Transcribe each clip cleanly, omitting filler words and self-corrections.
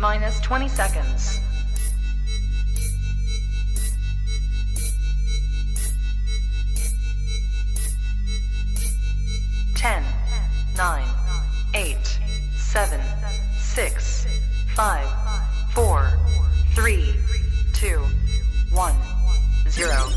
T-minus 20 seconds. 10, 9, 8, 7, 6, 5, 4, 3, 2, 1, 0.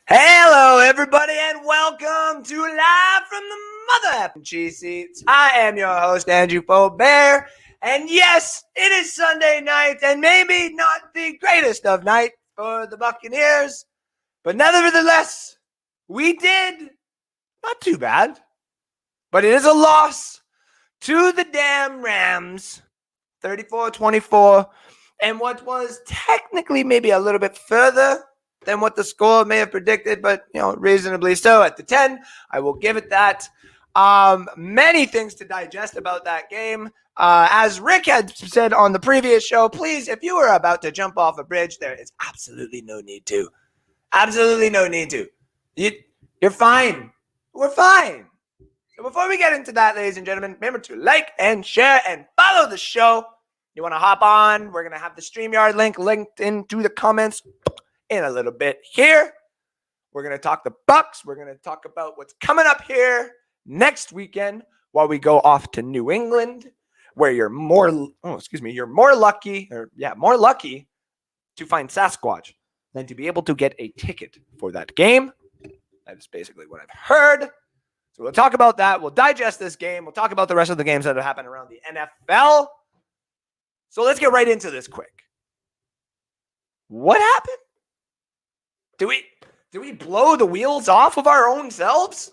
Hello, everybody, and welcome to Live from the Mother Effing Cheese Seats. I am your host, Andrew Faubert, and yes, it is Sunday night, and maybe not the greatest of night for the Buccaneers, but nevertheless, we did not too bad, but it is a loss to the damn Rams, 34-24, and what was technically maybe a little bit further than what the score may have predicted, but reasonably so. At the 10, I will give it that. Many things to digest about that game. As Rick had said on the previous show, please, if you are about to jump off a bridge, there is absolutely no need to. Absolutely no need to. You're fine. We're fine. So before we get into that, ladies and gentlemen, remember to like and share and follow the show. You want to hop on? We're going to have the StreamYard link linked into the comments in a little bit here. We're going to talk the Bucs. We're going to talk about what's coming up here next weekend while we go off to New England, where you're more lucky to find Sasquatch than to be able to get a ticket for that game. That is basically what I've heard. So we'll talk about that. We'll digest this game. We'll talk about the rest of the games that have happened around the NFL. So let's get right into this quick. What happened? Do we blow the wheels off of our own selves?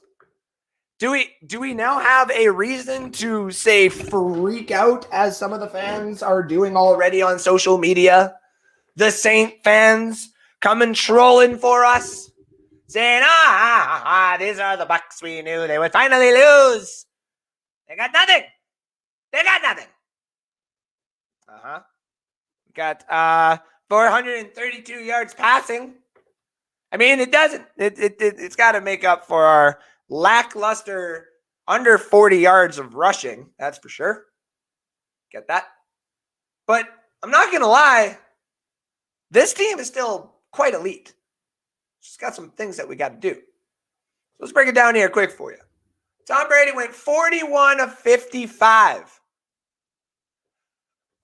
Do we now have a reason to, say, freak out as some of the fans are doing already on social media? The Saint fans coming trolling for us, saying, these are the Bucs we knew they would finally lose. They got nothing. Got 432 yards passing. I mean, it's got to make up for our lackluster under 40 yards of rushing. That's for sure. Get that? But I'm not going to lie. This team is still quite elite. Just got some things that we got to do. So let's break it down here quick for you. Tom Brady went 41 of 55.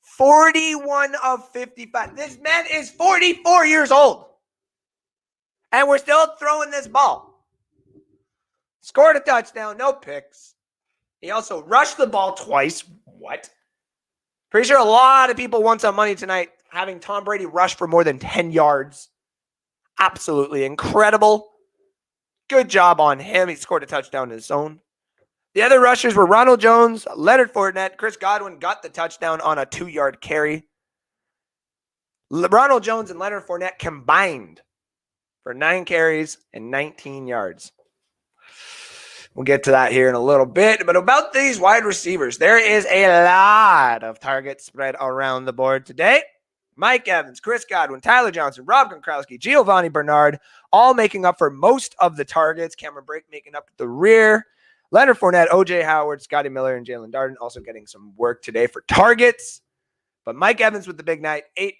41 of 55. This man is 44 years old. And we're still throwing this ball. Scored a touchdown, no picks. He also rushed the ball twice. What? Pretty sure a lot of people want some money tonight having Tom Brady rush for more than 10 yards. Absolutely incredible. Good job on him. He scored a touchdown in his own. The other rushers were Ronald Jones, Leonard Fournette. Chris Godwin got the touchdown on a 2-yard carry. Ronald Jones and Leonard Fournette combined for 9 carries and 19 yards. We'll get to that here in a little bit. But about these wide receivers, there is a lot of targets spread around the board today. Mike Evans, Chris Godwin, Tyler Johnson, Rob Gronkowski, Giovanni Bernard, all making up for most of the targets. Cameron Brake making up the rear. Leonard Fournette, O.J. Howard, Scotty Miller, and Jalen Darden also getting some work today for targets. But Mike Evans with the big night, 8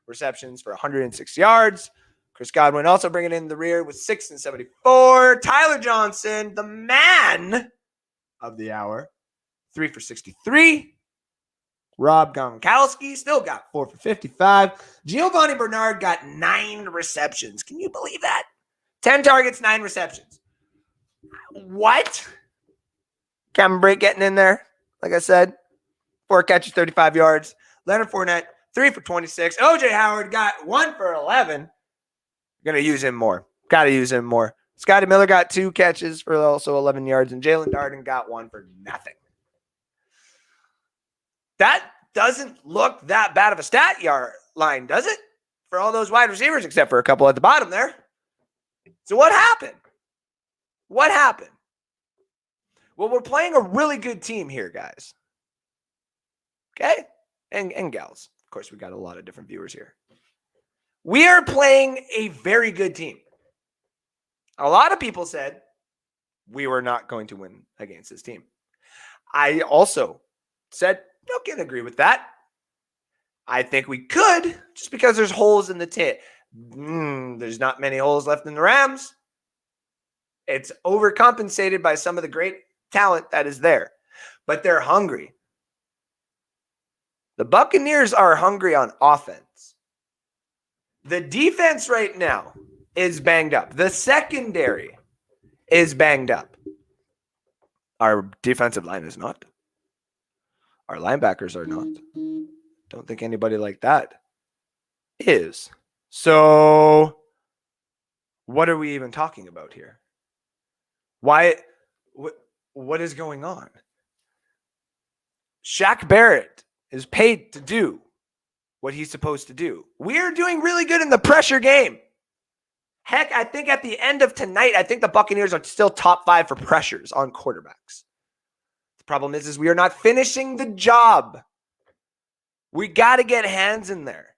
receptions for 106 yards. Chris Godwin also bringing in the rear with 6 and 74. Tyler Johnson, the man of the hour, 3 for 63. Rob Gronkowski still got 4 for 55. Giovanni Bernard got 9 receptions. Can you believe that? 10 targets, 9 receptions. What? Cameron Brate getting in there, like I said. 4 catches, 35 yards. Leonard Fournette, 3 for 26. OJ Howard got 1 for 11. Going to use him more. Got to use him more. Scotty Miller got 2 catches for also 11 yards, and Jalen Darden got 1 for nothing. That doesn't look that bad of a stat yard line, does it? For all those wide receivers, except for a couple at the bottom there. So what happened? What happened? Well, we're playing a really good team here, guys. Okay? And gals. Of course, we got a lot of different viewers here. We are playing a very good team. A lot of people said we were not going to win against this team. I also said, I can agree with that. I think we could, just because there's holes in the tit. There's not many holes left in the Rams. It's overcompensated by some of the great talent that is there. But they're hungry. The Buccaneers are hungry on offense. The defense right now is banged up. The secondary is banged up. Our defensive line is not. Our linebackers are not. Don't think anybody like that is. So, what are we even talking about here? Why? What is going on? Shaq Barrett is paid to do what he's supposed to do. We're doing really good in the pressure game. Heck, I think at the end of tonight, I think the Buccaneers are still top 5 for pressures on quarterbacks. The problem is we are not finishing the job. We got to get hands in there.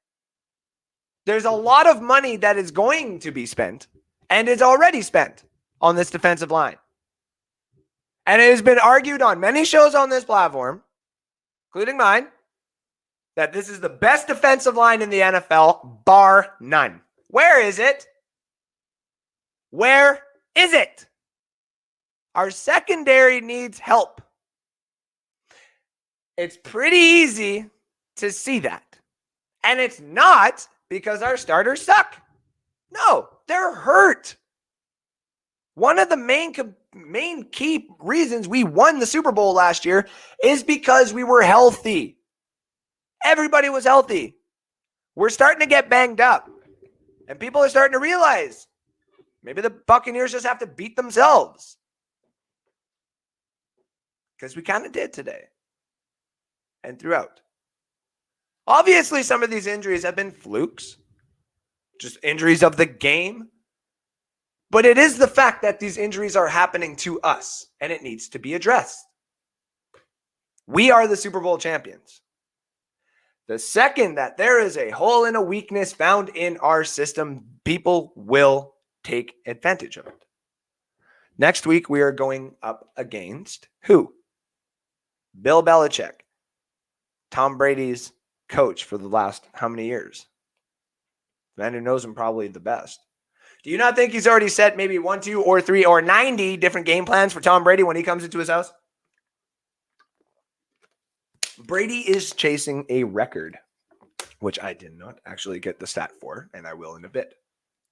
There's a lot of money that is going to be spent and is already spent on this defensive line. And it has been argued on many shows on this platform, including mine, that this is the best defensive line in the NFL, bar none. Where is it? Where is it? Our secondary needs help. It's pretty easy to see that. And it's not because our starters suck. No, they're hurt. One of the main key reasons we won the Super Bowl last year is because we were healthy. Everybody was healthy. We're starting to get banged up. And people are starting to realize maybe the Buccaneers just have to beat themselves. Because we kind of did today. And throughout. Obviously, some of these injuries have been flukes. Just injuries of the game. But it is the fact that these injuries are happening to us. And it needs to be addressed. We are the Super Bowl champions. The second that there is a hole and a weakness found in our system, people will take advantage of it. Next week, we are going up against who? Bill Belichick, Tom Brady's coach for the last how many years? The man who knows him probably the best. Do you not think he's already set maybe 1, 2, or 3, or 90 different game plans for Tom Brady when he comes into his house? Brady is chasing a record, which I did not actually get the stat for, and I will in a bit.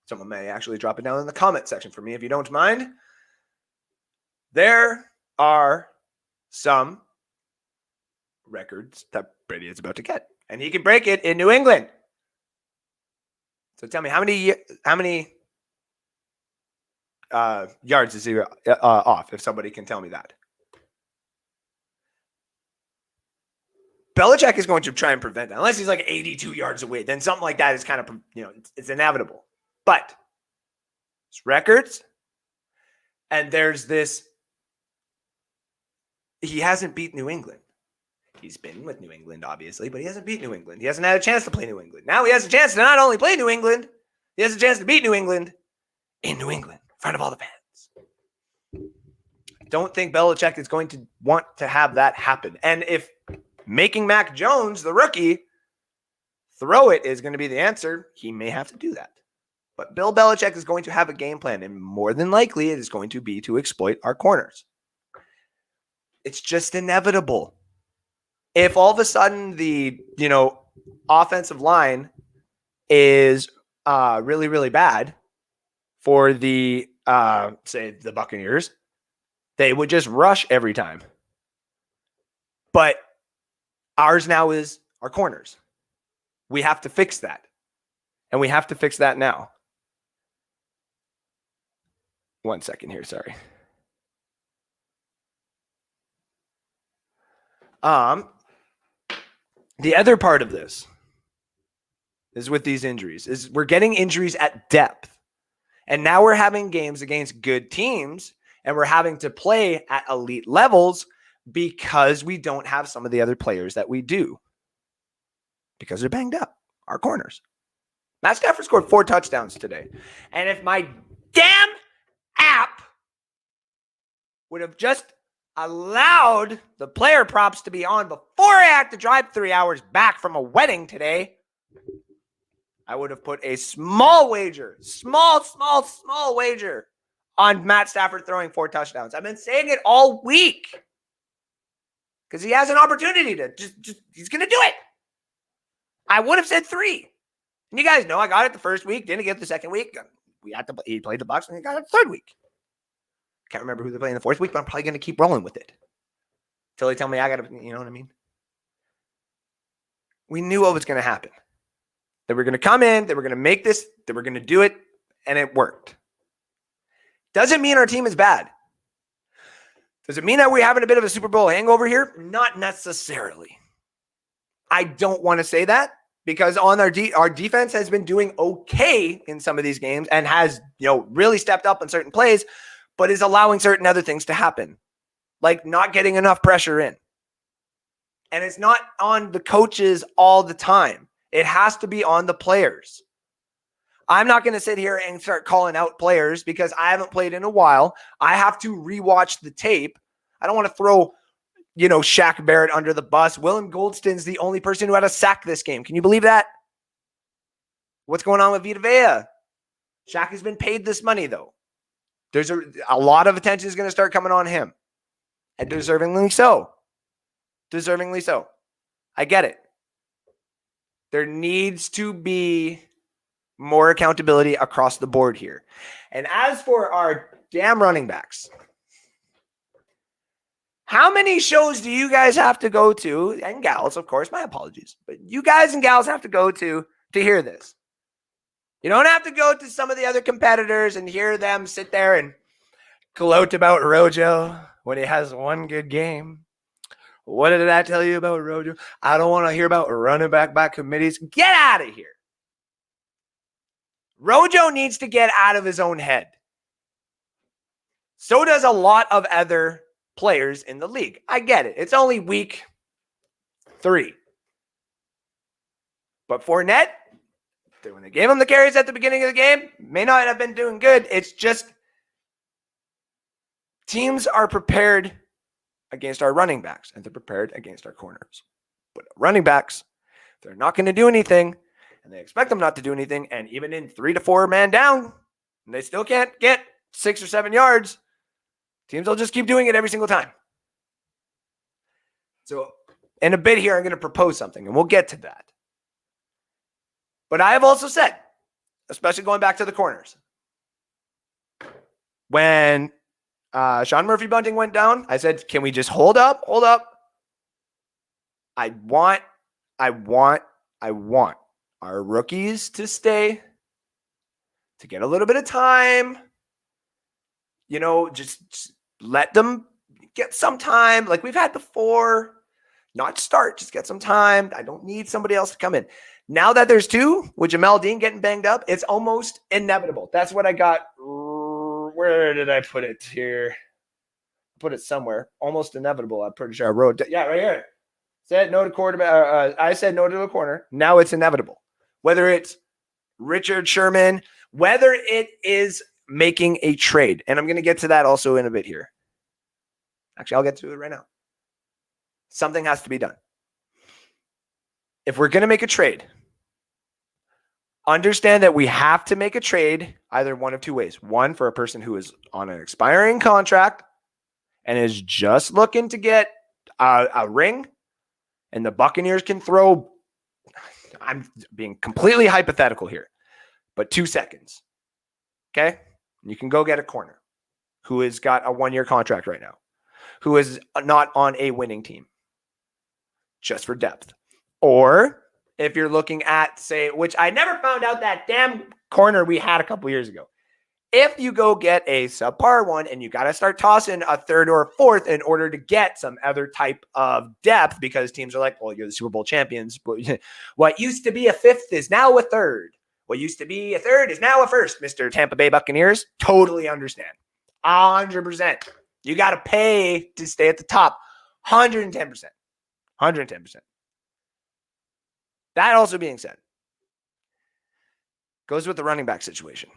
Someone may actually drop it down in the comment section for me if you don't mind. There are some records that Brady is about to get, and he can break it in New England. So tell me, how many yards is he off, if somebody can tell me that? Belichick is going to try and prevent that. Unless he's like 82 yards away, then something like that is kind of, it's inevitable. But it's records, and there's this. He hasn't beat New England. He's been with New England, obviously, but he hasn't beat New England. He hasn't had a chance to play New England. Now he has a chance to not only play New England, he has a chance to beat New England in New England, in front of all the fans. I don't think Belichick is going to want to have that happen. And if making Mac Jones, the rookie, throw it is going to be the answer, he may have to do that. But Bill Belichick is going to have a game plan, and more than likely it is going to be to exploit our corners. It's just inevitable. If all of a sudden the, offensive line is really, really bad for the, say, the Buccaneers, they would just rush every time. But ours now is our corners. We have to fix that. And we have to fix that now. 1 second here, sorry. The other part of this is with these injuries, is we're getting injuries at depth. And now we're having games against good teams, and we're having to play at elite levels because we don't have some of the other players that we do. Because they're banged up, our corners. Matt Stafford scored 4 touchdowns today. And if my damn app would have just allowed the player props to be on before I had to drive 3 hours back from a wedding today, I would have put a small wager, small wager on Matt Stafford throwing 4 touchdowns. I've been saying it all week because he has an opportunity to he's going to do it. I would have said 3. And you guys know I got it the first week, didn't get it the second week. He played the Bucs and he got it the third week. Can't remember who they played in the fourth week, but I'm probably going to keep rolling with it until they tell me I got to, you know what I mean? We knew what was going to happen. That we're going to come in, that we're going to make this, that we're going to do it, and it worked. Doesn't mean our team is bad. Does it mean that we're having a bit of a Super Bowl hangover here? Not necessarily. I don't want to say that because on our defense has been doing okay in some of these games and has, really stepped up on certain plays, but is allowing certain other things to happen, like not getting enough pressure in. And it's not on the coaches all the time. It has to be on the players. I'm not going to sit here and start calling out players because I haven't played in a while. I have to rewatch the tape. I don't want to throw, Shaq Barrett under the bus. Willem Goldston's the only person who had a sack this game. Can you believe that? What's going on with Vita Vea? Shaq has been paid this money, though. There's a lot of attention is going to start coming on him. And deservingly so. Deservingly so. I get it. There needs to be more accountability across the board here. And as for our damn running backs, how many shows do you guys have to go to, and gals, of course, my apologies, but you guys and gals have to go to hear this? You don't have to go to some of the other competitors and hear them sit there and gloat about Rojo when he has one good game. What did I tell you about Rojo? I don't want to hear about running back by committees. Get out of here. Rojo needs to get out of his own head. So does a lot of other players in the league. I get it. It's only week 3. But Fournette, when they gave him the carries at the beginning of the game, may not have been doing good. It's just teams are prepared against our running backs, and they're prepared against our corners. But running backs, they're not going to do anything, and they expect them not to do anything, and even in 3 to 4 man down, and they still can't get 6 or 7 yards, teams will just keep doing it every single time. So in a bit here, I'm going to propose something, and we'll get to that. But I have also said, especially going back to the corners, when Sean Murphy Bunting went down, I said, can we just hold up? I want our rookies to stay, to get a little bit of time, just let them get some time like we've had before, not start, just get some time. I don't need somebody else to come in. Now that there's 2, with Jamel Dean getting banged up, it's almost inevitable. That's what I got. Where did I put it here? Put it somewhere. Almost inevitable. I'm pretty sure I wrote it. Yeah, right here. Said no to quarterback. I said no to a corner. Now it's inevitable. Whether it's Richard Sherman, whether it is making a trade. And I'm going to get to that also in a bit here. Actually, I'll get to it right now. Something has to be done. If we're going to make a trade, understand that we have to make a trade either one of two ways. One, for a person who is on an expiring contract and is just looking to get a ring, and the Buccaneers can throw, I'm being completely hypothetical here, but 2 seconds. Okay? You can go get a corner who has got a 1-year contract right now, who is not on a winning team, just for depth. Or if you're looking at, say, which I never found out that damn corner we had a couple years ago. If you go get a subpar one and you got to start tossing a third or a fourth in order to get some other type of depth, because teams are like, well, you're the Super Bowl champions. What used to be a fifth is now a third. What used to be a third is now a first, Mr. Tampa Bay Buccaneers. Totally understand. 100%. You got to pay to stay at the top. 110%. 110%. That also being said, goes with the running back situation.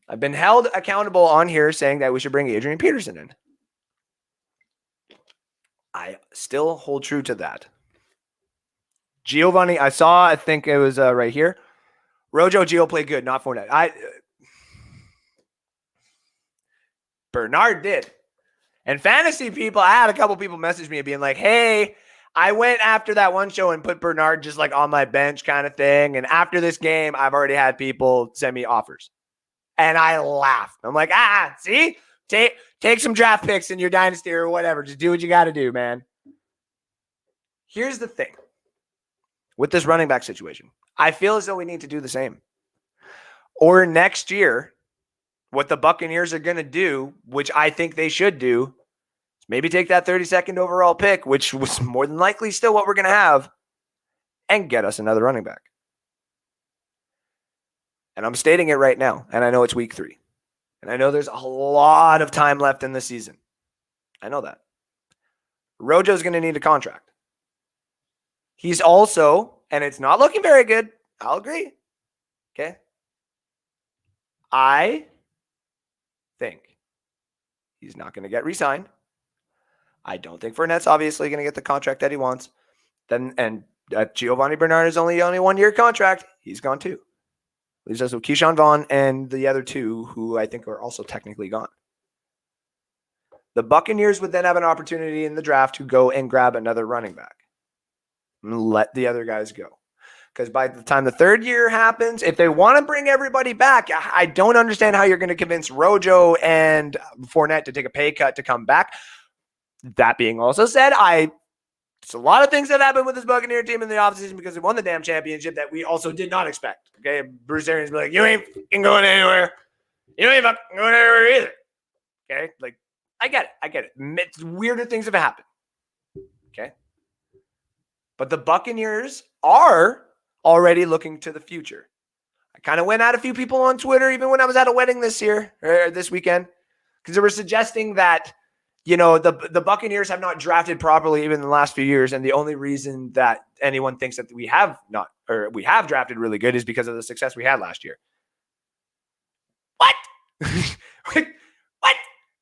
I've been held accountable on here saying that we should bring Adrian Peterson in. I still hold true to that. Giovanni, I think it was right here. Rojo Gio played good, not Fournette. Bernard did. And fantasy people, I had a couple people message me being like, hey, I went after that one show and put Bernard just like on my bench kind of thing. And after this game, I've already had people send me offers. And I laughed. I'm like, see? Take some draft picks in your dynasty or whatever. Just do what you got to do, man. Here's the thing. With this running back situation, I feel as though we need to do the same. Or next year, what the Buccaneers are going to do, which I think they should do, is maybe take that 32nd overall pick, which was more than likely still what we're going to have, and get us another running back. And I'm stating it right now, and I know it's week 3. And I know there's a lot of time left in the season. I know that. Rojo's going to need a contract. He's also, and it's not looking very good, I'll agree. Okay? I think he's not going to get re-signed. I don't think Fournette's obviously going to get the contract that he wants. And Giovanni Bernard is only 1-year contract. He's gone too. Leaves us with Keyshawn Vaughn and the other two who I think are also technically gone. The Buccaneers would then have an opportunity in the draft to go and grab another running back and let the other guys go. Because by the time the third year happens, if they want to bring everybody back, I don't understand how you're going to convince Rojo and Fournette to take a pay cut to come back. That being also said, there's a lot of things that happened with this Buccaneer team in the offseason because they won the damn championship that we also did not expect. Okay, Bruce Arians be like, you ain't fucking going anywhere. You ain't fucking going anywhere either. Okay, like, I get it. Weirder things have happened. Okay. But the Buccaneers are already looking to the future. I kind of went at a few people on Twitter, even when I was at a wedding this weekend, because they were suggesting that, you know, the Buccaneers have not drafted properly even in the last few years. And the only reason that anyone thinks that we have drafted really good is because of the success we had last year. What? What?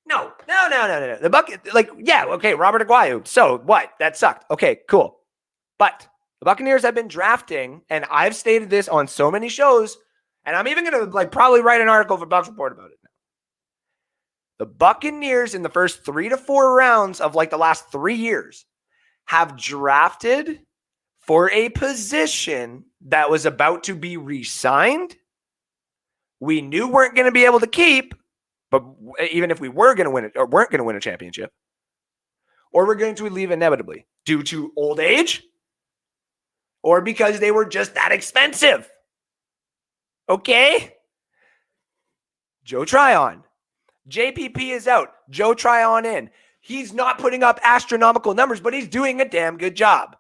No. The Robert Aguayo. So what? That sucked. Okay, cool. But the Buccaneers have been drafting, and I've stated this on so many shows, and I'm even going to probably write an article for Bucs Report about it now. The Buccaneers in the first 3 to 4 rounds of the last 3 years have drafted for a position that was about to be re-signed. We knew weren't going to be able to keep, but even if we were going to win it or weren't going to win a championship, or we're going to leave inevitably due to old age, or because they were just that expensive. Okay? Joe Tryon. JPP is out. Joe Tryon in. He's not putting up astronomical numbers, but he's doing a damn good job.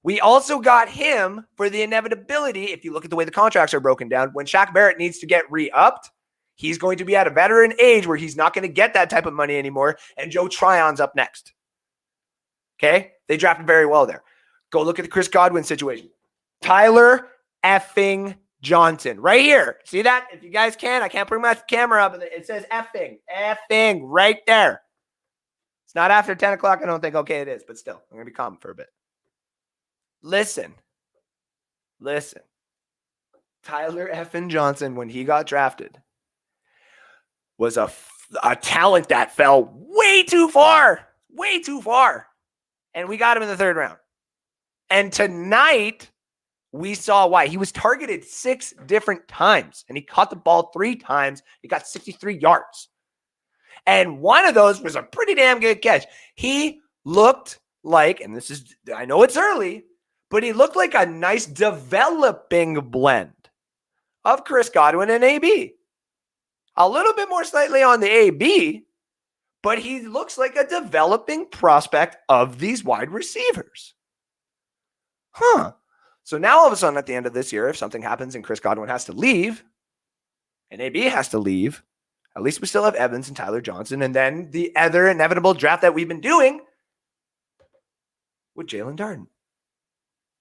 We also got him for the inevitability, if you look at the way the contracts are broken down, when Shaq Barrett needs to get re-upped, he's going to be at a veteran age where he's not going to get that type of money anymore, and Joe Tryon's up next. Okay? They drafted very well there. Go look at the Chris Godwin situation. Tyler effing Johnson. Right here. See that? If you guys can, I can't bring my camera up. It says effing. Effing right there. It's not after 10 o'clock. I don't think. Okay, it is. But still, I'm going to be calm for a bit. Listen. Tyler effing Johnson, when he got drafted, was a talent that fell way too far. And we got him in the third round. And tonight, we saw why. He was targeted 6 different times, and he caught the ball 3 times. He got 63 yards. And one of those was a pretty damn good catch. He looked like, and this is, I know it's early, but he looked like a nice developing blend of Chris Godwin and AB. A little bit more slightly on the AB, but he looks like a developing prospect of these wide receivers. So now all of a sudden at the end of this year, if something happens and Chris Godwin has to leave and AB has to leave, at least we still have Evans and Tyler Johnson, and then the other inevitable draft that we've been doing with Jalen Darden.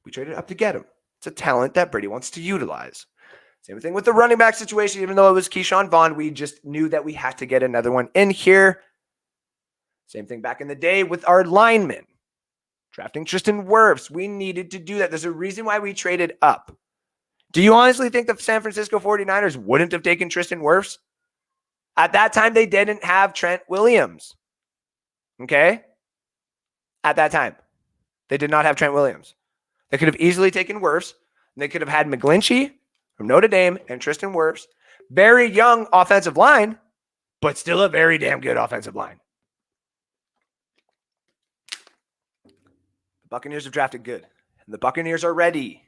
We traded up to get him. It's a talent that Brady wants to utilize. Same thing with the running back situation. Even though it was Keyshawn Vaughn, we just knew that we had to get another one in here. Same thing back in the day with our linemen. Drafting Tristan Wirfs. We needed to do that. There's a reason why we traded up. Do you honestly think the San Francisco 49ers wouldn't have taken Tristan Wirfs? At that time, they didn't have Trent Williams. Okay? At that time, they did not have Trent Williams. They could have easily taken Wirfs. They could have had McGlinchey from Notre Dame and Tristan Wirfs. Very young offensive line, but still a very damn good offensive line. The Buccaneers have drafted good. And the Buccaneers are ready.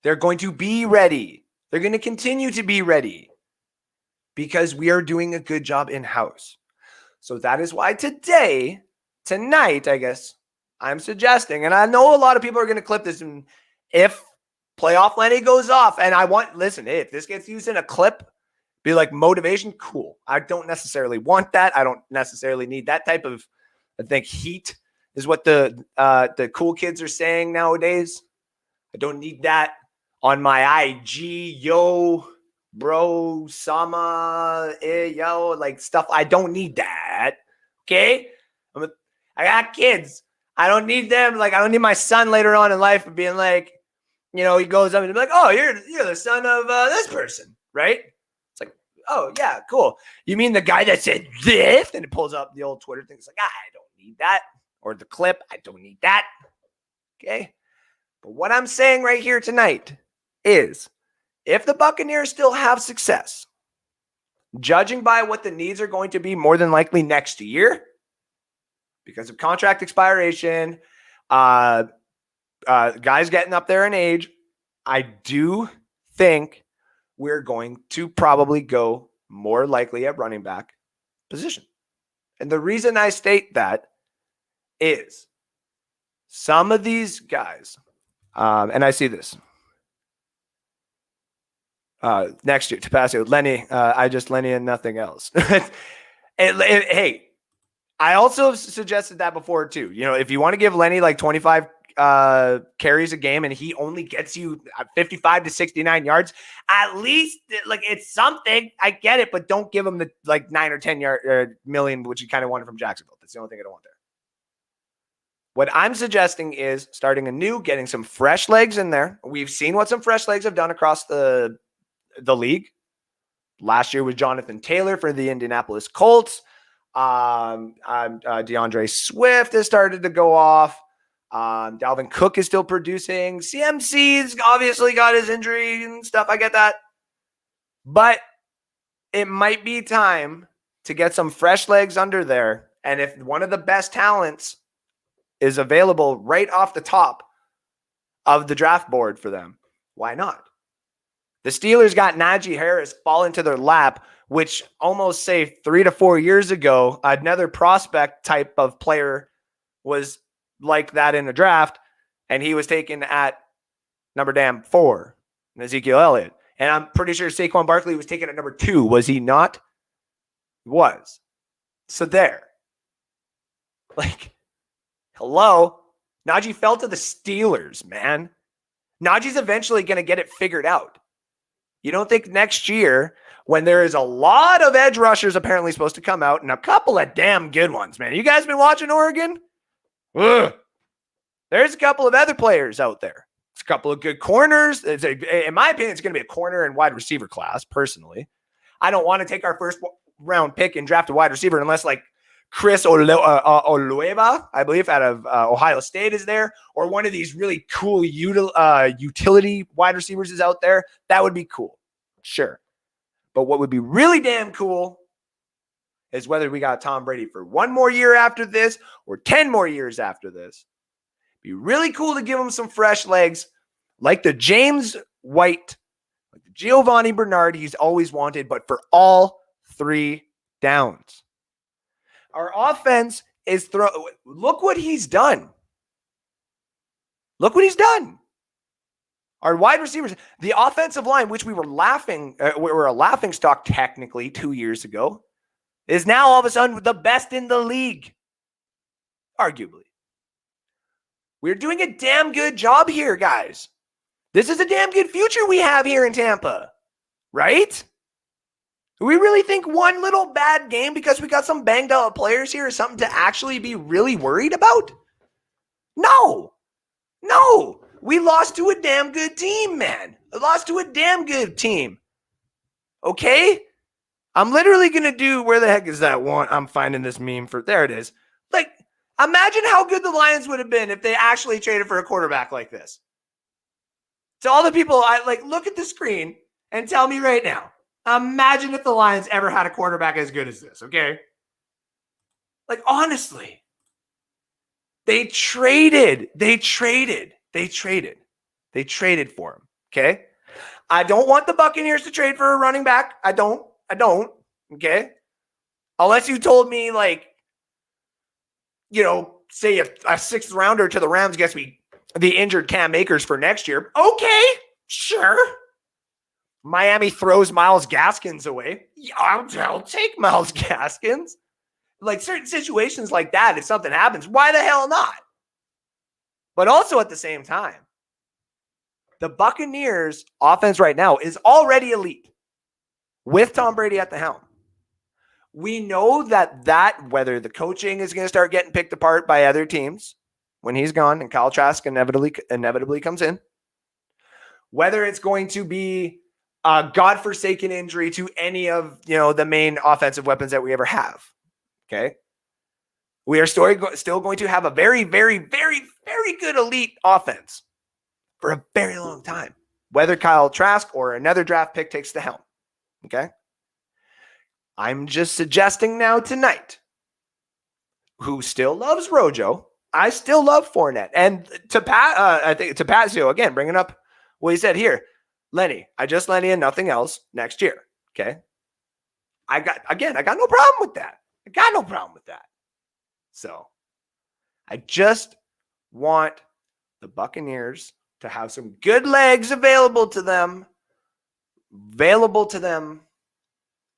They're going to be ready. They're going to continue to be ready because we are doing a good job in-house. So that is why tonight, I guess, I'm suggesting, and I know a lot of people are going to clip this, and if Playoff Lenny goes off, and listen, if this gets used in a clip, be like motivation, cool. I don't necessarily want that. I don't necessarily need that type of, I think, heat is what the cool kids are saying nowadays. I don't need that on my IG, yo, bro, sama, yo, like stuff. I don't need that. Okay? I got kids. I don't need them. Like, I don't need my son later on in life being like, he goes up and be like, oh, you're the son of this person, right? It's like, oh, yeah, cool. You mean the guy that said this? And it pulls up the old Twitter thing. It's like, I don't need that. Or the clip, I don't need that. Okay? But what I'm saying right here tonight is if the Buccaneers still have success, judging by what the needs are going to be more than likely next year, because of contract expiration, guys getting up there in age, I do think we're going to probably go more likely at running back position. And the reason I state that is some of these guys, and I see this, next year, Tapasio, Lenny, Lenny and nothing else. Hey, I also suggested that before too. If you want to give Lenny like 25 carries a game and he only gets you 55 to 69 yards, at least like it's something. I get it, but don't give him the like 9 or 10 million, which you kind of wanted from Jacksonville. That's the only thing I don't want there. What I'm suggesting is starting anew, getting some fresh legs in there. We've seen what some fresh legs have done across the league. Last year was Jonathan Taylor for the Indianapolis Colts. DeAndre Swift has started to go off. Dalvin Cook is still producing. CMC's obviously got his injury and stuff. I get that. But it might be time to get some fresh legs under there. And if one of the best talents is available right off the top of the draft board for them, why not? The Steelers got Najee Harris fall into their lap, which almost say 3 to 4 years ago, another prospect type of player was like that in the draft, and he was taken at number 4, Ezekiel Elliott. And I'm pretty sure Saquon Barkley was taken at number 2. Was he not? He was. So there. Like, hello? Najee fell to the Steelers, man. Najee's eventually going to get it figured out. You don't think next year, when there is a lot of edge rushers apparently supposed to come out and a couple of damn good ones, man. You guys been watching Oregon? Ugh. There's a couple of other players out there. It's couple of good corners. In my opinion, it's going to be a corner and wide receiver class, personally. I don't want to take our first round pick and draft a wide receiver unless like Chris Olueva, I believe, out of Ohio State is there, or one of these really cool utility wide receivers is out there. That would be cool. Sure. But what would be really damn cool is whether we got Tom Brady for 1 more year after this or 10 more years after this. Be really cool to give him some fresh legs like the James White, like the Giovanni Bernard he's always wanted, but for all 3 downs. Our offense is look what he's done. Look what he's done. Our wide receivers, the offensive line, which we were a laughing stock technically 2 years ago, is now all of a sudden the best in the league. Arguably. We're doing a damn good job here, guys. This is a damn good future we have here in Tampa. Right? Do we really think one little bad game because we got some banged up players here is something to actually be really worried about? No. No. We lost to a damn good team, man. We lost to a damn good team. Okay? I'm literally going to do, where the heck is that one? I'm finding this meme for, there it is. Like, imagine how good the Lions would have been if they actually traded for a quarterback like this. To all the people, look at the screen and tell me right now. Imagine if the Lions ever had a quarterback as good as this, okay? Like, honestly. They traded for him, okay? I don't want the Buccaneers to trade for a running back. I don't, okay? Unless you told me, say a 6th rounder to the Rams gets me the injured Cam Akers for next year. Okay, sure. Miami throws Myles Gaskins away. Yeah, I'll take Myles Gaskins. Like certain situations like that, if something happens, why the hell not? But also at the same time, the Buccaneers offense right now is already elite with Tom Brady at the helm. We know that whether the coaching is going to start getting picked apart by other teams when he's gone and Kyle Trask inevitably comes in, whether it's going to be a godforsaken injury to any of the main offensive weapons that we ever have. Okay, we are still going to have a very, very, very, very good elite offense for a very long time, whether Kyle Trask or another draft pick takes the helm. Okay, I'm just suggesting now tonight, who still loves Rojo, I still love Fournette, and to Pazio again, bringing up what he said here. Lenny, I just Lenny and nothing else next year. Okay. I got no problem with that. So I just want the Buccaneers to have some good legs available to them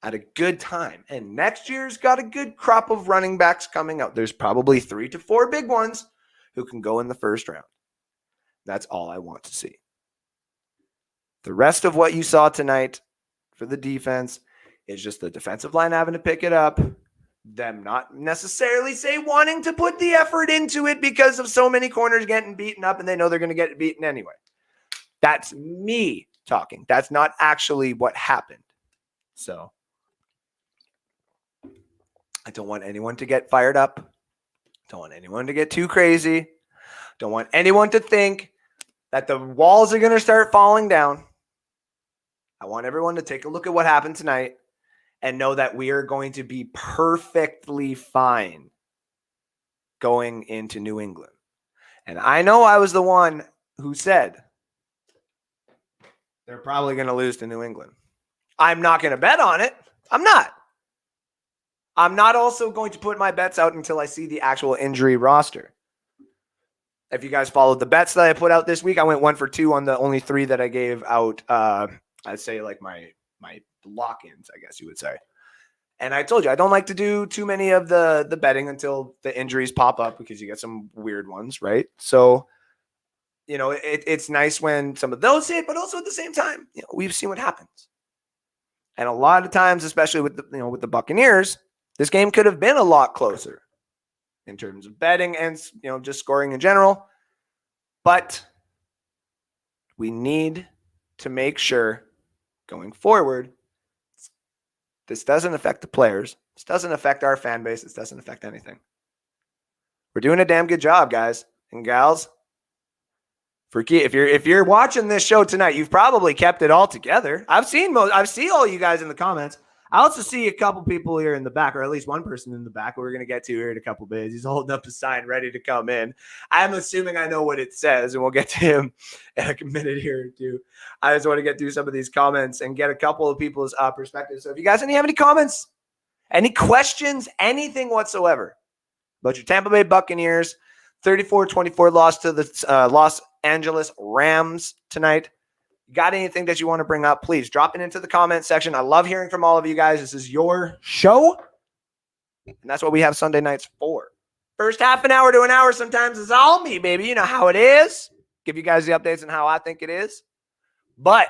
at a good time. And next year's got a good crop of running backs coming out. There's probably 3 to 4 big ones who can go in the first round. That's all I want to see. The rest of what you saw tonight for the defense is just the defensive line having to pick it up, them not necessarily wanting to put the effort into it because of so many corners getting beaten up and they know they're going to get beaten anyway. That's me talking. That's not actually what happened. So I don't want anyone to get fired up. Don't want anyone to get too crazy. Don't want anyone to think that the walls are going to start falling down. I want everyone to take a look at what happened tonight and know that we are going to be perfectly fine going into New England. And I know I was the one who said they're probably going to lose to New England. I'm not going to bet on it. I'm not. I'm not also going to put my bets out until I see the actual injury roster. If you guys followed the bets that I put out this week, I went 1 for 2 on the only 3 that I gave out. I'd say like my lock-ins, I guess you would say. And I told you, I don't like to do too many of the betting until the injuries pop up because you get some weird ones, right? So, it's nice when some of those hit, but also at the same time, we've seen what happens. And a lot of times, especially with the Buccaneers, this game could have been a lot closer in terms of betting and just scoring in general. But We need to make sure going forward, this doesn't affect the players. This doesn't affect our fan base. This doesn't affect anything. We're doing a damn good job, guys and gals. If you're watching this show tonight, you've probably kept it all together. I've seen all you guys in the comments. I also see a couple people here in the back, or at least one person in the back. We're going to get to here in a couple of days. He's holding up a sign ready to come in. I'm assuming I know what it says, and we'll get to him in a minute here or two. I just want to get through some of these comments and get a couple of people's perspectives. So if you guys have any comments, any questions, anything whatsoever about your Tampa Bay Buccaneers 34-24 loss to the Los Angeles Rams tonight, you got anything that you want to bring up, please drop it into the comment section. I love hearing from all of you guys. This is your show, and that's what we have Sunday nights for. First half an hour to an hour sometimes is all me, baby. You know how it is. Give you guys the updates on how I think it is. But,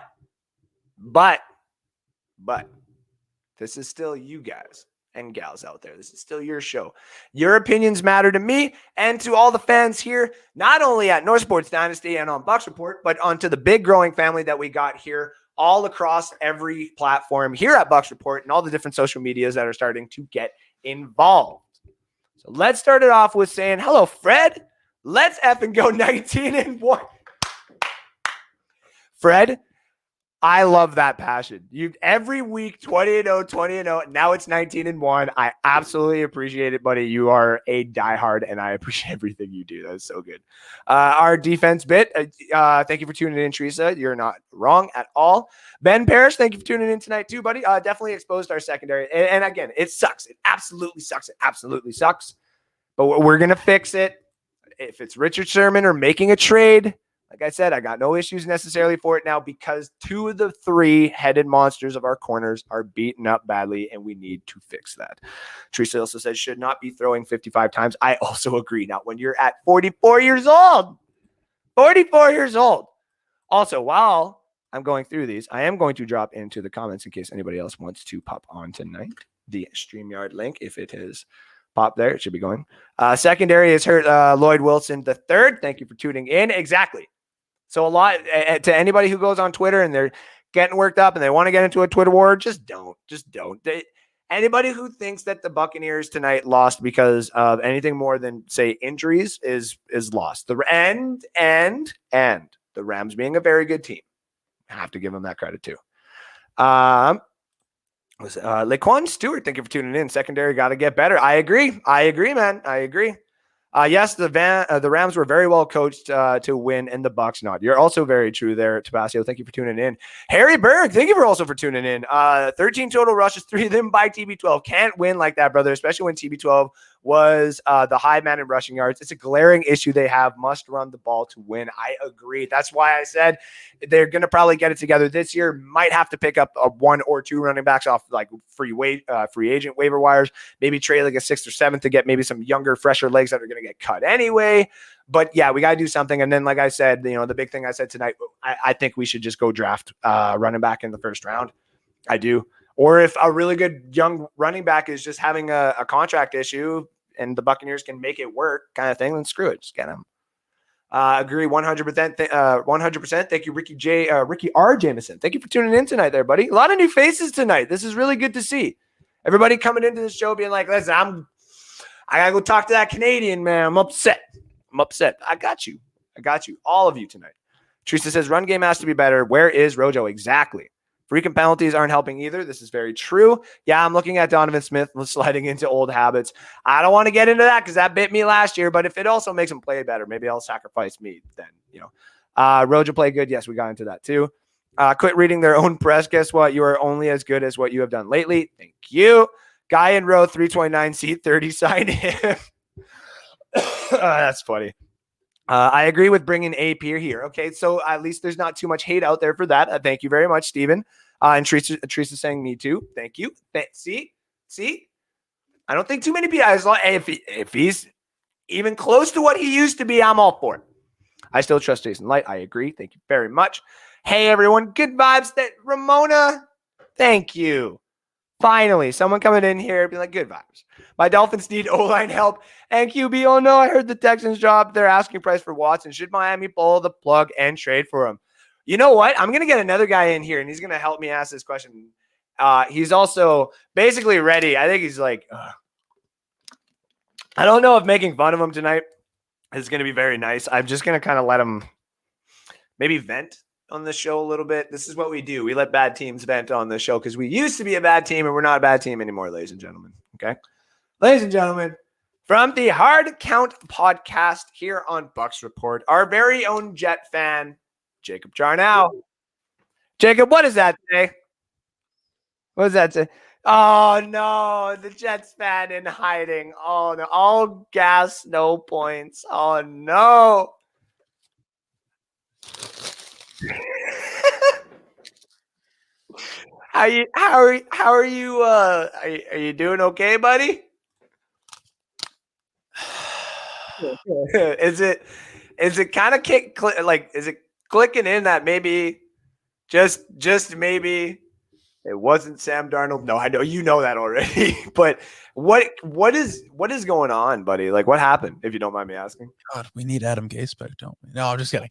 this is still you guys and gals out there. This is still your show. Your opinions matter to me and to all the fans here, not only at North Sports Dynasty and on Bucks Report, but onto the big growing family that we got here all across every platform here at Bucks Report and all the different social medias that are starting to get involved. So let's start it off with saying, hello, Fred. Let's effing go 19-1. Fred, I love that passion. You every week 20-0, 20-0. Now it's 19-1. I absolutely appreciate it, buddy. You are a diehard, and I appreciate everything you do. That's so good. Our defense bit. Thank you for tuning in, Teresa. You're not wrong at all. Ben Parrish, thank you for tuning in tonight too, buddy. Definitely exposed our secondary, and again, it sucks. It absolutely sucks. It absolutely sucks. But we're gonna fix it. If it's Richard Sherman or making a trade. Like I said, I got no issues necessarily for it now because 2 of the 3 headed monsters of our corners are beaten up badly, and we need to fix that. Teresa also says should not be throwing 55 times. I also agree. Now, when you're at 44 years old, 44 years old. Also, while I'm going through these, I am going to drop into the comments in case anybody else wants to pop on tonight. The StreamYard link, if it is pop there, it should be going. Secondary is hurt. Lloyd Wilson the third. Thank you for tuning in. Exactly. So a lot to anybody who goes on Twitter and they're getting worked up and they want to get into a Twitter war, just don't. Anybody who thinks that the Buccaneers tonight lost because of anything more than say injuries is lost. The Rams being a very good team, I have to give them that credit too. Laquan Stewart, thank you for tuning in. Secondary got to get better. I agree, man. I agree. Yes, the Rams were very well coached to win, and the Bucs not. You're also very true there, Tabasio. Thank you for tuning in. Harry Berg, thank you for also for tuning in. 13 total rushes, 3 of them by TB12. Can't win like that, brother, especially when TB12 was the high man in rushing yards. It's a glaring issue they have. Must run the ball to win. I agree. That's why I said they're going to probably get it together this year. Might have to pick up 1 or 2 running backs off like free agent waiver wires. Maybe trade like a 6th or 7th to get maybe some younger, fresher legs that are going to get cut anyway. But yeah, we got to do something. And then, like I said, the big thing I said tonight, I think we should just go draft running back in the first round. I do. Or if a really good young running back is just having a contract issue and the Buccaneers can make it work kind of thing, then screw it. Just get him. Agree 100%. 100%. Thank you, Ricky R. Jameson. Thank you for tuning in tonight there, buddy. A lot of new faces tonight. This is really good to see. Everybody coming into the show being like, listen, I got to go talk to that Canadian, man. I'm upset. I got you. All of you tonight. Teresa says, run game has to be better. Where is Rojo? Exactly. Freaking penalties aren't helping either. This is very true. Yeah, I'm looking at Donovan Smith sliding into old habits. I don't want to get into that because that bit me last year, but if it also makes him play better, maybe I'll sacrifice me then, Rojo played good. Yes, we got into that too. Quit reading their own press. Guess what? You are only as good as what you have done lately. Thank you. Guy in row 329, seat 30, sign him. That's funny. I agree with bringing AP here. Okay, so at least there's not too much hate out there for that. Thank you very much, Steven. And Teresa saying me too. Thank you. See? I don't think too many people. If he's even close to what he used to be, I'm all for it. I still trust Jason Light. I agree. Thank you very much. Hey, everyone. Good vibes. Ramona, thank you. Finally, someone coming in here being like, good vibes. My Dolphins need O-line help and QB. Oh, no, I heard the Texans dropped their asking price for Watson. Should Miami pull the plug and trade for him? You know what? I'm gonna get another guy in here, and he's gonna help me ask this question. He's also basically ready. I think he's like, I don't know if making fun of him tonight is gonna be very nice. I'm just gonna kind of let him maybe vent on the show a little bit. This is what we do. We let bad teams vent on the show because we used to be a bad team, and we're not a bad team anymore, ladies and gentlemen. Okay, ladies and gentlemen. From the Hard Count podcast here on Bucks Report, our very own Jet fan, Jacob Jarnow. Jacob, what does that say? What does that say? Oh, no, the Jets fan in hiding. Oh, no, all gas, no points. Oh, no. How are you doing okay, buddy? Is it kind of is it clicking in that maybe just maybe it wasn't Sam Darnold? No, I know you know that already. But what is going on, buddy? Like, what happened, if you don't mind me asking? God, we need Adam Gase back, don't we? No, I'm just kidding.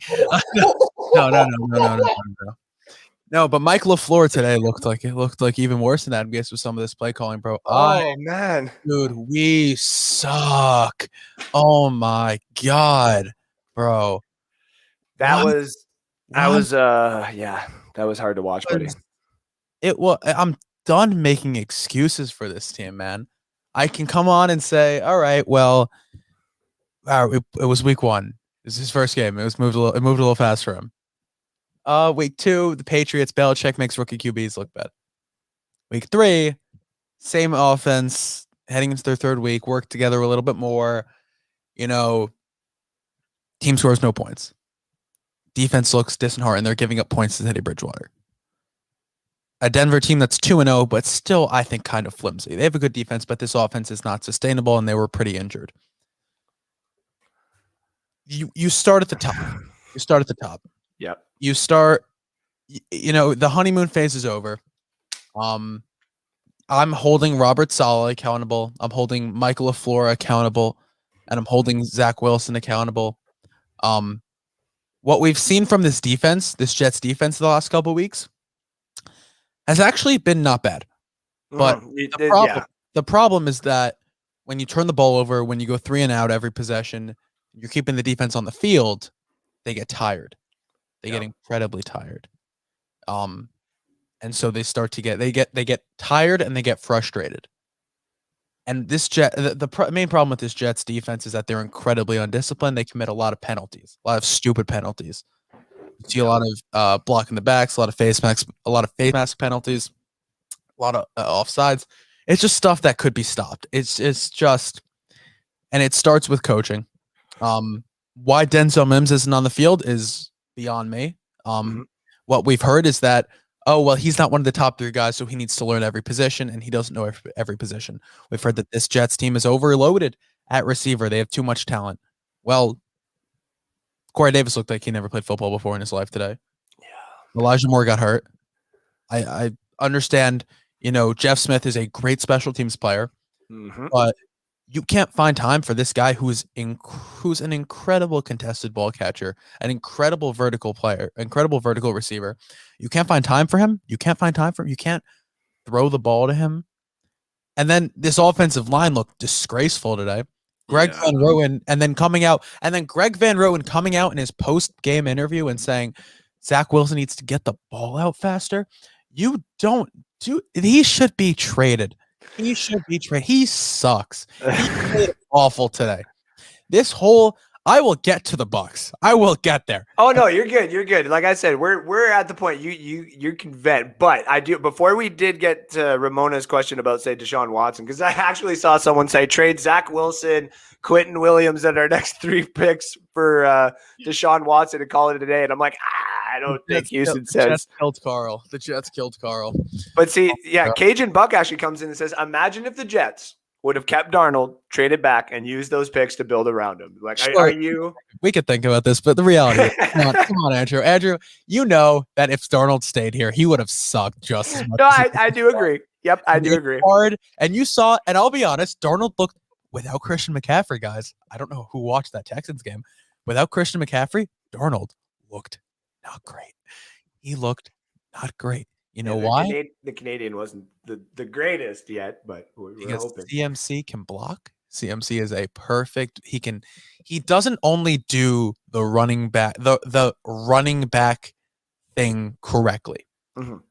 No. No, but Mike LaFleur today looked like even worse than Adam Gase with some of this play calling, bro. Oh man, dude, we suck. Oh my god, bro. That was hard to watch, buddy. I'm done making excuses for this team, man. I can come on and say, all right, well, it was week 1. This is his first game. It moved a little fast for him. Week 2, the Patriots, Belichick makes rookie QBs look bad. Week 3, same offense, heading into their third week, work together a little bit more. Team scores no points. Defense looks disheartened. They're giving up points to Teddy Bridgewater. A Denver team that's 2-0, but still, I think, kind of flimsy. They have a good defense, but this offense is not sustainable, and they were pretty injured. You start at the top. Yep. You start, the honeymoon phase is over. I'm holding Robert Saleh accountable. I'm holding Michael LaFleur accountable, and I'm holding Zach Wilson accountable. What we've seen from this Jets defense the last couple of weeks has actually been not bad. But the problem is that when you turn the ball over, when you go 3 and out every possession, you're keeping the defense on the field, they get tired. They get incredibly tired. And so they start to get tired and they get frustrated. And this main problem with this Jets defense is that they're incredibly undisciplined. They commit a lot of penalties, a lot of stupid penalties. You see a lot of blocking the backs, a lot of face mask penalties, a lot of offsides. It's just stuff that could be stopped. It's just, and it starts with coaching. Why Denzel Mims isn't on the field is beyond me. What we've heard is that, he's not one of the top 3 guys, so he needs to learn every position, and he doesn't know every position. We've heard that this Jets team is overloaded at receiver. They have too much talent. Well, Corey Davis looked like he never played football before in his life today. Yeah. Elijah Moore got hurt. I understand, Jeff Smith is a great special teams player, but you can't find time for this guy who's an incredible contested ball catcher, an incredible vertical player, incredible vertical receiver. You can't find time for him. You can't throw the ball to him. And then this offensive line looked disgraceful today. Greg Van Roten coming out in his post-game interview and saying Zach Wilson needs to get the ball out faster. He should be traded. He should be traded. He sucks. He played awful today. I will get to the Bucks. I will get there. Oh no, you're good. You're good. Like I said, we're at the point you can vent, but I do before we did get to Ramona's question about say Deshaun Watson, because I actually saw someone say trade Zach Wilson, Quentin Williams, and our next 3 picks for Deshaun Watson and call it a day. And I'm like, I don't think Houston says. The Jets killed Carl. But see, Cajun Buck actually comes in and says, imagine if the Jets would have kept Darnold, traded back, and used those picks to build around him. Like, sure. Are you? We could think about this, but the reality is, come on, Andrew. Andrew, you know that if Darnold stayed here, he would have sucked just as much. No, I do agree. Yep, I do agree. Hard, and you saw, and I'll be honest, Darnold looked without Christian McCaffrey, guys. I don't know who watched that Texans game. Without Christian McCaffrey, Darnold looked not great. He looked not great. You know And why? The Canadian wasn't the greatest yet, but we're Because hoping. CMC can block. CMC is a perfect. He doesn't only do the running back thing correctly. Mhm.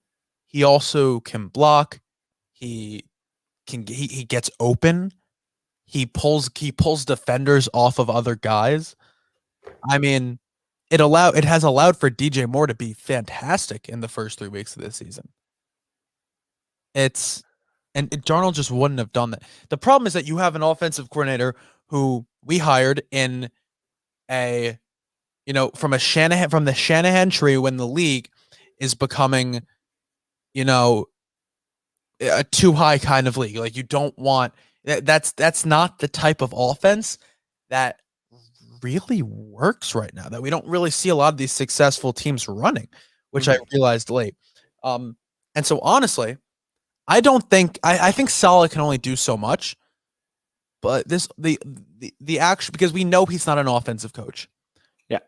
He also can block. He he gets open. He pulls defenders off of other guys. I mean, it has allowed for DJ Moore to be fantastic in the first 3 weeks of this season. Darnold just wouldn't have done that. The problem is that you have an offensive coordinator who we hired in from the Shanahan tree when the league is becoming, a too high kind of league. Like you don't want that's not the type of offense that really works right now. That we don't really see a lot of these successful teams running, which I realized late. And so honestly, I think Saleh can only do so much, but the action, because we know he's not an offensive coach. Yeah.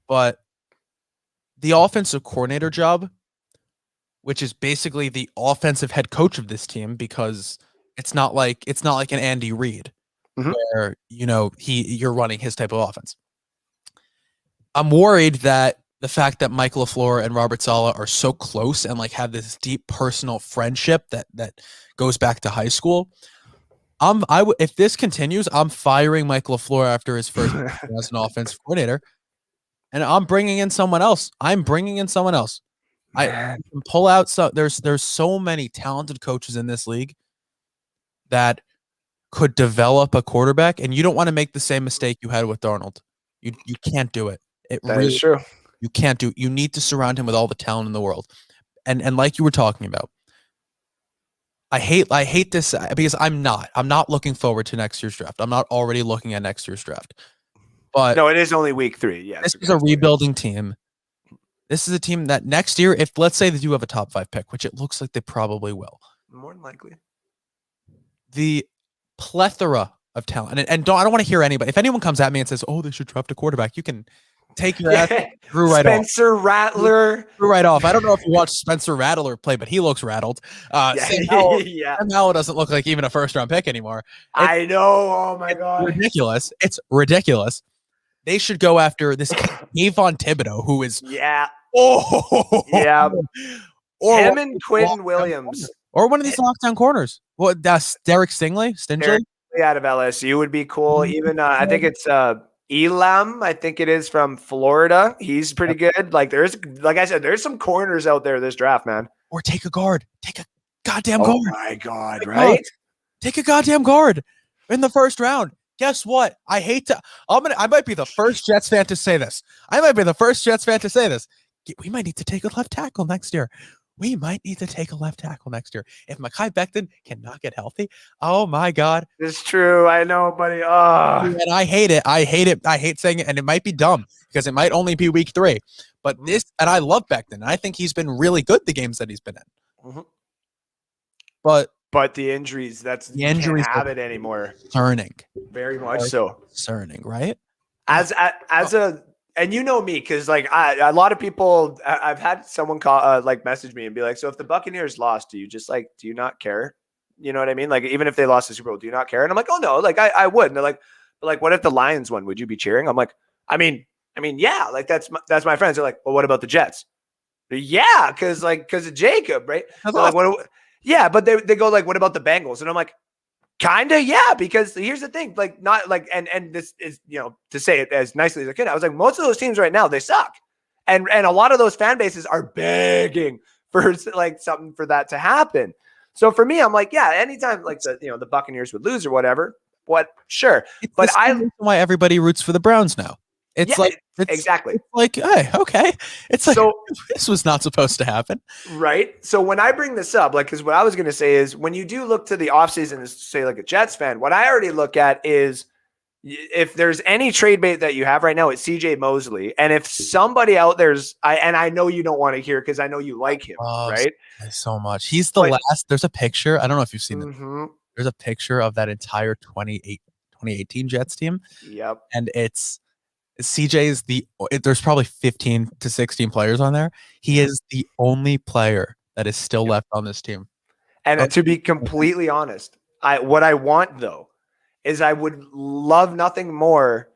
But the offensive coordinator job, which is basically the offensive head coach of this team, because it's not like an Andy Reid where you're running his type of offense. I'm worried that the fact that Mike LaFleur and Robert Saleh are so close and like have this deep personal friendship that goes back to high school. If this continues, I'm firing Mike LaFleur after his first as an offensive coordinator, and I'm bringing in someone else. I can pull out. So there's so many talented coaches in this league that could develop a quarterback, and you don't want to make the same mistake you had with Darnold. You can't do it. That is true. You can't do. You need to surround him with all the talent in the world, and like you were talking about. I hate this because I'm not looking forward to next year's draft. I'm not already looking at next year's draft. But no, it is only week 3. Yes, this is a rebuilding team. This is a team that next year, if let's say they do have a top 5 pick, which it looks like they probably will, more than likely, the plethora of talent, and I don't want to hear anybody. If anyone comes at me and says, "Oh, they should draft a quarterback," you can take your ass through right off. Spencer Rattler. Through right off. I don't know if you watched Spencer Rattler play, but he looks rattled. Sam Howell doesn't look like even a first-round pick anymore. I know. Oh, my God. Ridiculous. It's ridiculous. They should go after this Kayvon Thibodeau, who is or him and Quinn Williams. Or one of these lockdown corners. What, that's Derek Stingley? Out of LSU would be cool. Even I think it's Elam. I think it is from Florida. He's pretty good. Like I said, there's some corners out there this draft, man. Or take a guard. Take a goddamn guard. Oh my God, right? Take a goddamn guard in the first round. Guess what? I might be the first Jets fan to say this. We might need to take a left tackle next year. If Mekhi Becton cannot get healthy, oh my God. It's true. I know, buddy. And I hate it. I hate saying it. And it might be dumb because it might only be week 3. But and I love Becton. I think he's been really good the games that he's been in. Mm-hmm. But the injuries, you can't have it anymore. Concerning. Very much so. Concerning, right? And you know me, because like a lot of people, I've had someone call message me and be like, so if the Buccaneers lost, do you not care? You know what I mean? Like even if they lost the Super Bowl, do you not care? And I'm like, oh no, like I would. And they're like, but like what if the Lions won? Would you be cheering? I'm like, I mean, yeah, like that's my friends. They're like, well, what about the Jets? Yeah, because of Jacob, right? So like, yeah, but they go like, what about the Bengals? And I'm like, kinda, yeah, because here's the thing, like not like, and this is, to say it as nicely as I could, I was like, most of those teams right now, they suck. And a lot of those fan bases are begging for like something for that to happen. So for me, I'm like, yeah, anytime like the Buccaneers would lose or whatever, sure. But why everybody roots for the Browns now. It's exactly. It's like, hey, okay. It's like, this was not supposed to happen. Right. So when I bring this up, because what I was going to say is when you do look to the offseason as, say, like a Jets fan, what I already look at is if there's any trade bait that you have right now, it's CJ Mosley. And if somebody out I know you don't want to hear because I know you like him, right? So much. He's the last. There's a picture. I don't know if you've seen it. There's a picture of that entire 2018 Jets team. Yep. And it's CJ is there's probably 15 to 16 players on there. He is the only player that is still left on this team. And to be completely honest, what I want though is I would love nothing more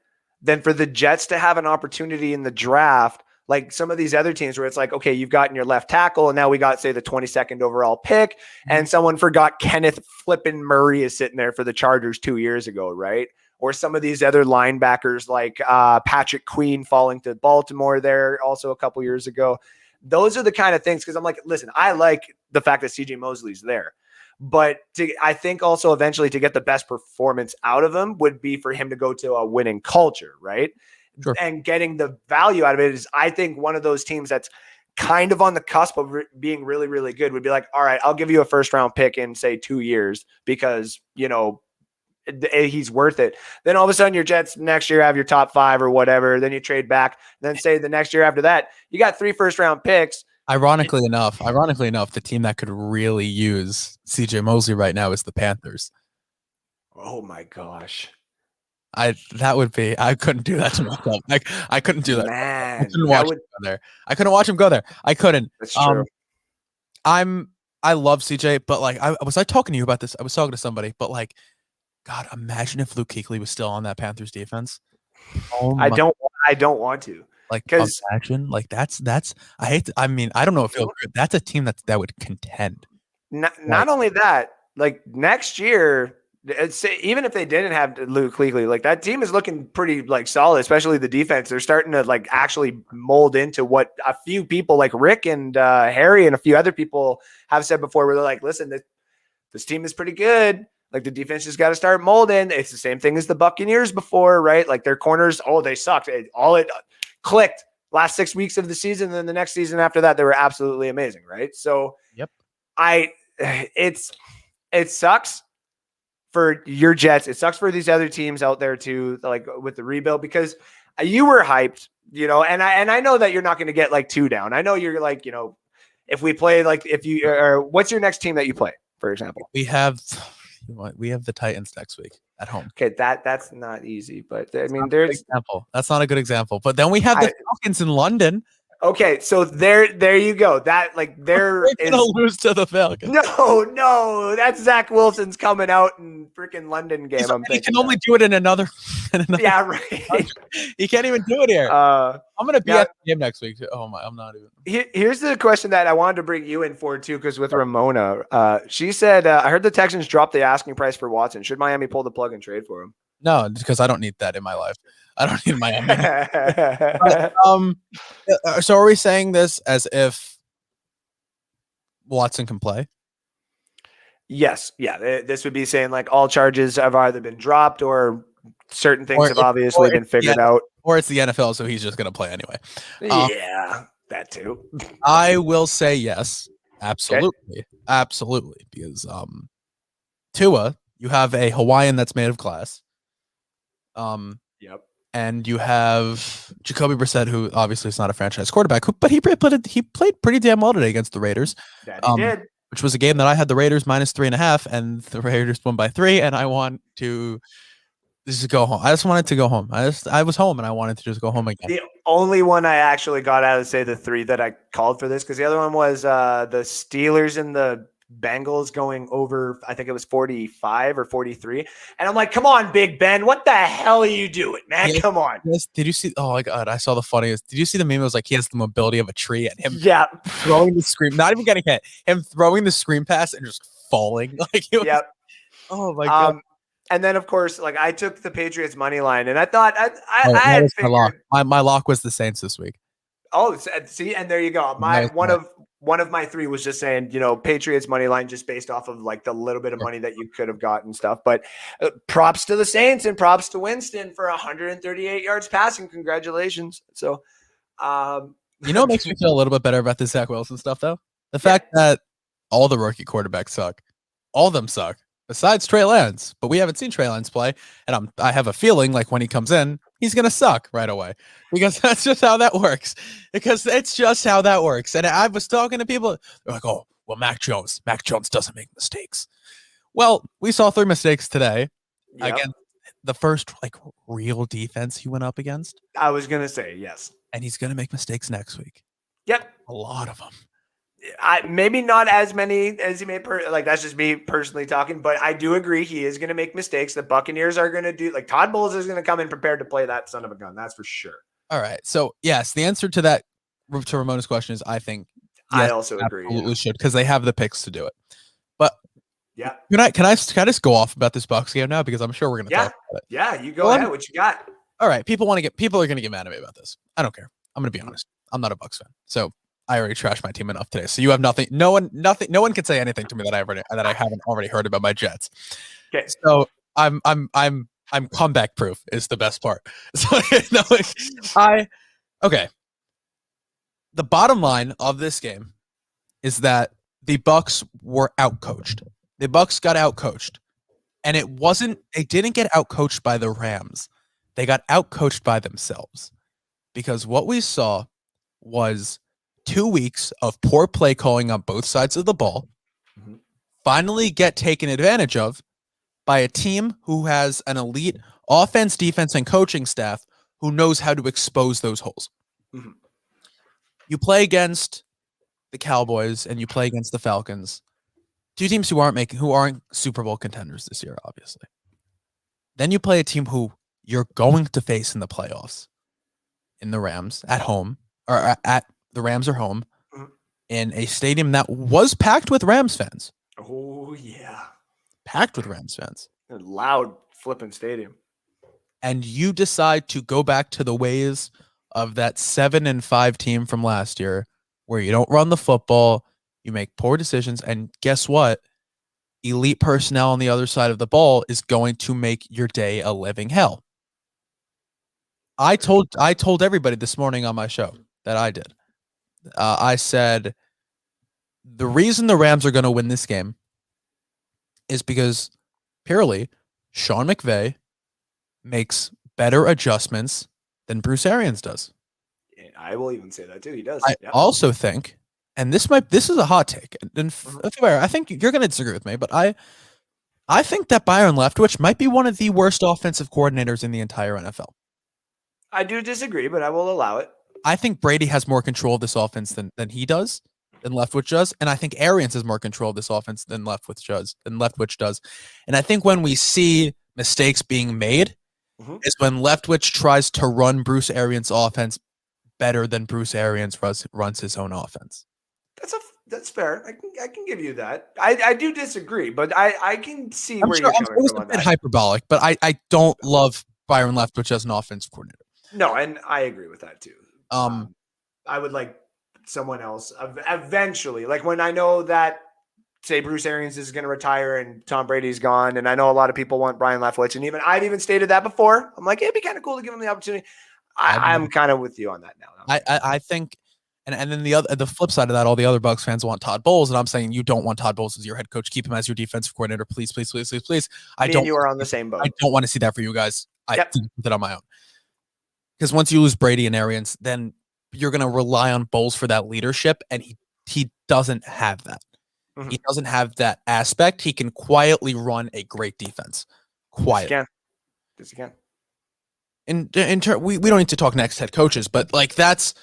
than for the Jets to have an opportunity in the draft, like some of these other teams where it's like, okay, you've gotten your left tackle, and now we got, say, the 22nd overall pick, and someone forgot Kenneth flippin' Murray is sitting there for the Chargers 2 years ago, right? Or some of these other linebackers like Patrick Queen falling to Baltimore there also a couple years ago. Those are the kind of things, because I'm like, listen, I like the fact that CJ Mosley's there. But I think also eventually to get the best performance out of him would be for him to go to a winning culture, right? Sure. And getting the value out of it is, I think, one of those teams that's kind of on the cusp of being really, really good would be like, all right, I'll give you a first round pick in, say, 2 years because, he's worth it. Then all of a sudden your Jets next year have your top 5 or whatever. Then you trade back. Then say the next year after that, you got 3 first round picks. Ironically enough, the team that could really use CJ Mosley right now is the Panthers. Oh my gosh. I couldn't do that to myself. I couldn't do that. Man, I couldn't watch him go there. I couldn't watch him go there. I couldn't. That's true. I love CJ, but like I was talking to you about this. I was talking to somebody, but like, God, imagine if Luke Kuechly was still on that Panthers defense. Oh I don't want to. Like, imagine, like that's I don't know if it'll good. That's a team that would contend. Not only that, like next year, even if they didn't have Luke Kuechly, like that team is looking pretty like solid, especially the defense. They're starting to like actually mold into what a few people like Rick and Harry and a few other people have said before, where they're like, listen, this team is pretty good. Like the defense just got to start molding. It's the same thing as the Buccaneers before, right? Like their corners, they sucked. It clicked last 6 weeks of the season. And then the next season after that, they were absolutely amazing, right? So yep. It sucks for your Jets. It sucks for these other teams out there too, like with the rebuild, because you were hyped, and I know that you're not going to get like 2 down. I know you're like, if we play like what's your next team that you play, for example? We have the Titans next week at home. Okay, that's not easy, but I mean, that's not a good example. But then we have the Falcons in London. Okay, so there you go. That like they're gonna lose to the Falcons. No, that's Zach Wilson's coming out in freaking London game. He can only do it in another. Yeah, right. He can't even do it here. I'm gonna be at the game next week. Oh my, I'm not even. Here's the question that I wanted to bring you in for too, because with Ramona, she said, I heard the Texans dropped the asking price for Watson. Should Miami pull the plug and trade for him? No, because I don't need that in my life. I don't need Miami. But, so are we saying this as if Watson can play? Yes. Yeah. This would be saying like all charges have either been dropped or certain things have obviously been figured out. Or it's the NFL, so he's just going to play anyway. Yeah, that too. I will say yes. Absolutely. Okay. Absolutely. Because Tua, you have a Hawaiian that's made of glass. Yep. And you have Jacoby Brissett, who obviously is not a franchise quarterback, but he played pretty damn well today against the Raiders. That he did. Which was a game that I had the Raiders -3.5, and the Raiders won by 3. And I want to just go home. I just wanted to go home. I was home, and I wanted to just go home again. The only one I actually got out of, say, the 3 that I called for this, because the other one was the Steelers and the Bengals going over, I think it was 45 or 43. And I'm like, come on, Big Ben. What the hell are you doing, man? Come on. Yes, did you see? Oh, my God. I saw the funniest. Did you see the meme? It was like he has the mobility of a tree, and him throwing the screen, not even getting hit, him throwing the screen pass and just falling. Like, it was, yep. Oh, my God. And then, of course, like I took the Patriots money line, and I thought I had figured, my lock was the Saints this week. Oh, see, and there you go. One of my 3 was just saying, Patriots money line, just based off of like the little bit of money that you could have gotten stuff. But props to the Saints and props to Winston for 138 yards passing. Congratulations. So, what makes me feel a little bit better about this Zach Wilson stuff, though? The fact that all the rookie quarterbacks suck. All of them suck. Besides Trey Lance, but we haven't seen Trey Lance play, and I have a feeling like when he comes in, he's gonna suck right away, because that's just how that works. Because it's just how that works. And I was talking to people, they're like, "Oh, well, Mac Jones doesn't make mistakes." Well, we saw 3 mistakes today against the first like real defense he went up against, I was gonna say yes. and he's gonna make mistakes next week. Yep. A lot of them. Maybe not as many as he may. Like that's just me personally talking, but I do agree he is going to make mistakes. The Buccaneers are going to do like Todd Bowles is going to come in prepared to play that son of a gun. That's for sure. All right. So yes, the answer to that to Ramona's question is I think yes, I also agree. Absolutely should because they have the picks to do it. But yeah, can I just go off about this Bucs game now because I'm sure we're going to talk about it. Yeah, you go ahead. What you got? All right. People are going to get mad at me about this. I don't care. I'm going to be honest. I'm not a Bucs fan. So I already trashed my team enough today. So you have nothing. No one can say anything to me that I haven't already heard about my Jets. Okay. So I'm comeback proof is the best part. So okay. The bottom line of this game is that the Bucs were outcoached. The Bucs got outcoached. And they didn't get outcoached by the Rams. They got outcoached by themselves. Because what we saw was 2 weeks of poor play calling on both sides of the ball, finally get taken advantage of by a team who has an elite offense, defense, and coaching staff who knows how to expose those holes. Mm-hmm. You play against the Cowboys and you play against the Falcons, two teams who aren't Super Bowl contenders this year, obviously. Then you play a team who you're going to face in the playoffs in the Rams at home, or at the Rams are home in a stadium that was packed with Rams fans. Oh, yeah. Packed with Rams fans. A loud flipping stadium. And you decide to go back to the ways of that 7-5 team from last year where you don't run the football, you make poor decisions, and guess what? Elite personnel on the other side of the ball is going to make your day a living hell. I told everybody this morning on my show that I did. I said the reason the Rams are going to win this game is because purely Sean McVay makes better adjustments than Bruce Arians does. I will even say that too. He does. I also think, and this is a hot take, and I think you're going to disagree with me, but I think that Byron Leftwich might be one of the worst offensive coordinators in the entire NFL. I do disagree, but I will allow it. I think Brady has more control of this offense than he does, than Leftwich does, and I think Arians has more control of this offense than Leftwich does. And I think when we see mistakes being made is when Leftwich tries to run Bruce Arians' offense better than Bruce Arians runs his own offense. That's fair. I can give you that. I do disagree, but I can see where you're coming from on that. Hyperbolic, but I don't love Byron Leftwich as an offensive coordinator. No, and I agree with that too. I would like someone else eventually. Like when I know that, say, Bruce Arians is going to retire and Tom Brady's gone, and I know a lot of people want Brian Leftwich, and I've even stated that before. I'm like, it'd be kind of cool to give him the opportunity. I'm kind of with you on that now. I think, and then the flip side of that, all the other Bucs fans want Todd Bowles, and I'm saying you don't want Todd Bowles as your head coach. Keep him as your defensive coordinator, please, please, please, please, please. You are on the same boat. I don't want to see that for you guys. I did that on my own. Because once you lose Brady and Arians, then you're going to rely on Bowles for that leadership, and he doesn't have that. Mm-hmm. He doesn't have that aspect. He can quietly run a great defense. Quiet. Yes, he can. We don't need to talk next head coaches, but like that's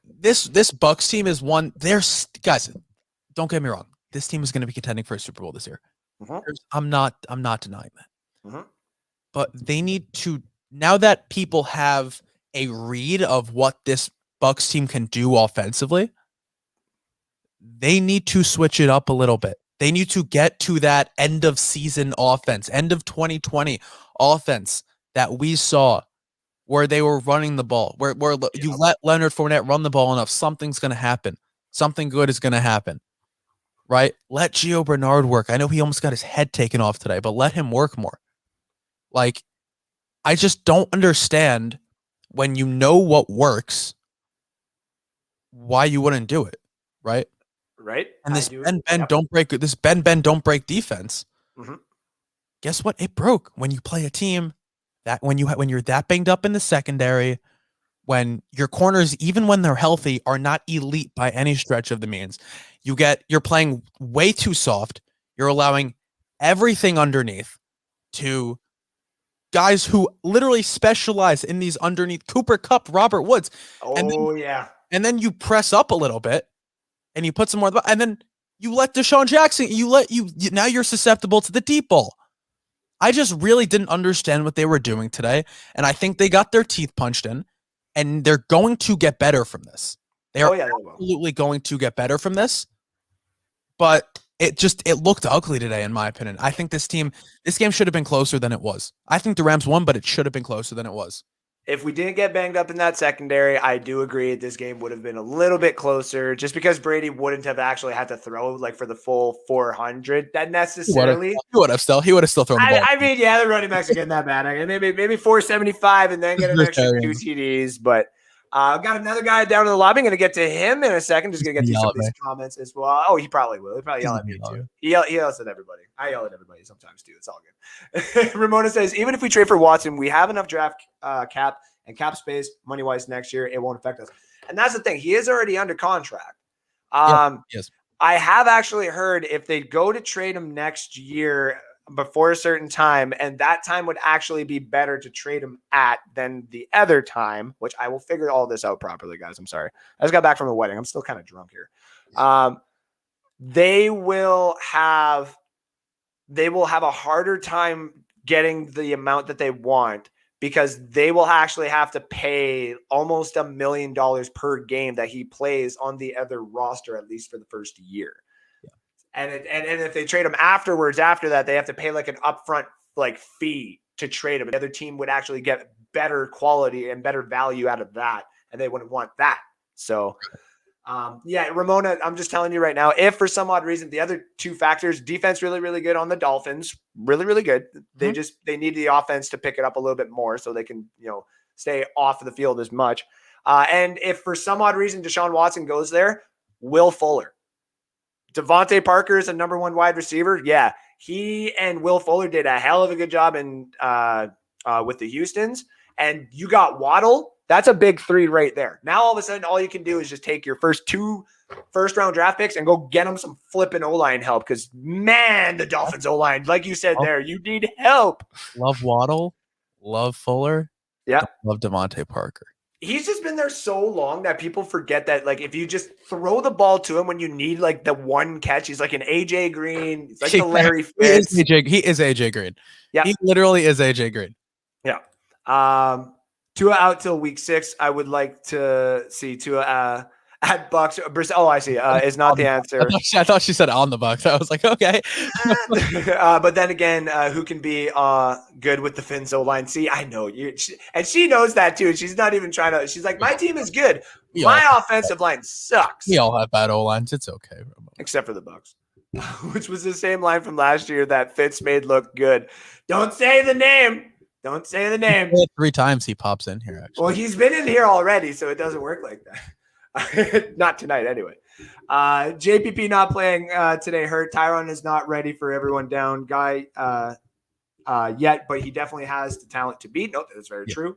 this Bucs team is one. There's guys. Don't get me wrong. This team is going to be contending for a Super Bowl this year. Mm-hmm. I'm not denying that. Mm-hmm. But they need to, now that people have a read of what this Bucs team can do offensively, they need to switch it up a little bit. They need to get to that end of season offense, end of 2020 offense that we saw where they were running the ball, where you let Leonard Fournette run the ball enough, something's going to happen. Something good is going to happen, right? Let Gio Bernard work. I know he almost got his head taken off today, but let him work more. Like, I just don't understand when you know what works, why you wouldn't do it, right? Right. And this don't break defense. Mm-hmm. Guess what? It broke when you play a team that when you're that banged up in the secondary, when your corners, even when they're healthy, are not elite by any stretch of the means. You're playing way too soft. You're allowing everything underneath to guys who literally specialize in these underneath Cooper Kupp, Robert Woods. And then you press up a little bit and you put some more, and then you let Deshaun Jackson, now you're susceptible to the deep ball. I just really didn't understand what they were doing today. And I think they got their teeth punched in, and they're going to get better from this. They are absolutely going to get better from this. But it looked ugly today, in my opinion. I think this game should have been closer than it was. I think the Rams won, but it should have been closer than it was. If we didn't get banged up in that secondary, I do agree this game would have been a little bit closer, just because Brady wouldn't have actually had to throw like for the full 400 that necessarily. He would have still thrown the ball. I mean, yeah, the running backs are getting that bad. Maybe 475 and then get an extra 2 TDs. But I've got another guy down in the lobby. I'm going to get to him in a second. Just going to get to some of these comments as well. Oh, he probably will. He'll probably yell at me too. He yells at everybody. I yell at everybody sometimes too. It's all good. Ramona says, even if we trade for Watson, we have enough draft cap and cap space money-wise next year. It won't affect us. And that's the thing. He is already under contract. Yes. I have actually heard if they go to trade him next year before a certain time, and that time would actually be better to trade him at than the other time, which I will figure all this out properly, guys. I'm sorry. I just got back from a wedding. I'm still kind of drunk here. They will have a harder time getting the amount that they want, because they will actually have to pay almost $1 million per game that he plays on the other roster, at least for the first year. Yeah. And if they trade him afterwards, after that, they have to pay like an upfront like fee to trade him. The other team would actually get better quality and better value out of that, and they wouldn't want that. So, Ramona, I'm just telling you right now, if for some odd reason, the other two factors, defense really, really good on the Dolphins, really, really good. Mm-hmm. They need the offense to pick it up a little bit more so they can, stay off of the field as much. And if for some odd reason Deshaun Watson goes there, Will Fuller. Devontae Parker is a number one wide receiver. Yeah, he and Will Fuller did a hell of a good job with the Houstons. And you got Waddle. That's a big three right there. Now, all of a sudden, all you can do is just take your first 2 first-round draft picks and go get them some flipping O-line help, because, man, the Dolphins O-line, like you said there, you need help. Love Waddle. Love Fuller. Yeah. Love Devontae Parker. He's just been there so long that people forget that, like, if you just throw the ball to him when you need, like, the one catch, he's like an A.J. Green. He's like the Larry Fitz. He is A.J. Green. Yeah. He literally is A.J. Green. Yeah. Tua out till week 6. I would like to see Tua at Bucks. Oh, I see. Is not the answer. I thought she said on the Bucks. I was like, okay. But then again, who can be good with the Finns O-line? See, I know you, and she knows that too. She's not even trying to. She's like, my team is good. My offensive line sucks. We all have bad O-lines. It's okay, except for the Bucks, which was the same line from last year that Fitz made look good. Don't say the name. Don't say the name. 3 times he pops in here, actually. Well, he's been in here already, so it doesn't work like that. Not tonight, anyway. JPP not playing today hurt. Tyron is not ready for everyone down guy yet, but he definitely has the talent to beat. Nope, that's very true.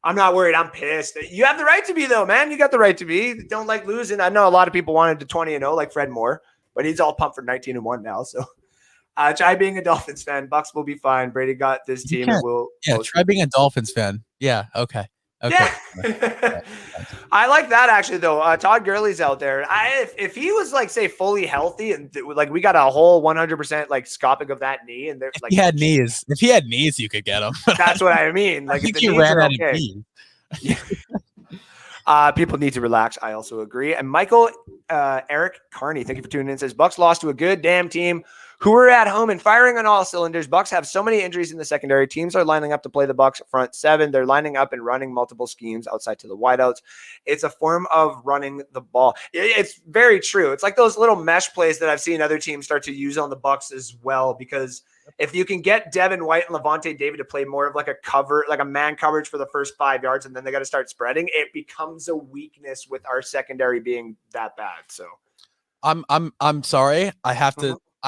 I'm not worried. I'm pissed. You have the right to be, though, man. You got the right to be. Don't like losing. I know a lot of people wanted to 20-0 like Fred Moore, but he's all pumped for 19-1 now, so. Try being a Dolphins fan. Bucks will be fine. Brady got this team. And we'll try being a Dolphins fan. Yeah. Okay. Yeah. I like that actually, though. Todd Gurley's out there. If he was like, say, fully healthy and like we got a whole 100% like scoping of that knee, and there's like if he had knees, you could get him. That's what I mean. Like, I think you ran out of knees. People need to relax. I also agree. And Michael Eric Carney, thank you for tuning in. Says Bucks lost to a good damn team who are at home and firing on all cylinders. Bucks have so many injuries in the secondary. Teams are lining up to play the Bucks front 7. They're lining up and running multiple schemes outside to the wideouts. It's a form of running the ball. It's very true. It's like those little mesh plays that I've seen other teams start to use on the Bucks as well, because if you can get Devin White and Levante David to play more of like a cover, like a man coverage for the first 5 yards, and then they got to start spreading, it becomes a weakness with our secondary being that bad. So I'm sorry. I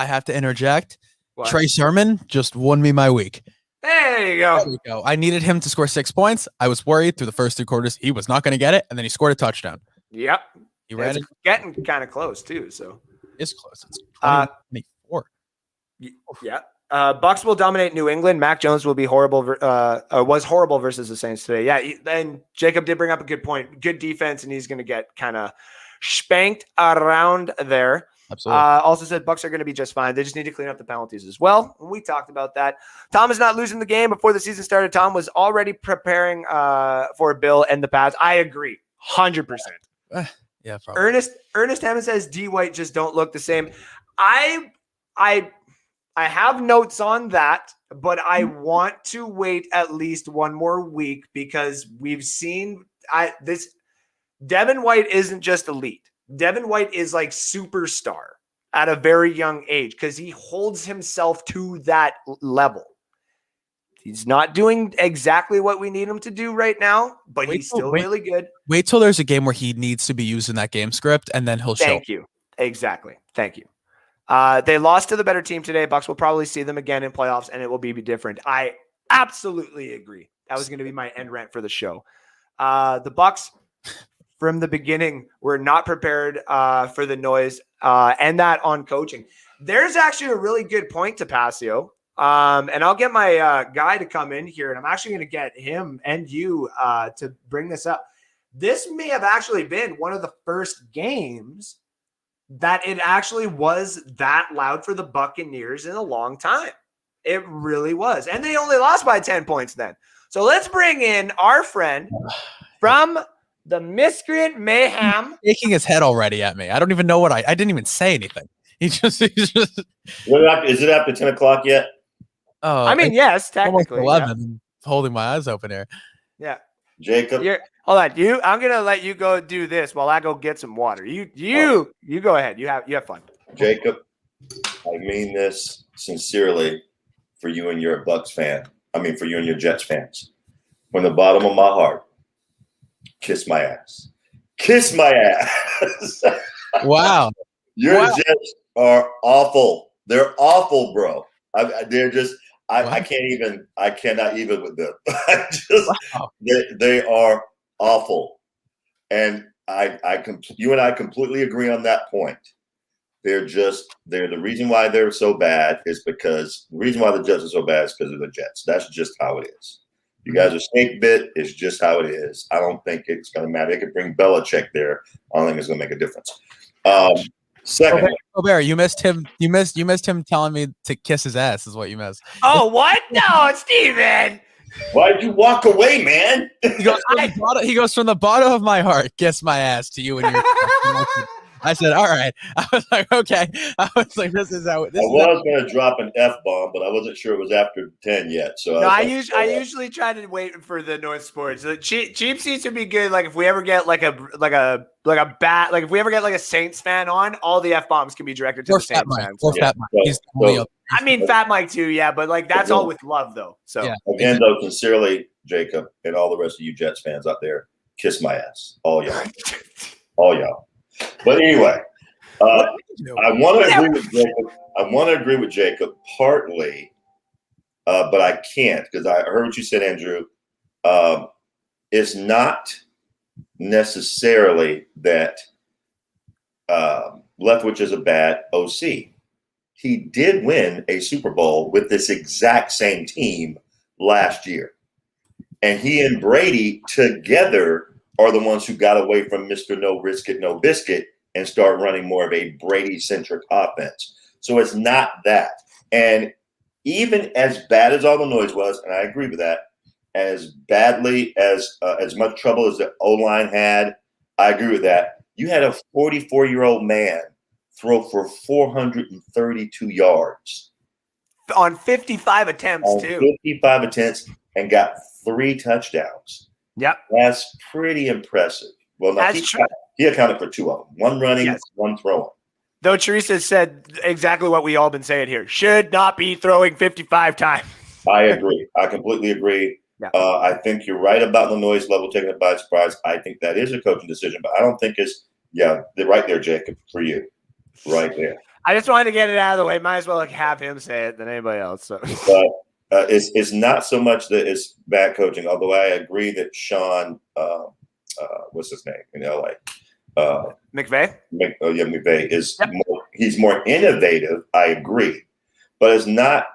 have to interject. What? Trey Sermon just won me my week. There you go. There we go. I needed him to score 6 points. I was worried through the first 3 quarters he was not going to get it, and then he scored a touchdown. Yep. He ran it. Getting kind of close too. So it's close. It's 24. Yeah. Bucks will dominate New England. Mac Jones will be horrible. Was horrible versus the Saints today. Yeah, and Jacob did bring up a good point. Good defense, and he's going to get kind of spanked around there. Absolutely. Also said Bucks are going to be just fine. They just need to clean up the penalties as well. We talked about that. Tom is not losing the game. Before the season started, Tom was already preparing for Bill and the Pats. I agree, 100%. Yeah, probably. Ernest Hammond says D White just don't look the same. I have notes on that, but I want to wait at least one more week because we've seen this. Devin White isn't just elite. Devin White is like superstar at a very young age because he holds himself to that level. He's not doing exactly what we need him to do right now, but he's still really good. Wait till there's a game where he needs to be used in that game script, and then he'll show. Thank you. Exactly. Thank you. They lost to the better team today. Bucks will probably see them again in playoffs, and it will be different. I absolutely agree. That was going to be my end rant for the show. The Bucks, from the beginning, were not prepared for the noise, and that on coaching. There's actually a really good point to Passio. And I'll get my guy to come in here, and I'm actually going to get him and you to bring this up. This may have actually been one of the first games that it actually was that loud for the Buccaneers in a long time. It really was. And they only lost by 10 points then. So let's bring in our friend from the Miscreant Mayhem. Shaking his head already at me. I don't even know what I didn't even say anything. He's just Is it after 10 o'clock yet? Oh, I mean, yes, technically. 11. Yeah. I'm holding my eyes open here. Yeah. Jacob. Hold on. I'm gonna let you go do this while I go get some water. You go ahead. You have fun. Jacob, I mean this sincerely for you and your Bucks fan. I mean for you and your Jets fans. From the bottom of my heart, kiss my ass. Kiss my ass. Wow. Your Jets are awful. They're awful, bro. They're just I cannot even with them. They are awful. And you and I completely agree on that point. They're the reason why they're so bad is because the reason why the Jets are so bad is because of the Jets. That's just how it is. You guys are snake bit. It's just how it is. I don't think it's going to matter. They could bring Belichick there. I don't think it's going to make a difference. Second, Faubert, you missed him. You missed him telling me to kiss his ass. Is what you missed. Oh, what? No, Steven. Why'd you walk away, man? He goes from the bottom of my heart, kiss my ass to you and your. I said, all right. I was like, okay. I was like, this is how. I was going to drop an F-bomb, but I wasn't sure it was after 10 yet. So no, I usually try to wait for the North Sports. The cheap seats would be good. Like if we ever get like a bat, like if we ever get like a Saints fan on, all the F-bombs can be directed to the Saints fans. Fat Mike. I mean, Fat Mike too, yeah, but like that's all with love though. So again, though, sincerely, Jacob and all the rest of you Jets fans out there, kiss my ass, all y'all, all y'all. But anyway, I want to agree with Jacob. I want to agree with Jacob partly, but I can't because I heard what you said, Andrew. It's not necessarily that Leftwich is a bad OC. He did win a Super Bowl with this exact same team last year. And he and Brady together are the ones who got away from Mr. No Risk It, No Biscuit and start running more of a Brady-centric offense. So it's not that. And even as bad as all the noise was, and I agree with that, as badly as much trouble as the O-line had, I agree with that. You had a 44-year-old man throw for 432 yards. On 55 attempts, too. 55 attempts and got 3 touchdowns. Yep. That's pretty impressive. Well, no, he accounted for 2 of them. 1 running, 1 throwing. Though Teresa said exactly what we all been saying here. Should not be throwing 55 times. I agree. I completely agree. Yeah. I think you're right about the noise level taking it by surprise. I think that is a coaching decision, but I don't think it's they're right there, Jacob, for you. Right there. I just wanted to get it out of the way. Might as well have him say it than anybody else. So. But it's not so much that it's bad coaching, although I agree that Sean, what's his name in LA? McVay? McVay is he's more innovative. I agree. But it's not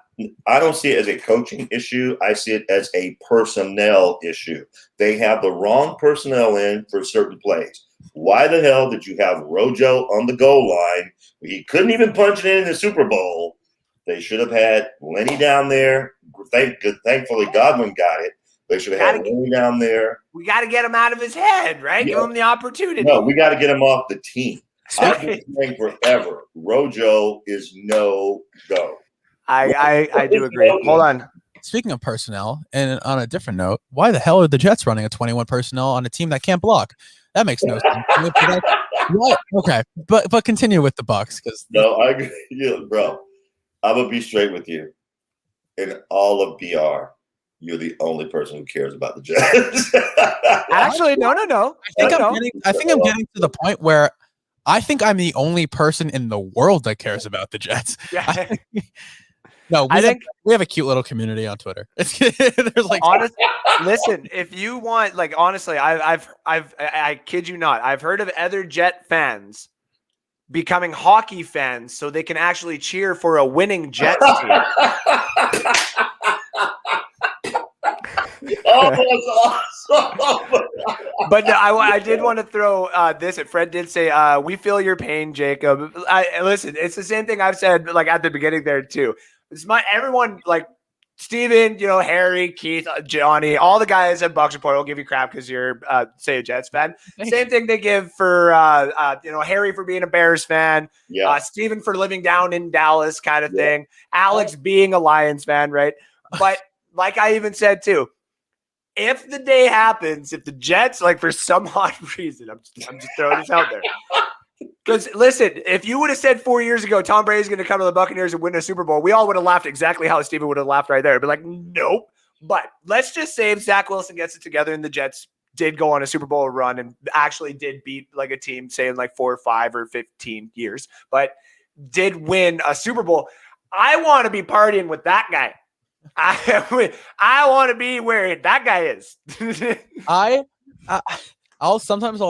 I don't see it as a coaching issue. I see it as a personnel issue. They have the wrong personnel in for certain plays. Why the hell did you have Rojo on the goal line? He couldn't even punch it in the Super Bowl. They should have had Lenny down there. Thankfully, Godwin got it. They should have had Lenny down there. We got to get him out of his head, right? Yeah. Give him the opportunity. No, we got to get him off the team. I've been saying forever, Rojo is no go. I do agree. Hold on. Speaking of personnel, and on a different note, why the hell are the Jets running a 21 personnel on a team that can't block? That makes no sense. What? Okay, but continue with the Bucks because no, I agree, bro. I'm gonna be straight with you. In all of BR, you're the only person who cares about the Jets. Actually, no. I think I'm getting to the point where I think I'm the only person in the world that cares about the Jets. Yeah. No, we have a cute little community on Twitter. There's like listen, if you want, like, honestly, I kid you not, I've heard of other Jet fans becoming hockey fans so they can actually cheer for a winning Jets team. Oh, that's awesome. But no, I did want to throw this. Fred did say, we feel your pain, Jacob. Listen, it's the same thing I've said like at the beginning there too. It's everyone like Steven, Harry, Keith, Johnny, all the guys at Bucks Report will give you crap because you're say a Jets fan. Same thing they give for Harry for being a Bears fan. Yeah. Steven for living down in Dallas kind of thing. Alex being a Lions fan, right? But like I even said too, if the day happens, if the Jets, like for some odd reason, I'm just throwing this out there. Because listen, if you would have said 4 years ago Tom Brady's going to come to the Buccaneers and win a Super Bowl, we all would have laughed exactly how Steven would have laughed right there. But like, nope. But let's just say if Zach Wilson gets it together and the Jets did go on a Super Bowl run and actually did beat like a team, say in like 4 or 5 or 15 years, but did win a Super Bowl, I want to be partying with that guy. I want to be where that guy is. I'll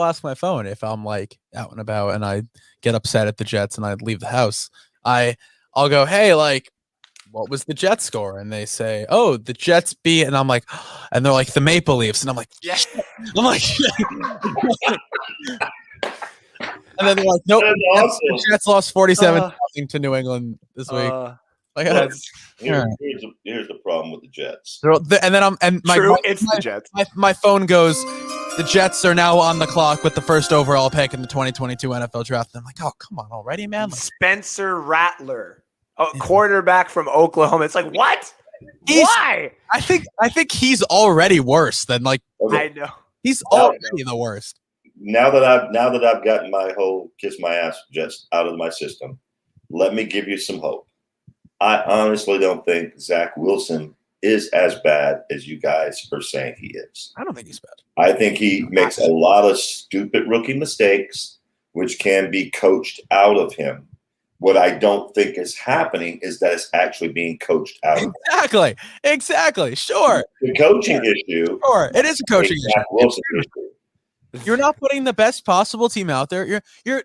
ask my phone if I'm like out and about and I get upset at the Jets and I leave the house. I'll go, hey, like, what was the Jets score? And they say, oh, the Jets beat, and I'm like, and they're like the Maple Leafs, and I'm like, yeah. I'm like, and then they're like, nope, awesome. the Jets lost 47-0 to New England this week. Here's the problem with the Jets. And then the Jets. My phone goes, the Jets are now on the clock with the first overall pick in the 2022 NFL draft. And I'm like, oh, come on already, man. Like, Spencer Rattler, a quarterback from Oklahoma. It's like, what? Why? I think he's already worse than like. I know. He's already the worst. Now that I've gotten my whole kiss my ass Jets out of my system, let me give you some hope. I honestly don't think Zach Wilson is as bad as you guys are saying he is. I don't think he's bad. I think he makes a lot of stupid rookie mistakes, which can be coached out of him. What I don't think is happening is that it's actually being coached out of him. Exactly. Sure. The coaching issue. Sure. It is a coaching issue. You're not putting the best possible team out there. You're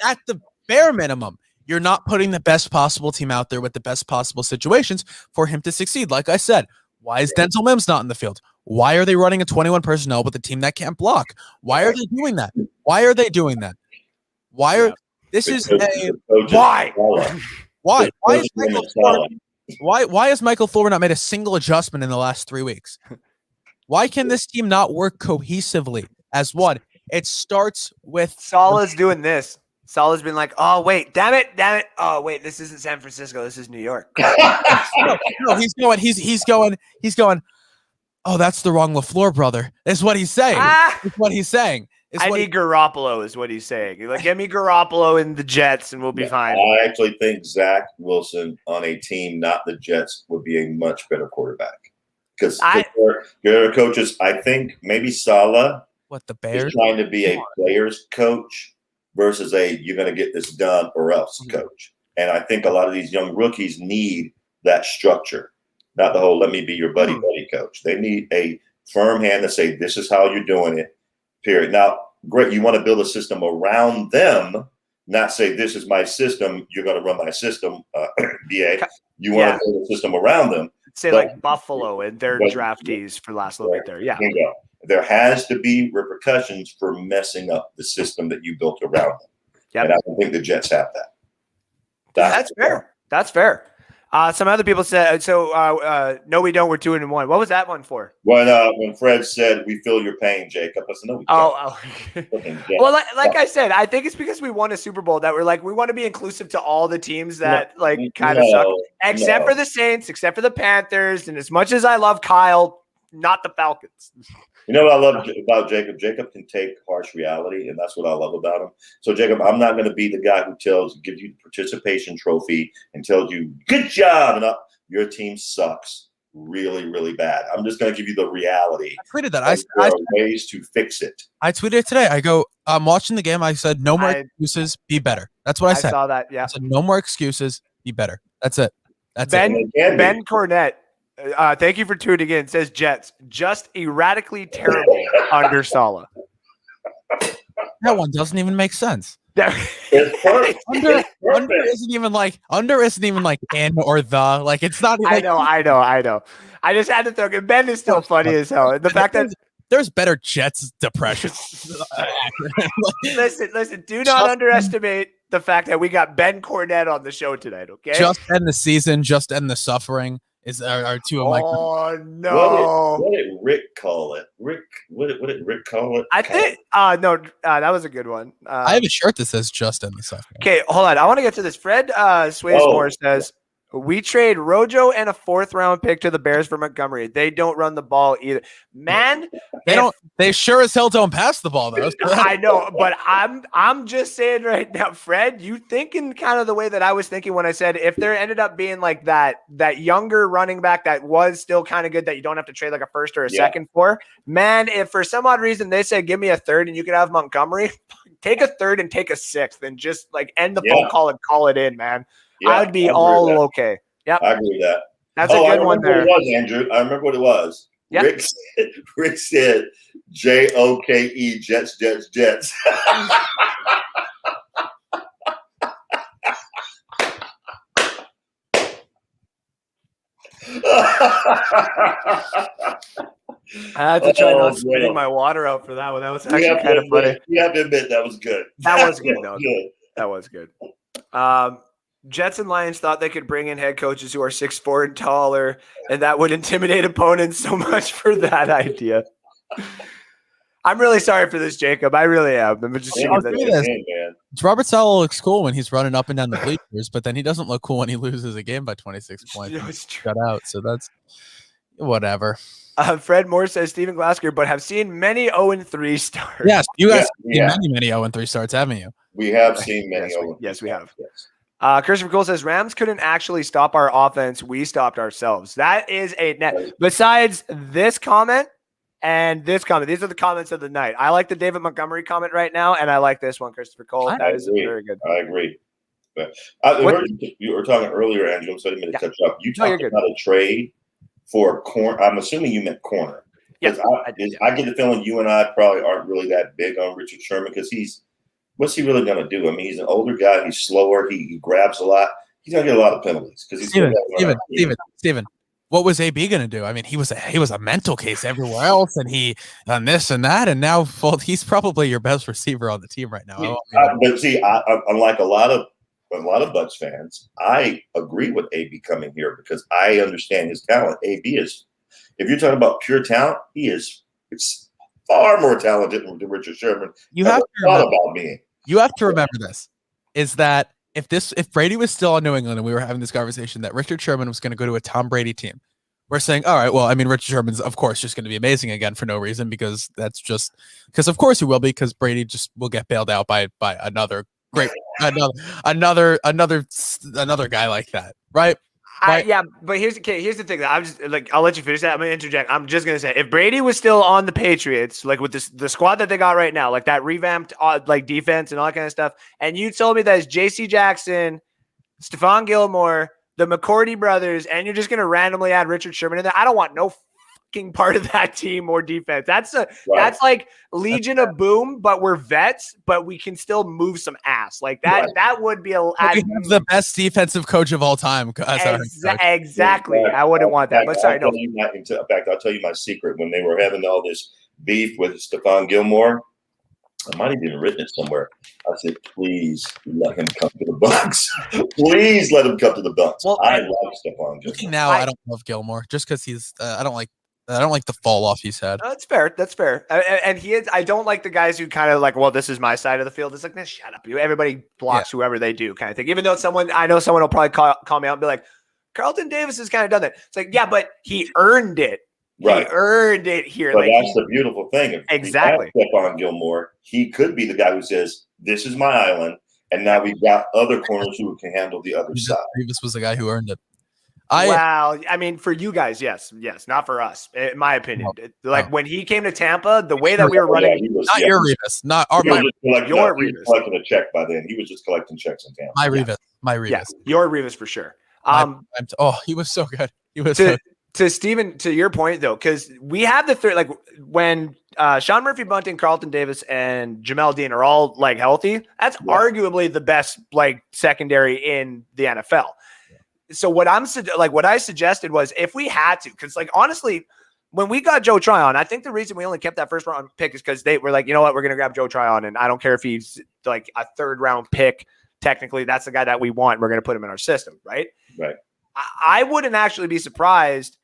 at the bare minimum. You're not putting the best possible team out there with the best possible situations for him to succeed. Like I said, why is Denzel Mims not in the field? Why are they running a 21 personnel with a team that can't block? Why are they doing that? Why are they doing that? Why are this is a why? Why? Why has Michael Floyd not made a single adjustment in the last 3 weeks? Why can this team not work cohesively as one? It starts with Salah's doing this. Salah's been like, oh, wait, damn it. Oh, wait, this isn't San Francisco. This is New York. no, he's going, oh, that's the wrong LaFleur brother. Is what he's saying. It's what he's saying. I need Garoppolo is what he's saying. Like, give me Garoppolo in the Jets and we'll be fine. I actually think Zach Wilson on a team, not the Jets, would be a much better quarterback. Because there are coaches, I think maybe Salah the Bears is trying to be a player's coach versus you're going to get this done or else coach. And I think a lot of these young rookies need that structure, not the whole let me be your buddy coach. They need a firm hand to say, this is how you're doing it, period. Now, great, you want to build a system around them, not say this is my system. You're going to run my system, BA. You want to build a system around them. Say like Buffalo and their draftees for the last little bit there. Yeah. There has to be repercussions for messing up the system that you built around them. Yep. And I don't think the Jets have that. That's fair. That's fair. Some other people said, no, we don't. We're 2-1. What was that one for? When Fred said, we feel your pain, Jacob. I said, no, we don't. Well, like I said, I think it's because we won a Super Bowl that we're like, we want to be inclusive to all the teams that kind of suck, except for the Saints, except for the Panthers. And as much as I love Kyle, not the Falcons. You know what I love about Jacob? Jacob can take harsh reality, and that's what I love about him. So, Jacob, I'm not going to be the guy who gives you the participation trophy and tells you, good job, and your team sucks really, really bad. I'm just going to give you the reality. I tweeted that. There are ways to fix it. I tweeted it today. I go, I'm watching the game. I said, no more excuses, be better. That's what I said. I saw that, yeah. I said, no more excuses, be better. That's it. That's it. Ben Cornett. Thank you for tuning in. It says Jets just erratically terrible under Saleh. That one doesn't even make sense. It's perfect. Under isn't even like in or the, like it's not. Like, I know. I just had to throw it. Ben is still funny as hell. The fact that there's better Jets depression. listen. Do not underestimate the fact that we got Ben Cornett on the show tonight. Okay. Just end the season. Just end the suffering. Are two of my. Oh no! What did Rick call it? What did Rick call it? I think. No. That was a good one. I have a shirt that says "Just End the Suffering." Okay, hold on. I want to get to this. Fred Swayzemore says we trade Rojo and a 4th-round pick to the Bears for Montgomery. They don't run the ball either. Man, they don't. They sure as hell don't pass the ball though. I know, but I'm just saying right now, Fred, you thinking kind of the way that I was thinking when I said if there ended up being like that younger running back that was still kind of good that you don't have to trade like a 1st or a 2nd for. Man, if for some odd reason they said give me a 3rd and you could have Montgomery, take a 3rd and take a 6th and just like end the phone call and call it in, man. Yeah, I would be all okay. Yep. I agree with that. That's a good one there. What it was, Andrew. I remember what it was. Yep. Rick said JOKE, Jets. I had to try not spitting my water out for that one. That was actually kind of funny. You have to admit that was good. That was good. That was good. Jets and Lions thought they could bring in head coaches who are 6'4" and taller, and that would intimidate opponents so much for that idea. I'm really sorry for this, Jacob. I really am. I'm just Robert Saleh looks cool when he's running up and down the bleachers, but then he doesn't look cool when he loses a game by 26 points. Shut out. So that's whatever. Fred Moore says Stephen Glasgow, but have seen many 0-3 starts. Yes, you guys have seen many 0-3 starts, haven't you? We have seen many. Yes, we have. Yes. Christopher Cole says Rams couldn't actually stop our offense. We stopped ourselves. That is a net. Besides this comment and this comment, these are the comments of the night. I like the David Montgomery comment right now, and I like this one, Christopher Cole. That is very good. I agree. But I heard you were talking earlier, Andrew. I'm sorry to cut you off. You talked about a trade for a corner. I'm assuming you meant corner. Yes, I get the feeling you and I probably aren't really that big on Richard Sherman because what's he really going to do? I mean, he's an older guy. He's slower. He grabs a lot. He's going to get a lot of penalties because he's Steven. What was AB going to do? I mean, he was a mental case everywhere else, and he done this and that, and now he's probably your best receiver on the team right now. But see, unlike a lot of Bucs fans, I agree with AB coming here because I understand his talent. AB is, if you're talking about pure talent, it's far more talented than Richard Sherman. You have to remember this is that if Brady was still on New England and we were having this conversation that Richard Sherman was going to go to a Tom Brady team, we're saying, all right, well, I mean, Richard Sherman's of course just going to be amazing again for no reason because of course he will be because Brady just will get bailed out by another great another guy like that, right? Yeah, but here's the thing. I'm just like, I'll let you finish that. I'm gonna interject. I'm just gonna say, if Brady was still on the Patriots, like with the squad that they got right now, like that revamped like defense and all that kind of stuff, and you told me that it's J.C. Jackson, Stephon Gilmore, the McCourty brothers, and you're just gonna randomly add Richard Sherman in there, I don't want no fucking part of that team more defense. That's like Legion of Boom, but we're vets, but we can still move some ass. Like that. Right. That would be We have the best defensive coach of all time. Exactly. I wouldn't want that. But sorry, no. In fact, I'll tell you my secret. When they were having all this beef with Stephon Gilmore, I might have even written it somewhere. I said, please let him come to the Bucks. Please let him come to the Bucks. Well, I like Stephon Gilmore. Now I don't love Gilmore just because he's. I don't like the fall off he's had. That's fair. That's fair. And he is. I don't like the guys who kind of like, well, this is my side of the field. It's like, this, shut up. Everybody blocks whoever they do, kind of thing. Even though I know someone will probably call me out and be like, Carlton Davis has kind of done that. It's like, yeah, but he earned it. Right. He earned it here. But that's the beautiful thing. Exactly. Stephon Gilmore, he could be the guy who says, this is my island, and now we've got other corners who can handle the other side. Davis was the guy who earned it. Wow. I mean, for you guys, yes. Not for us, in my opinion. When he came to Tampa, the way that we were running. Not your Revis. Not our your Revis. He was collecting a check by then. He was just collecting checks in Tampa. My Revis. Yeah, your Revis for sure. He was so good. He was to Steven, to your point though, because we have the third, like when Sean Murphy Bunting, Carlton Davis, and Jamel Dean are all like healthy, that's arguably the best like secondary in the NFL. So what I suggested was if we had to, because like honestly, when we got Joe Tryon, I think the reason we only kept that first round pick is because they were like, you know what, we're gonna grab Joe Tryon, and I don't care if he's like a third round pick. Technically, that's the guy that we want. We're gonna put him in our system, right? Right. I wouldn't actually be surprised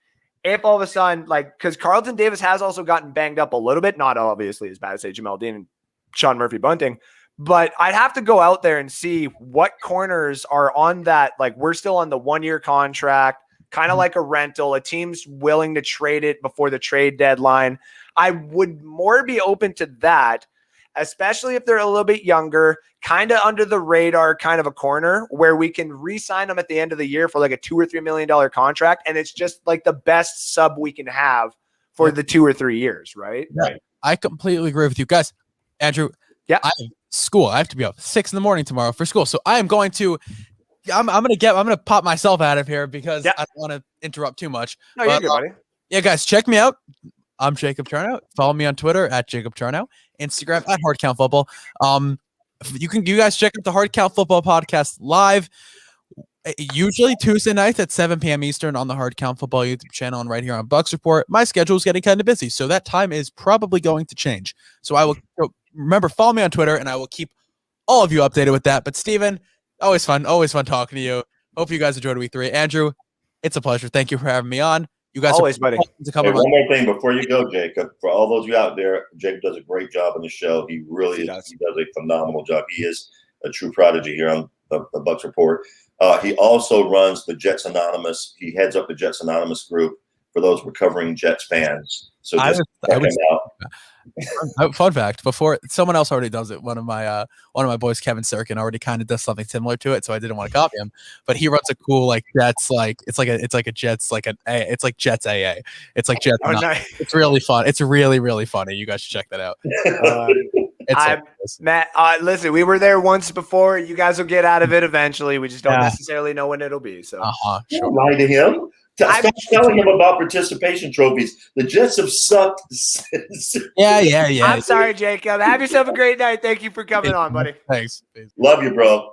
if all of a sudden, like, because Carlton Davis has also gotten banged up a little bit, not obviously as bad as say Jamel Dean and Sean Murphy Bunting, but I'd have to go out there and see what corners are on that. Like, we're still on the 1-year contract, kind of like a rental. A team's willing to trade it before the trade deadline. I would more be open to that, especially if they're a little bit younger, kind of under the radar, kind of a corner where we can re-sign them at the end of the year for like a $2 or $3 million contract. And it's just like the best sub we can have for the 2 or 3 years. Right. Yeah, I completely agree with you guys. Andrew. Yeah. I have school. I have to be up 6 a.m. tomorrow for school. So I am going to, I'm going to pop myself out of here because I don't want to interrupt too much. No, you're good, buddy. Yeah, guys, check me out. I'm Jacob Charnow. Follow me on Twitter at Jacob Charnow, Instagram at Hard Count Football. You guys check out the Hard Count Football podcast live, usually Tuesday nights at 7 p.m. Eastern on the Hard Count Football YouTube channel and right here on Bucks Report. My schedule is getting kind of busy, so that time is probably going to change. So I will remember, follow me on Twitter, and I will keep all of you updated with that. But Steven, always fun talking to you. Hope you guys enjoyed week 3. Andrew, it's a pleasure. Thank you for having me on. You guys always, buddy. Hey, one more thing before you go, Jacob. For all those of you out there, Jacob does a great job on the show. He really He does a phenomenal job. He is a true prodigy here on the Bucks Report. He also runs the Jets Anonymous. He heads up the Jets Anonymous group for those recovering Jets fans. So check him out. Fun fact: before someone else already does it, one of my boys, Kevin Sirkin, already kind of does something similar to it, so I didn't want to copy him. But he runs a cool like Jets, like it's like a Jets it's like Jets AA. It's like Jets. Nice. It's really fun. It's really really funny. You guys should check that out. Matt, listen, we were there once before. You guys will get out of it eventually. We just don't necessarily know when it'll be. So sure. Don't lie to him. Stop telling him about participation trophies. The Jets have sucked. Yeah. I'm sorry, Jacob. Have yourself a great night. Thank you for coming on, buddy. Thanks. Love you, bro.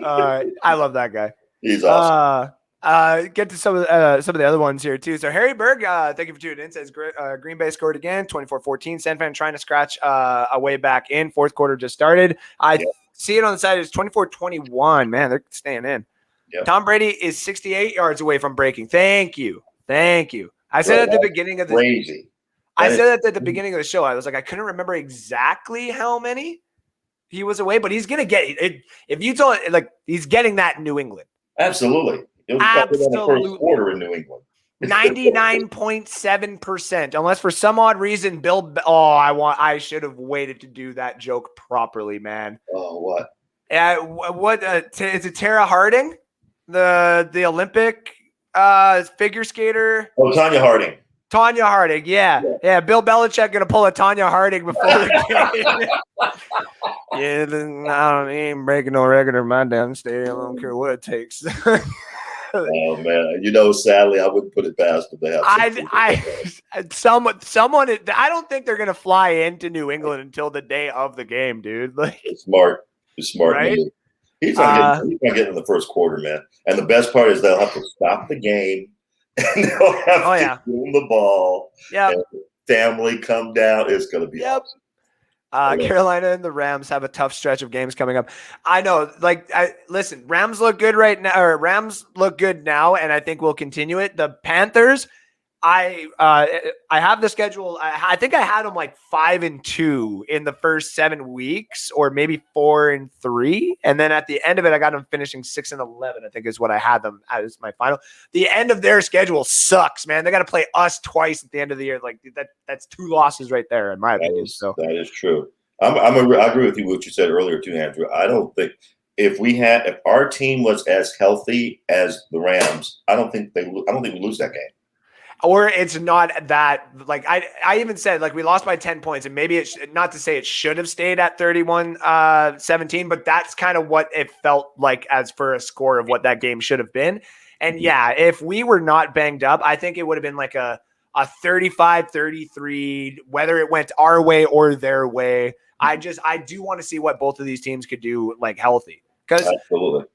I love that guy. He's awesome. Get to some of the other ones here too. So Harry Berg, thank you for tuning in. Says Green Bay scored again, 24-14. San Fran trying to scratch a way back in. Fourth quarter just started. I see it on the side. It's 24-21. Man, they're staying in. Yep. Tom Brady is 68 yards away from breaking. Thank you. I said at the beginning of the crazy. I said at the beginning of the show. I was like, I couldn't remember exactly how many he was away, but he's gonna get it. If you told it, like he's getting that in New England. Absolutely. It was probably in the first quarter in New England. 99.7%. Unless for some odd reason, I should have waited to do that joke properly, man. Oh, what? Is it Tara Harding? The Olympic figure skater. Oh, Tanya Harding. Yeah. Bill Belichick gonna pull a Tanya Harding before the game. I ain't breaking no record in my damn stadium. I don't care what it takes. Oh man, sadly, I wouldn't put it past them to have someone. I don't think they're gonna fly into New England until the day of the game, dude. Like, It's smart. It's smart. right? He's not getting in the first quarter, man. And the best part is they'll have to stop the game and they'll have to give them the ball. Yeah. Family come down. It's going to be awesome. Carolina and the Rams have a tough stretch of games coming up. I know, listen, Rams look good right now, or Rams look good now, and I think we'll continue it. The Panthers, I have the schedule. I think I had them like 5-2 in the first 7 weeks, or maybe 4-3, and then at the end of it, I got them finishing 6-11. I think is what I had them as my final. The end of their schedule sucks, man. They got to play us twice at the end of the year. Like that's 2 losses right there, in my opinion. So that is true. I agree with you what you said earlier too, Andrew. I don't think if our team was as healthy as the Rams, I don't think we lose that game. Or it's not that, like, I even said, like, we lost by 10 points, and maybe not to say it should have stayed at 31-17, but that's kind of what it felt like as for a score of what that game should have been. And yeah, if we were not banged up, I think it would have been like a 35-33, whether it went our way or their way. I do want to see what both of these teams could do, like, healthy. Absolutely.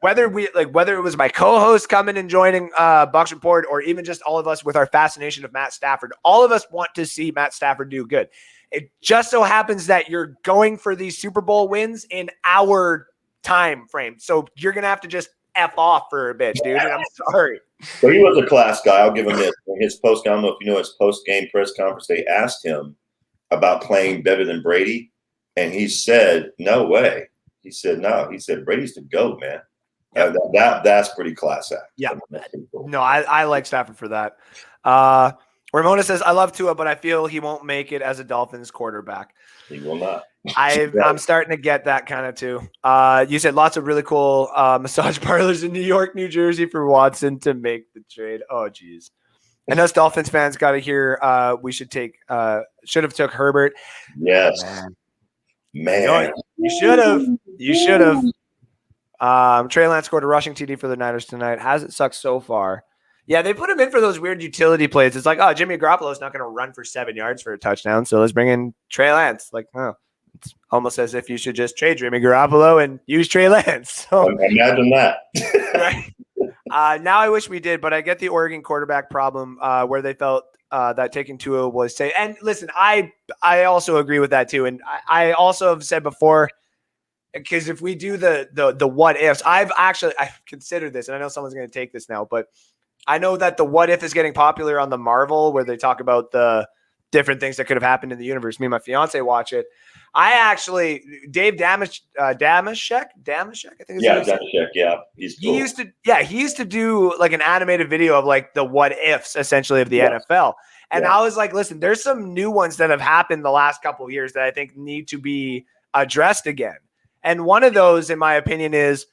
Whether it was my co-host coming and joining Bucks Report, or even just all of us with our fascination of Matt Stafford, all of us want to see Matt Stafford do good. It just so happens that you're going for these Super Bowl wins in our time frame. So you're going to have to just F off for a bit, dude. And I'm sorry. But he was a class guy. I'll give him this. In his I don't know if you know his post-game press conference, they asked him about playing better than Brady. And he said, no way. He said, no. He said, Brady's the GOAT, man. That's pretty class act. Yeah. Pretty cool. No, I like Stafford for that. Ramona says, I love Tua, but I feel he won't make it as a Dolphins quarterback. He will not. I'm starting to get that kind of too. You said lots of really cool massage parlors in New York, New Jersey for Watson to make the trade. Oh, geez. And us Dolphins fans got to hear we should have took Herbert. Yes. Man. No, you should have. You should have. Trey Lance scored a rushing TD for the Niners tonight. Hasn't sucked so far. Yeah, they put him in for those weird utility plays. It's like, oh, Jimmy Garoppolo's not going to run for 7 yards for a touchdown, so let's bring in Trey Lance. Like, oh, it's almost as if you should just trade Jimmy Garoppolo and use Trey Lance. So, imagine that. Right. Now I wish we did, but I get the Oregon quarterback problem where they felt that taking Tua was safe. And listen, I also agree with that too. And I also have said before, because if we do the what ifs, I've considered this, and I know someone's going to take this now, but I know that the what if is getting popular on the Marvel, where they talk about the different things that could have happened in the universe. Me and my fiance watch it. I actually, Dave Damashek, I think. Damashek. Yeah, he's cool. He used to do like an animated video of like the what ifs essentially of the NFL. And I was like, listen, there's some new ones that have happened the last couple of years that I think need to be addressed again. And one of those, in my opinion, is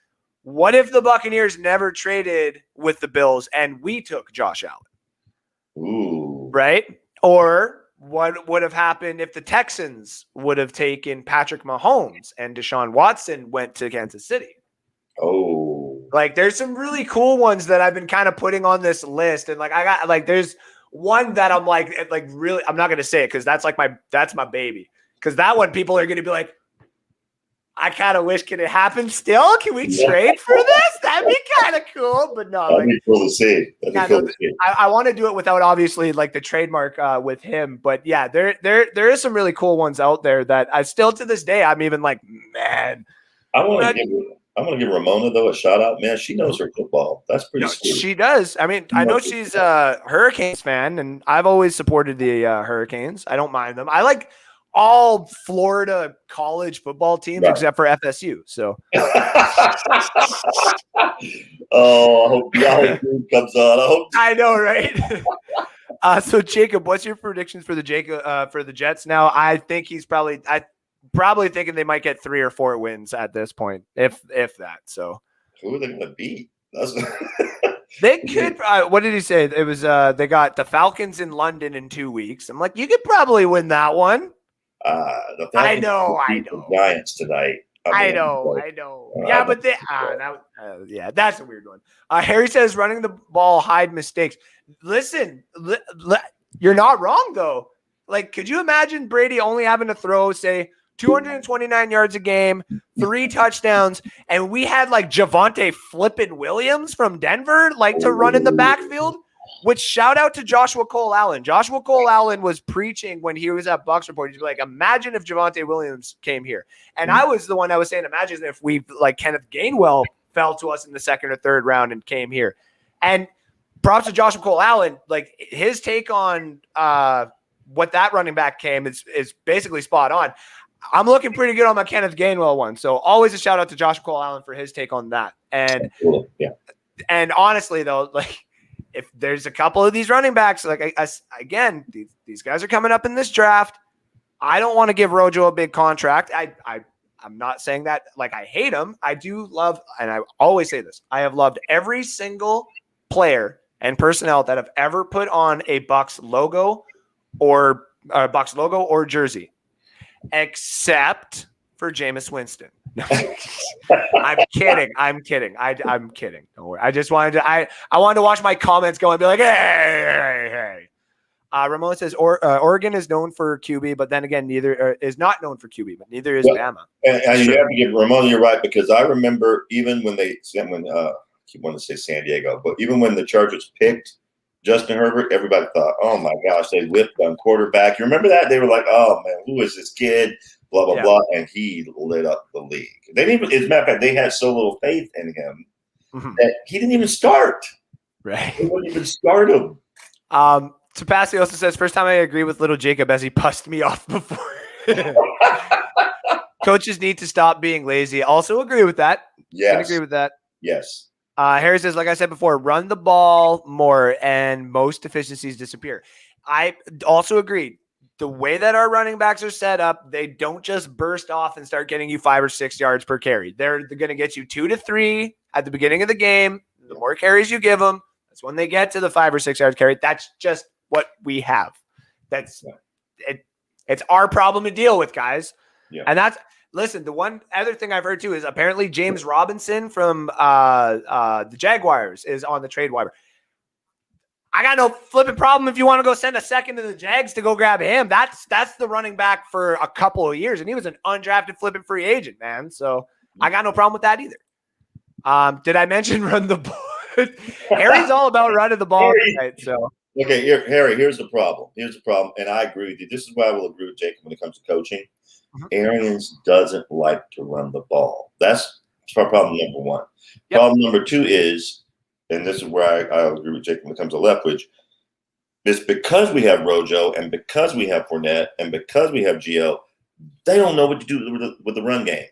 what if the Buccaneers never traded with the Bills and we took Josh Allen? Ooh. Right? Or what would have happened if the Texans would have taken Patrick Mahomes and Deshaun Watson went to Kansas City? Oh. Like, there's some really cool ones that I've been kind of putting on this list. And like, I got like, there's one that I'm like really, I'm not going to say it because that's my baby. Because that one, people are going to be like, I kind of wish, can it happen still? Can we trade for this? That'd be kind of cool, but no. That'd be cool to see. I want to do it without obviously like the trademark with him, but yeah, there is some really cool ones out there that I still to this day I'm even like, man. I want to give Ramona though a shout out, man. She knows her football. That's pretty sweet. She does. I mean, I know she's a Hurricanes fan, and I've always supported the Hurricanes. I don't mind them. I like all Florida college football teams except for FSU. So, I hope Yahoo comes on. I know, right? So Jacob, what's your predictions for the Jets? Now, I think he's probably thinking they might get 3 or 4 wins at this point, if that. So, who are they going to beat? They could. What did he say? It was they got the Falcons in London in 2 weeks. I'm like, you could probably win that one. The I know. The Giants tonight. I know. Yeah, but that's a weird one. Harry says running the ball hide mistakes. Listen, you're not wrong though. Like, could you imagine Brady only having to throw, say, 229 yards a game, 3 touchdowns, and we had like Javonte flippin' Williams from Denver like to run in the backfield? Which shout out to Joshua Cole Allen. Joshua Cole Allen was preaching when he was at Bucks Report. He's like, imagine if Javonte Williams came here. And I was the one that was saying, imagine if we like Kenneth Gainwell fell to us in the 2nd or 3rd round and came here. And props to Joshua Cole Allen. Like his take on what that running back came is basically spot on. I'm looking pretty good on my Kenneth Gainwell one. So always a shout out to Joshua Cole Allen for his take on that. And and honestly though, like, if there's a couple of these running backs, like again, these guys are coming up in this draft. I don't want to give Rojo a big contract. I'm not saying that like I hate him. I do love, and I always say this, I have loved every single player and personnel that have ever put on a Bucks logo or jersey, except for Jameis Winston. I'm kidding. I'm kidding. Don't worry. I just wanted to. I wanted to watch my comments go and be like, hey. Ramon says Oregon is known for QB, but then again, neither is not known for QB, but neither is Bama. And you have to give Ramon, you're right, because I remember even when I keep wanting to say San Diego, but even when the Chargers picked Justin Herbert, everybody thought, oh my gosh, they whipped on quarterback. You remember that? They were like, oh man, who is this kid? Blah, blah, blah. And he lit up the league. They didn't even, as a matter of fact, they had so little faith in him that he didn't even start. Right. He wouldn't even start him. Tapassi also says, first time I agree with little Jacob as he pussed me off before. Coaches need to stop being lazy. Also agree with that. Yes. Can agree with that. Yes. Harry says, like I said before, run the ball more and most deficiencies disappear. I also agree. The way that our running backs are set up, they don't just burst off and start getting you 5 or 6 yards per carry. They're going to get you 2 to 3 at the beginning of the game. The more carries you give them, that's when they get to the 5 or 6 yards carry. That's just what we have. That's it. It's our problem to deal with, guys. Yeah. And listen, the one other thing I've heard too is apparently James Robinson from the Jaguars is on the trade wire. I got no flipping problem if you want to go send a second to the Jags to go grab him. That's the running back for a couple of years, and he was an undrafted flipping free agent, man. So I got no problem with that either. Did I mention run the ball? Harry's all about running the ball tonight. So okay, Harry. Here's the problem. And I agree with you. This is why I will agree with Jacob when it comes to coaching. Arians doesn't like to run the ball. That's problem number one. Yep. Problem number two is, and this is where I agree with Jake when it comes to Leftwich, it's because we have Rojo and because we have Fournette and because we have Gio, they don't know what to do with the run game.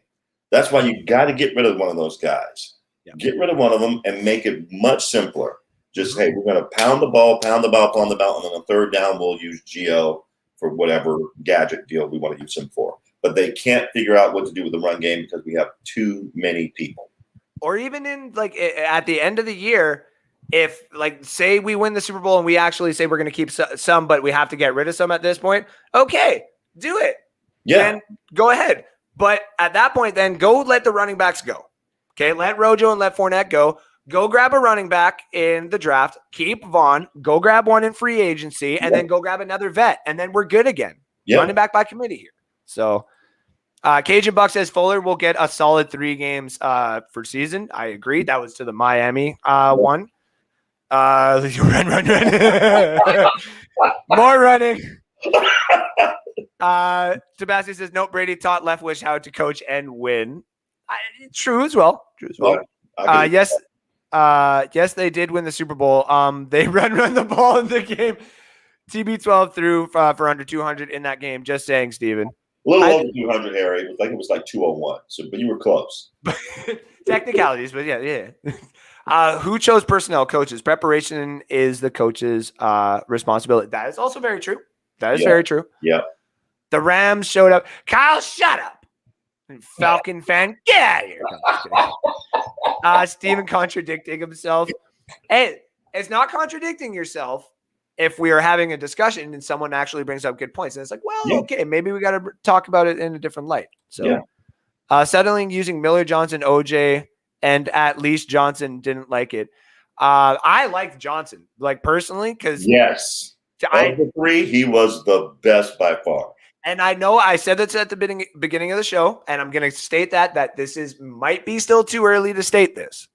That's why you got to get rid of one of those guys. Yep. Get rid of one of them and make it much simpler. Just, hey, we're going to pound the ball, and then on 3rd down, we'll use Gio for whatever gadget deal we want to use him for. But they can't figure out what to do with the run game because we have too many people. Or even in like at the end of the year, if like say we win the Super Bowl and we actually say we're going to keep some, but we have to get rid of some at this point. Okay, do it. Yeah. Then go ahead. But at that point, then go let the running backs go. Okay, let Rojo and let Fournette go. Go grab a running back in the draft. Keep Vaughn. Go grab one in free agency, and then go grab another vet, and then we're good again. Yeah. Running back by committee here. So. Cajun Buck says Fuller will get a solid 3 games for season. I agree. That was to the Miami one. Run. More running. Sebastian says, nope, Brady taught Leftwich how to coach and win. True as well. Yes, they did win the Super Bowl. They run the ball in the game. TB12 threw for under 200 in that game. Just saying, Steven. A little over 200, Harry. It was like 201. So, but you were close. Technicalities, but yeah. Who chose personnel? Coaches. Preparation is the coach's responsibility. That is also very true. That is very true. Yeah. The Rams showed up. Kyle, shut up. Falcon fan, get out of here. Steven contradicting himself. Hey, it's not contradicting yourself. If we are having a discussion and someone actually brings up good points, and it's like, well, okay, maybe we got to talk about it in a different light. So, Settling using Miller, Johnson, OJ, and at least Johnson didn't like it. I liked Johnson, like personally, because Yes. Of the three, he was the best by far. And I know I said this at the beginning of the show, and I'm going to state that this might be still too early to state this.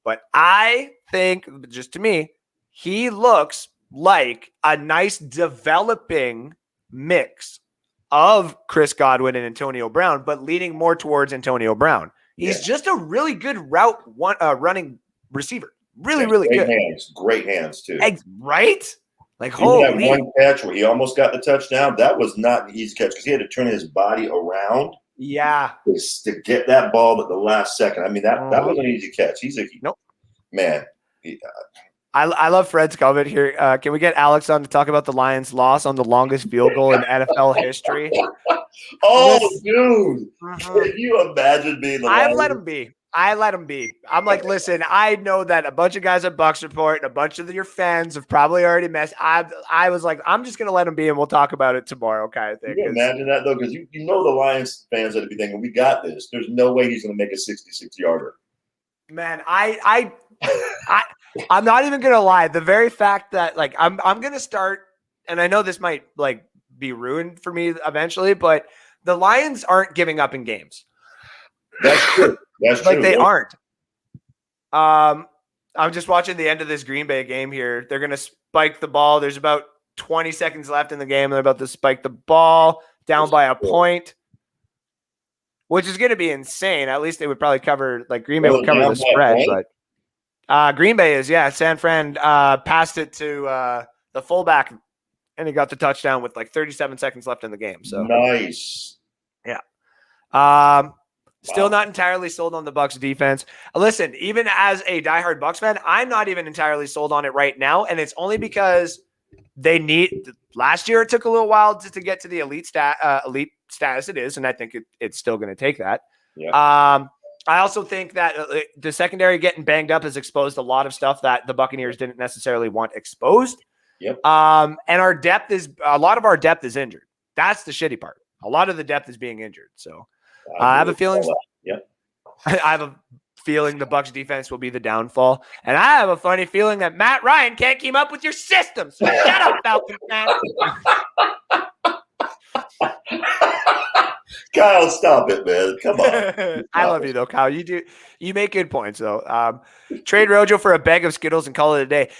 But I think, just to me, he looks like a nice developing mix of Chris Godwin and Antonio Brown, but leaning more towards Antonio Brown. He's just a really good running receiver. Really good. Great hands too. Right? Like, that one catch where he almost got the touchdown, that was not an easy catch because he had to turn his body around. Yeah. To get that ball at the last second. I mean, that wasn't an easy catch. He's a man. I love Fred's comment here. Can we get Alex on to talk about the Lions' loss on the longest field goal in NFL history? Dude. Can you imagine being the Lions? I let him be. I'm like, listen, I know that a bunch of guys at Bucks Report and a bunch of your fans have probably already messed. I was like, I'm just going to let him be and we'll talk about it tomorrow kind of thing. Can you imagine that, though? Because you know the Lions fans are to be thinking, we got this. There's no way he's going to make a 66-yarder. Man, I'm not even going to lie. The very fact that, like, I'm going to start, and I know this might, like, be ruined for me eventually, but the Lions aren't giving up in games. That's true. That's true. Like they aren't. I'm just watching the end of this Green Bay game here. They're going to spike the ball. There's about 20 seconds left in the game. They're about to spike the ball down by a point, which is going to be insane. At least they would probably cover, like Green Bay would cover the spread. But Green Bay is, San Fran passed it to the fullback, and he got the touchdown with like 37 seconds left in the game. So nice. Yeah. Still not entirely sold on the Bucs defense. Listen, even as a diehard Bucs fan, I'm not even entirely sold on it right now, and it's only because they need. Last year, it took a little while to get to the elite status it is, and I think it's still going to take that. Yeah. I also think that the secondary getting banged up has exposed a lot of stuff that the Buccaneers didn't necessarily want exposed. Yep. And a lot of our depth is injured. That's the shitty part. A lot of the depth is being injured. So. I have a feeling. Yep. I have a feeling the Bucs defense will be the downfall, and I have a funny feeling that Matt Ryan can't keep up with your system. So shut up, Falcons fan. Kyle, stop it, man. Come on. I love you though, Kyle. You make good points though. Trade Rojo for a bag of Skittles and call it a day.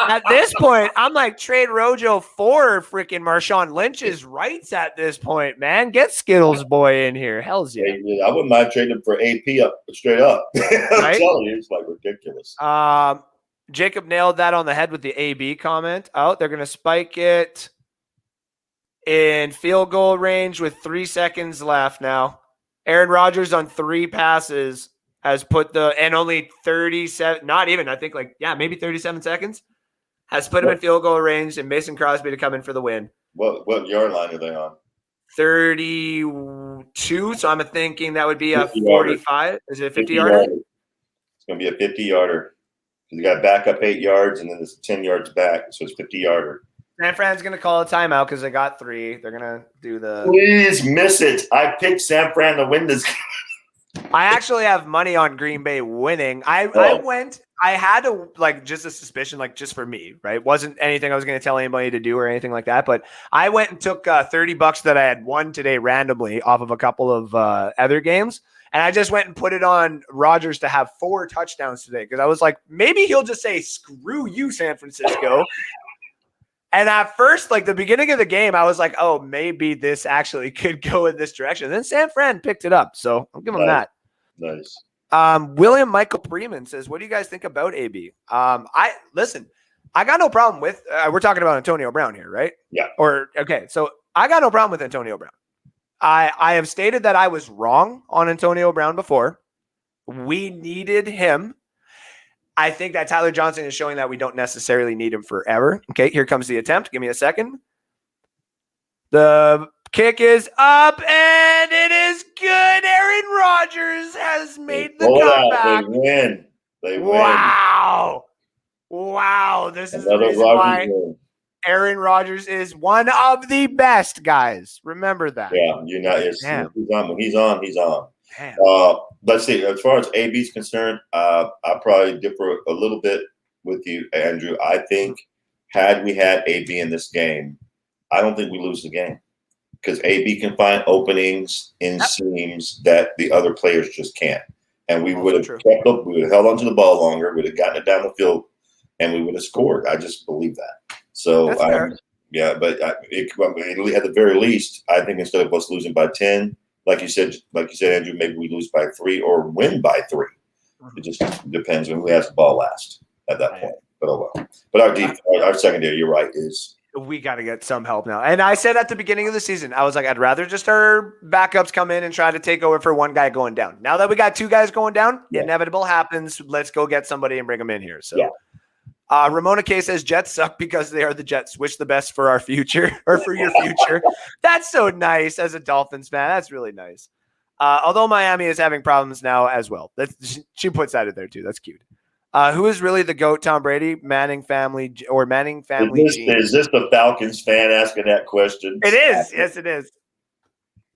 At this point, I'm like, trade Rojo for freaking Marshawn Lynch's rights at this point, man. Get Skittles boy in here. Hell's yeah. I wouldn't mind trading him for AP up straight up. I'm telling you, it's like ridiculous. Jacob nailed that on the head with the AB comment. They're gonna spike it in field goal range with 3 seconds left now. Aaron Rodgers on 3 passes has put and only 37, not even, I think maybe 37 seconds, has put him in field goal range and Mason Crosby to come in for the win. What yard line are they on? 32, so I'm thinking that would be a 45. Is it a 50-yarder? It's going to be a 50-yarder. You got back up 8 yards, and then there's 10 yards back, so it's 50-yarder. San Fran's going to call a timeout because they got 3. They're going to do the – Please miss it. I picked San Fran to win this game. I actually have money on Green Bay winning. I had just a suspicion, just for me, right? It wasn't anything I was going to tell anybody to do or anything like that. But I went and took $30 that I had won today randomly off of a couple of other games. And I just went and put it on Rodgers to have 4 touchdowns today. Because I was like, maybe he'll just say, screw you, San Francisco. And at first, the beginning of the game, I was like, oh, maybe this actually could go in this direction. And then San Fran picked it up. So I'll give him that. Nice. William Michael Freeman says, what do you guys think about AB? I got no problem with, we're talking about Antonio Brown here, right? Yeah. So I got no problem with Antonio Brown. I have stated that I was wrong on Antonio Brown before. We needed him. I think that Tyler Johnson is showing that we don't necessarily need him forever. Okay, here comes the attempt. Give me a second. The kick is up, and it is good. Aaron Rodgers has made the comeback. They win. Wow. This is the reason why. Aaron Rodgers is one of the best guys. Remember that. Yeah, you're not. Damn. When he's on, he's on. Damn. Let's see. As far as AB is concerned, I probably differ a little bit with you, Andrew. I think had we had AB in this game, I don't think we lose the game because AB can find openings in seams that the other players just can't, and we would have kept up. We would have held onto the ball longer. Would have gotten it down the field, and we would have scored. I just believe that. So, yeah, but at the very least, I think instead of us losing by 10, like you said, Andrew, maybe we lose by 3 or win by 3. It just depends on who has the ball last at that point. But oh well. But our secondary, you're right, is we got to get some help now. And I said at the beginning of the season, I was like, I'd rather just our backups come in and try to take over for one guy going down. Now that we got 2 guys going down, inevitable happens. Let's go get somebody and bring them in here. So. Yeah. Ramona K says Jets suck because they are the Jets. Wish the best for our future or for your future. That's so nice as a Dolphins fan. That's really nice. Although Miami is having problems now as well. She puts that in there too. That's cute. Who is really the GOAT? Tom Brady, Manning family, or Manning family? Is this the Falcons fan asking that question? It is. Yes, it is.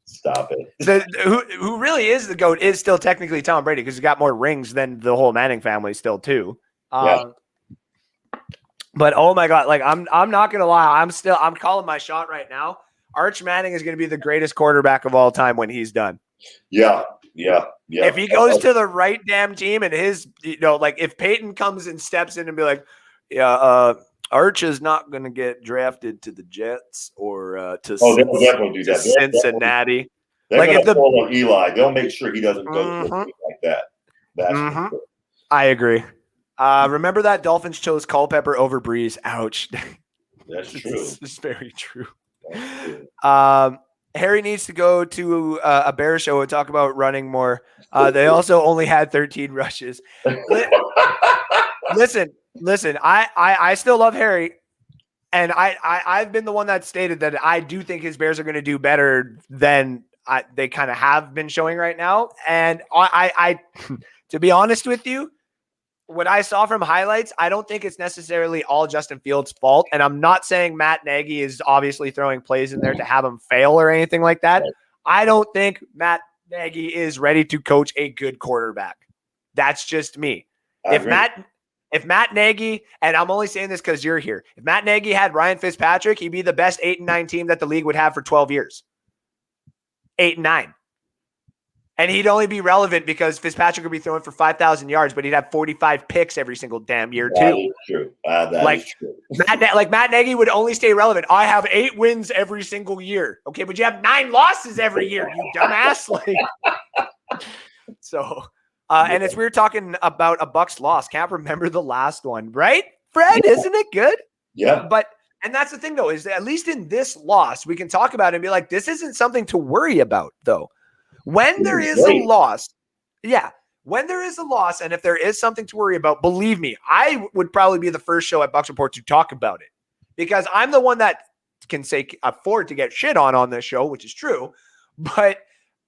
Stop it. Who really is the GOAT is still technically Tom Brady because he's got more rings than the whole Manning family still too. But oh my God, like I'm not gonna lie, I'm calling my shot right now. Arch Manning is gonna be the greatest quarterback of all time when he's done. Yeah. If he goes to the right damn team and if Peyton comes and steps in and be like, Arch is not gonna get drafted to the Jets or to they'll definitely do that. Cincinnati. They're gonna pull on Eli. They'll make sure he doesn't go like that. That's for sure. I agree. Remember that Dolphins chose Culpepper over Breeze. Ouch. That's true. It's very true. Harry needs to go to a Bear show and talk about running more. They also only had 13 rushes. Listen. I still love Harry, and I've been the one that stated that I do think his Bears are going to do better than they kind of have been showing right now. And I to be honest with you, what I saw from highlights, I don't think it's necessarily all Justin Fields' fault. And I'm not saying Matt Nagy is obviously throwing plays in there to have him fail or anything like that. I don't think Matt Nagy is ready to coach a good quarterback. That's just me. If Matt Nagy, and I'm only saying this because you're here, if Matt Nagy had Ryan Fitzpatrick, he'd be the best 8-9 team that the league would have for 12 years. 8-9. And he'd only be relevant because Fitzpatrick would be throwing for 5,000 yards, but he'd have 45 picks every single damn year, too. That is true. That is true. Matt Nagy would only stay relevant. I have 8 wins every single year. Okay, but you have 9 losses every year, you dumbass. And it's weird talking about a Bucs loss. Can't remember the last one, right? Fred, isn't it good? Yeah. And that's the thing, though, is that at least in this loss, we can talk about it and be like, this isn't something to worry about, though. When there is a loss, and if there is something to worry about, believe me, I would probably be the first show at Bucs Report to talk about it because I'm the one that can afford to get shit on this show, which is true. But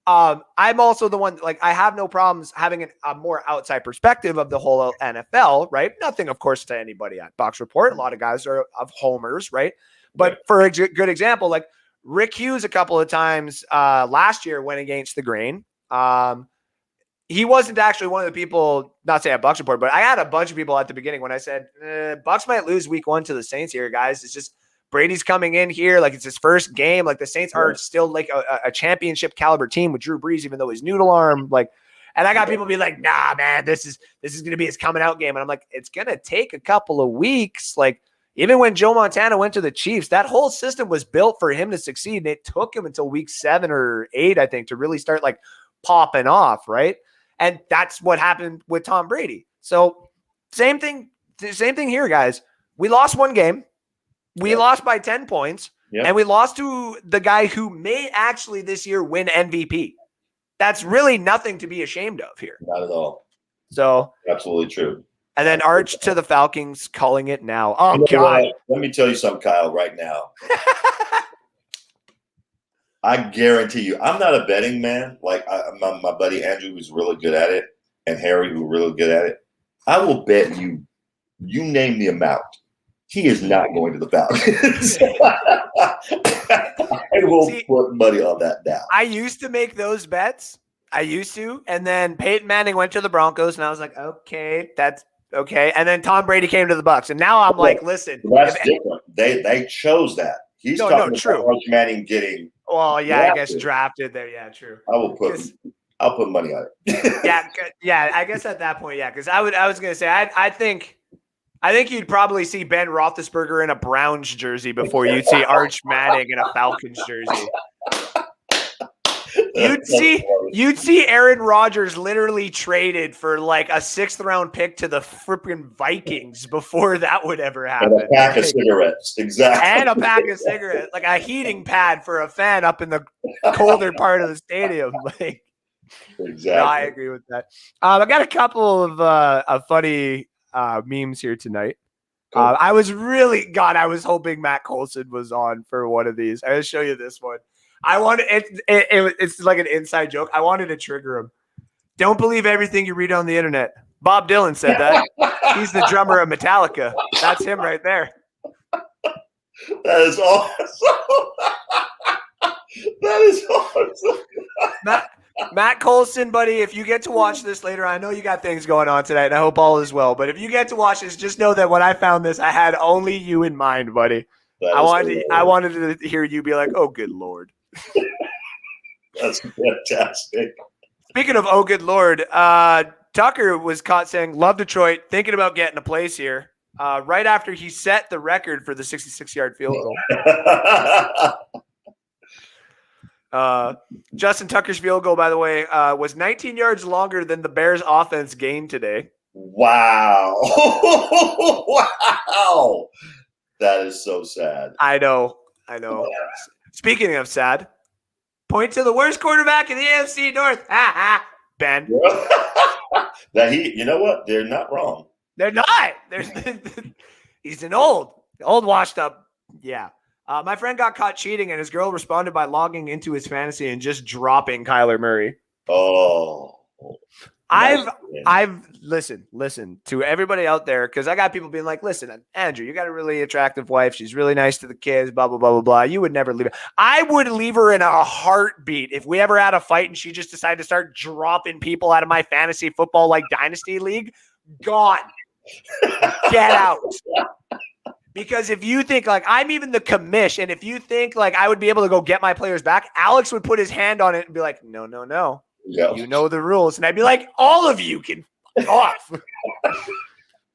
I'm also the one, I have no problems having a more outside perspective of the whole NFL, right? Nothing, of course, to anybody at Bucs Report. A lot of guys are of homers, right? But for a good example, Rick Hughes a couple of times last year went against the grain. He wasn't actually one of the people, not saying at Bucs Report, but I had a bunch of people at the beginning when I said, Bucs might lose week 1 to the Saints here, guys. It's just Brady's coming in here. It's his first game. The Saints are still a championship caliber team with Drew Brees, even though he's noodle arm. And I got people be like, nah, man, this is going to be his coming out game. And I'm like, it's going to take a couple of weeks. Even when Joe Montana went to the Chiefs, that whole system was built for him to succeed. And it took him until week 7 or 8, I think, to really start popping off. Right. And that's what happened with Tom Brady. So same thing here, guys. We lost one game. We lost by 10 points and we lost to the guy who may actually this year win MVP. That's really nothing to be ashamed of here. Not at all. So absolutely true. And then Arch to the Falcons, calling it now. Oh, God. Let me tell you something, Kyle, right now. I guarantee you, I'm not a betting man. My buddy Andrew, who's really good at it, and Harry, who's really good at it. I will bet you name the amount. He is not going to the Falcons. I will put money on that now. I used to make those bets. I used to. And then Peyton Manning went to the Broncos, and I was like, okay, that's okay. And then Tom Brady came to the Bucs. And now I'm like, listen. That's different. They chose that. He's talking about Arch Manning getting I guess drafted there. Yeah, true. I'll put money on it. yeah. I guess at that point, yeah. Because I was gonna say I think you'd probably see Ben Roethlisberger in a Browns jersey before you'd see Arch Manning in a Falcons jersey. You'd see Aaron Rodgers literally traded for like a 6th round pick to the freaking Vikings before that would ever happen. And a pack of cigarettes, exactly. And a pack of cigarettes, like a heating pad for a fan up in the colder part of the stadium. Like, exactly. No, I agree with that. I got a couple of funny memes here tonight. Cool. I was hoping Matt Coulson was on for one of these. I'm gonna show you this one. It's like an inside joke. I wanted to trigger him. Don't believe everything you read on the internet. Bob Dylan said that. He's the drummer of Metallica. That's him right there. That is awesome. That is awesome. Matt Coulson, buddy, if you get to watch this later, I know you got things going on tonight, and I hope all is well. But if you get to watch this, just know that when I found this, I had only you in mind, buddy. I wanted to hear you be like, "Oh, good Lord." That's fantastic. Speaking of "Oh, good Lord," Tucker was caught saying, "Love Detroit, thinking about getting a place here." Right after he set the record for the 66-yard field goal. Justin Tucker's field goal, by the way, was 19 yards longer than the Bears' offense gained today. Wow! Wow! That is so sad. I know. Yeah. Speaking of sad, point to the worst quarterback in the AFC North. Ben. You know what? They're not wrong. They're not. He's an old washed up. Yeah. My friend got caught cheating, and his girl responded by logging into his fantasy and just dropping Kyler Murray. Oh. I've listen to everybody out there, because I got people being like, listen, Andrew, you got a really attractive wife. She's really nice to the kids, blah, blah, blah, blah, blah. You would never leave her. I would leave her in a heartbeat if we ever had a fight and she just decided to start dropping people out of my fantasy football like dynasty league. Gone. Get out. Because if you think like I'm even the commish, and if you think like I would be able to go get my players back, Alex would put his hand on it and be like, no. Yeah. You know the rules. And I'd be like, all of you can f off.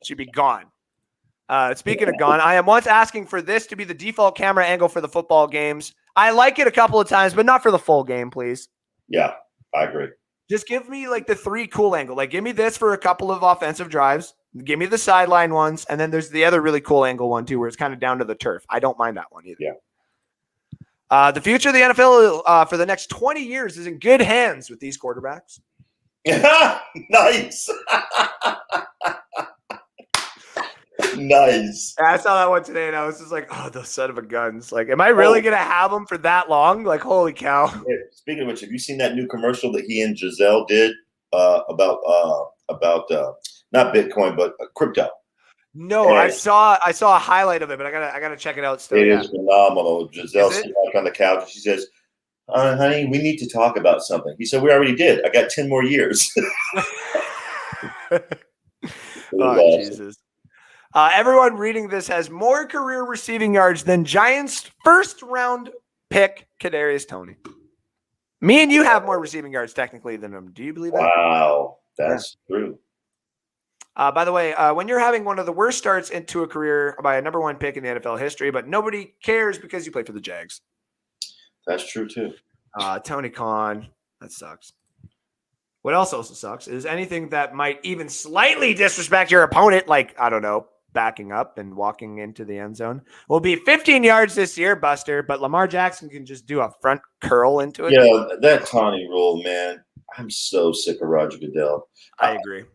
She'd be gone. Speaking of gone, I am once asking for this to be the default camera angle for the football games. I like it a couple of times, but not for the full game, please. Yeah, I agree. Just give me like the 3 cool angle. Like give me this for a couple of offensive drives. Give me the sideline ones. And then there's the other really cool angle one too, where it's kind of down to the turf. I don't mind that one either. Yeah. The future of the NFL for the next 20 years is in good hands with these quarterbacks. Nice. Nice. I saw that one today, and I was just like, oh, the son of a guns. Like, am I really going to have them for that long? Like, holy cow. Speaking of which, have you seen that new commercial that he and Giselle did about not Bitcoin, but crypto? No, and I saw a highlight of it, but I gotta check it out still. It is phenomenal. Giselle sitting on the couch, and she says, honey, we need to talk about something. He said, we already did. I got 10 more years. Oh, Jesus. Everyone reading this has more career receiving yards than Giants' first-round pick, Kadarius Toney. Me and you have more receiving yards technically than him. Do you believe that? Wow, that's true. By the way, when you're having one of the worst starts into a career by a number 1 pick in the NFL history, but nobody cares because you play for the Jags. That's true, too. Tony Khan, that sucks. What else also sucks is anything that might even slightly disrespect your opponent, like, I don't know, backing up and walking into the end zone, will be 15 yards this year, Buster, but Lamar Jackson can just do a front curl into it. Yeah, that Tawny rule, man. I'm so sick of Roger Goodell. I agree.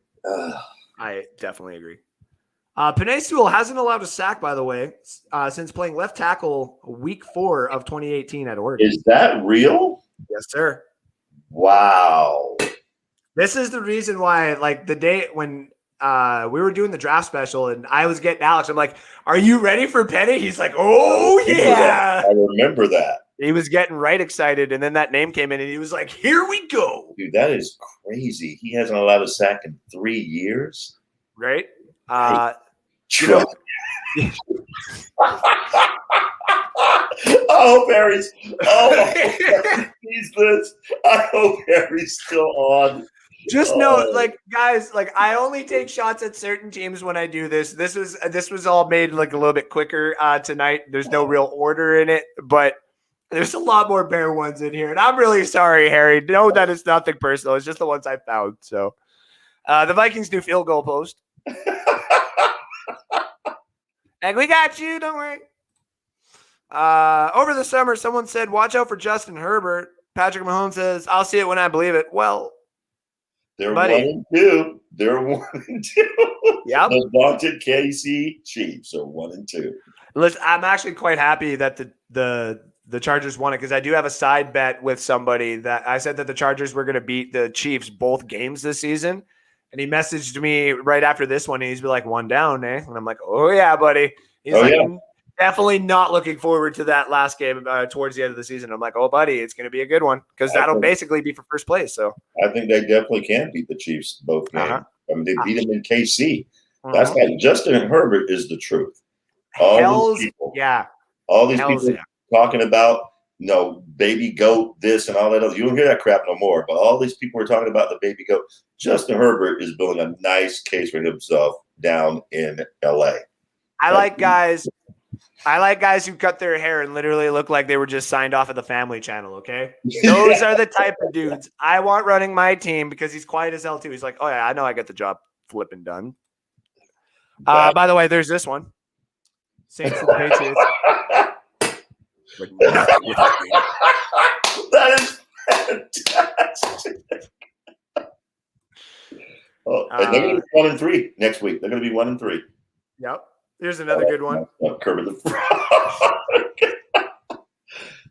I definitely agree. Penei Sewell hasn't allowed a sack, by the way, since playing left tackle week 4 of 2018 at Oregon. Is that real? Yes, sir. Wow. This is the reason why, like, the day when we were doing the draft special, and I was getting Alex. I'm like, "Are you ready for Penny?" He's like, "Oh yeah!" I remember that. He was getting right excited, and then that name came in, and he was like, "Here we go!" Dude, that is crazy. He hasn't allowed a sack in 3 years. Right? You know, I hope Harry's. I hope Harry's still on. Just know, like, guys, like, I only take shots at certain teams when I do this. This was all made like a little bit quicker tonight. There's no real order in it, but there's a lot more Bear ones in here, and I'm really sorry, Harry. Know that it's nothing personal. It's just the ones I found. So, the Vikings do field goal post. And we got you, don't worry. Over the summer, someone said, watch out for Justin Herbert. Patrick Mahomes says, I'll see it when I believe it. Well, they're buddy. 1-2. They're 1-2. Yep. The vaunted KC Chiefs are 1-2. Listen, I'm actually quite happy that the Chargers won it, because I do have a side bet with somebody that I said that the Chargers were going to beat the Chiefs both games this season. And he messaged me right after this one, and he's like, 1 down, eh? And I'm like, oh, yeah, buddy. He's definitely not looking forward to that last game towards the end of the season. I'm like, oh, buddy, it's going to be a good one, because that'll basically be for first place. So I think they definitely can beat the Chiefs both games. I mean, they beat them in KC. That's like Justin Herbert is the truth. All these people talking about, baby goat, this and all that other. You don't hear that crap no more. But all these people are talking about the baby goat. Justin Herbert is building a nice case for himself down in LA. I like guys who cut their hair and literally look like they were just signed off of the Family Channel, okay? Those are the type of dudes I want running my team, because he's quiet as hell too. He's like, oh yeah, I know I get the job flipping done. By the way, there's this one. Saints and Patriots. That is fantastic. And they're going to be 1-3 next week. They're going to be 1-3. Yep. Here's another good one. Kermit the Frog.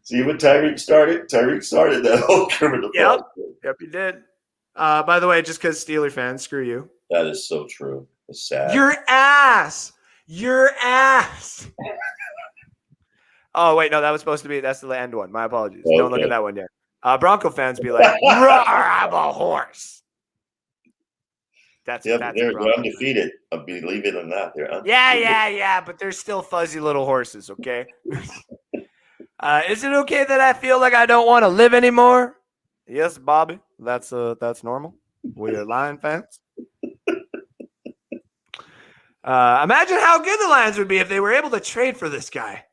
See what Tyreek started? Tyreek started that whole Kermit the Frog. Yep, he did. By the way, just because Steeler fans, screw you. That is so true. It's sad. Your ass. Oh, wait, no, that was supposed to be, that's the end one. My apologies. Okay. Don't look at that one yet. Bronco fans be like, I'm a horse. They're undefeated. Believe it or not, they're undefeated. Yeah, but they're still fuzzy little horses, okay? Is it okay that I feel like I don't want to live anymore? Yes, Bobby. That's normal. We are Lion fans. Imagine how good the Lions would be if they were able to trade for this guy.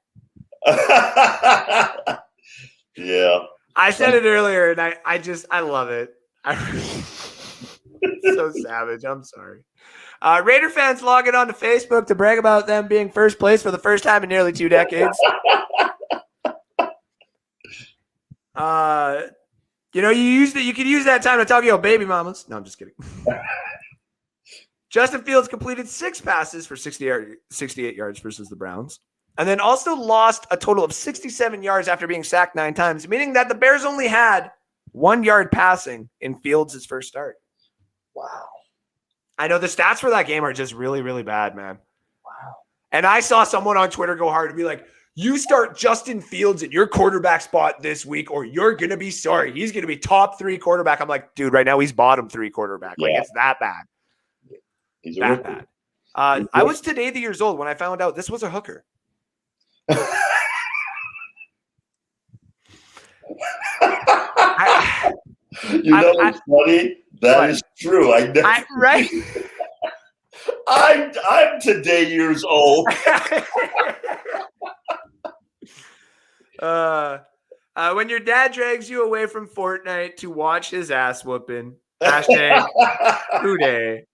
Yeah. I said it earlier, and I love it. So savage. I'm sorry. Raider fans logging on to Facebook to brag about them being first place for the first time in nearly 2 decades. You could use that time to talk about baby mamas. No, I'm just kidding. Justin Fields completed 6 passes for 68 yards versus the Browns, and then also lost a total of 67 yards after being sacked 9 times, meaning that the Bears only had 1 yard passing in Fields' first start. Wow. I know the stats for that game are just really, really bad, man. Wow. And I saw someone on Twitter go hard to be like, you start Justin Fields at your quarterback spot this week, or you're going to be sorry. He's going to be top 3 quarterback. I'm like, dude, right now he's bottom 3 quarterback. Like, it's that bad. He's that bad. I was today the years old when I found out this was a hooker. What's funny? That is true. Right? I'm today years old. When your dad drags you away from Fortnite to watch his ass whooping. Hashtag today.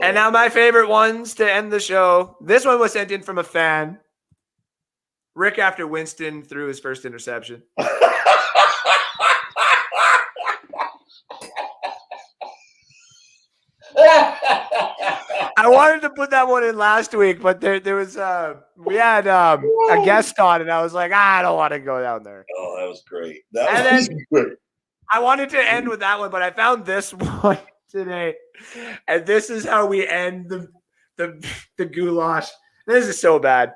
And now my favorite ones to end the show. This one was sent in from a fan. Rick after Winston threw his first interception. I wanted to put that one in last week, but there was we had a guest on, and I was like, I don't want to go down there. Oh, that was great. That was great. I wanted to end with that one, but I found this one today. And this is how we end the goulash. This is so bad.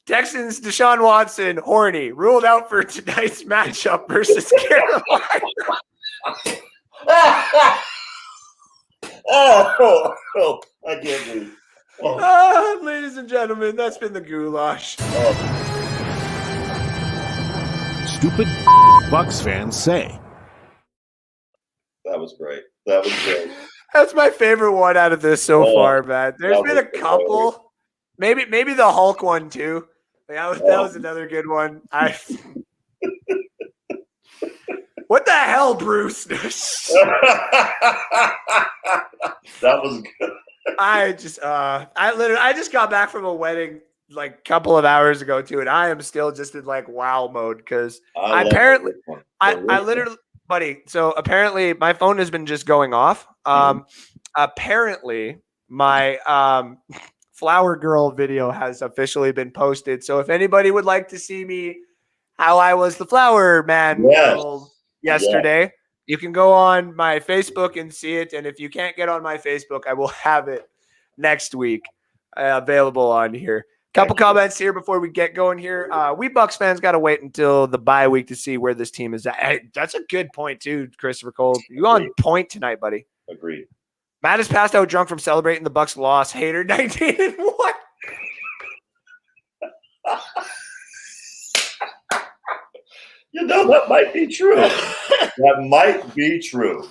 Texans Deshaun Watson, horny, ruled out for tonight's matchup versus Carolina. I can't believe. Ladies and gentlemen, that's been the goulash. Stupid Bucks fans say. That was great. That was great. That's my favorite one out of this so far, man. There's been a couple. Maybe the Hulk one too. That was another good one. What the hell, Bruce? That was good. I just got back from a wedding like a couple of hours ago too, and I am still just in like wow mode because I literally, buddy. So apparently my phone has been just going off. Apparently my flower girl video has officially been posted. So if anybody would like to see me how I was the flower man yesterday, you can go on my Facebook and see it. And if you can't get on my Facebook, I will have it next week available on here. Couple comments here before we get going here. We Bucks fans got to wait until the bye week to see where this team is at. Hey, that's a good point too, Christopher Cole. You on point tonight, buddy. Agreed. Matt is passed out drunk from celebrating the Bucks loss. Hater 19-1. That might be true. That might be true.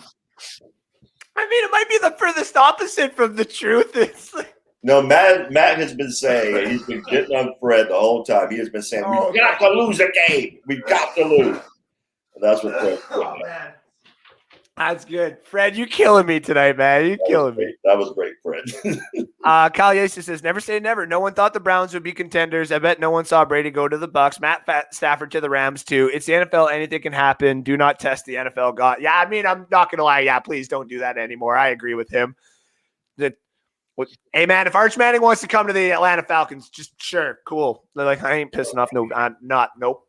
I mean, it might be the furthest opposite from the truth. It's like, no, Matt has been saying, and he's been getting on Fred the whole time. He has been saying, we've got to lose a game. We've got to lose. And that's what Fred's doing. Man. That's good. Fred, you killing me tonight, man. You killing me. That was great, Fred. Kyle Yates says, never say never. No one thought the Browns would be contenders. I bet no one saw Brady go to the Bucks. Matt Stafford to the Rams, too. It's the NFL. Anything can happen. Do not test the NFL God. Yeah, I mean, I'm not going to lie. Yeah, please don't do that anymore. I agree with him. Hey, man, if Arch Manning wants to come to the Atlanta Falcons, just sure, cool. They're like, I ain't pissing off. No, I'm not. Nope.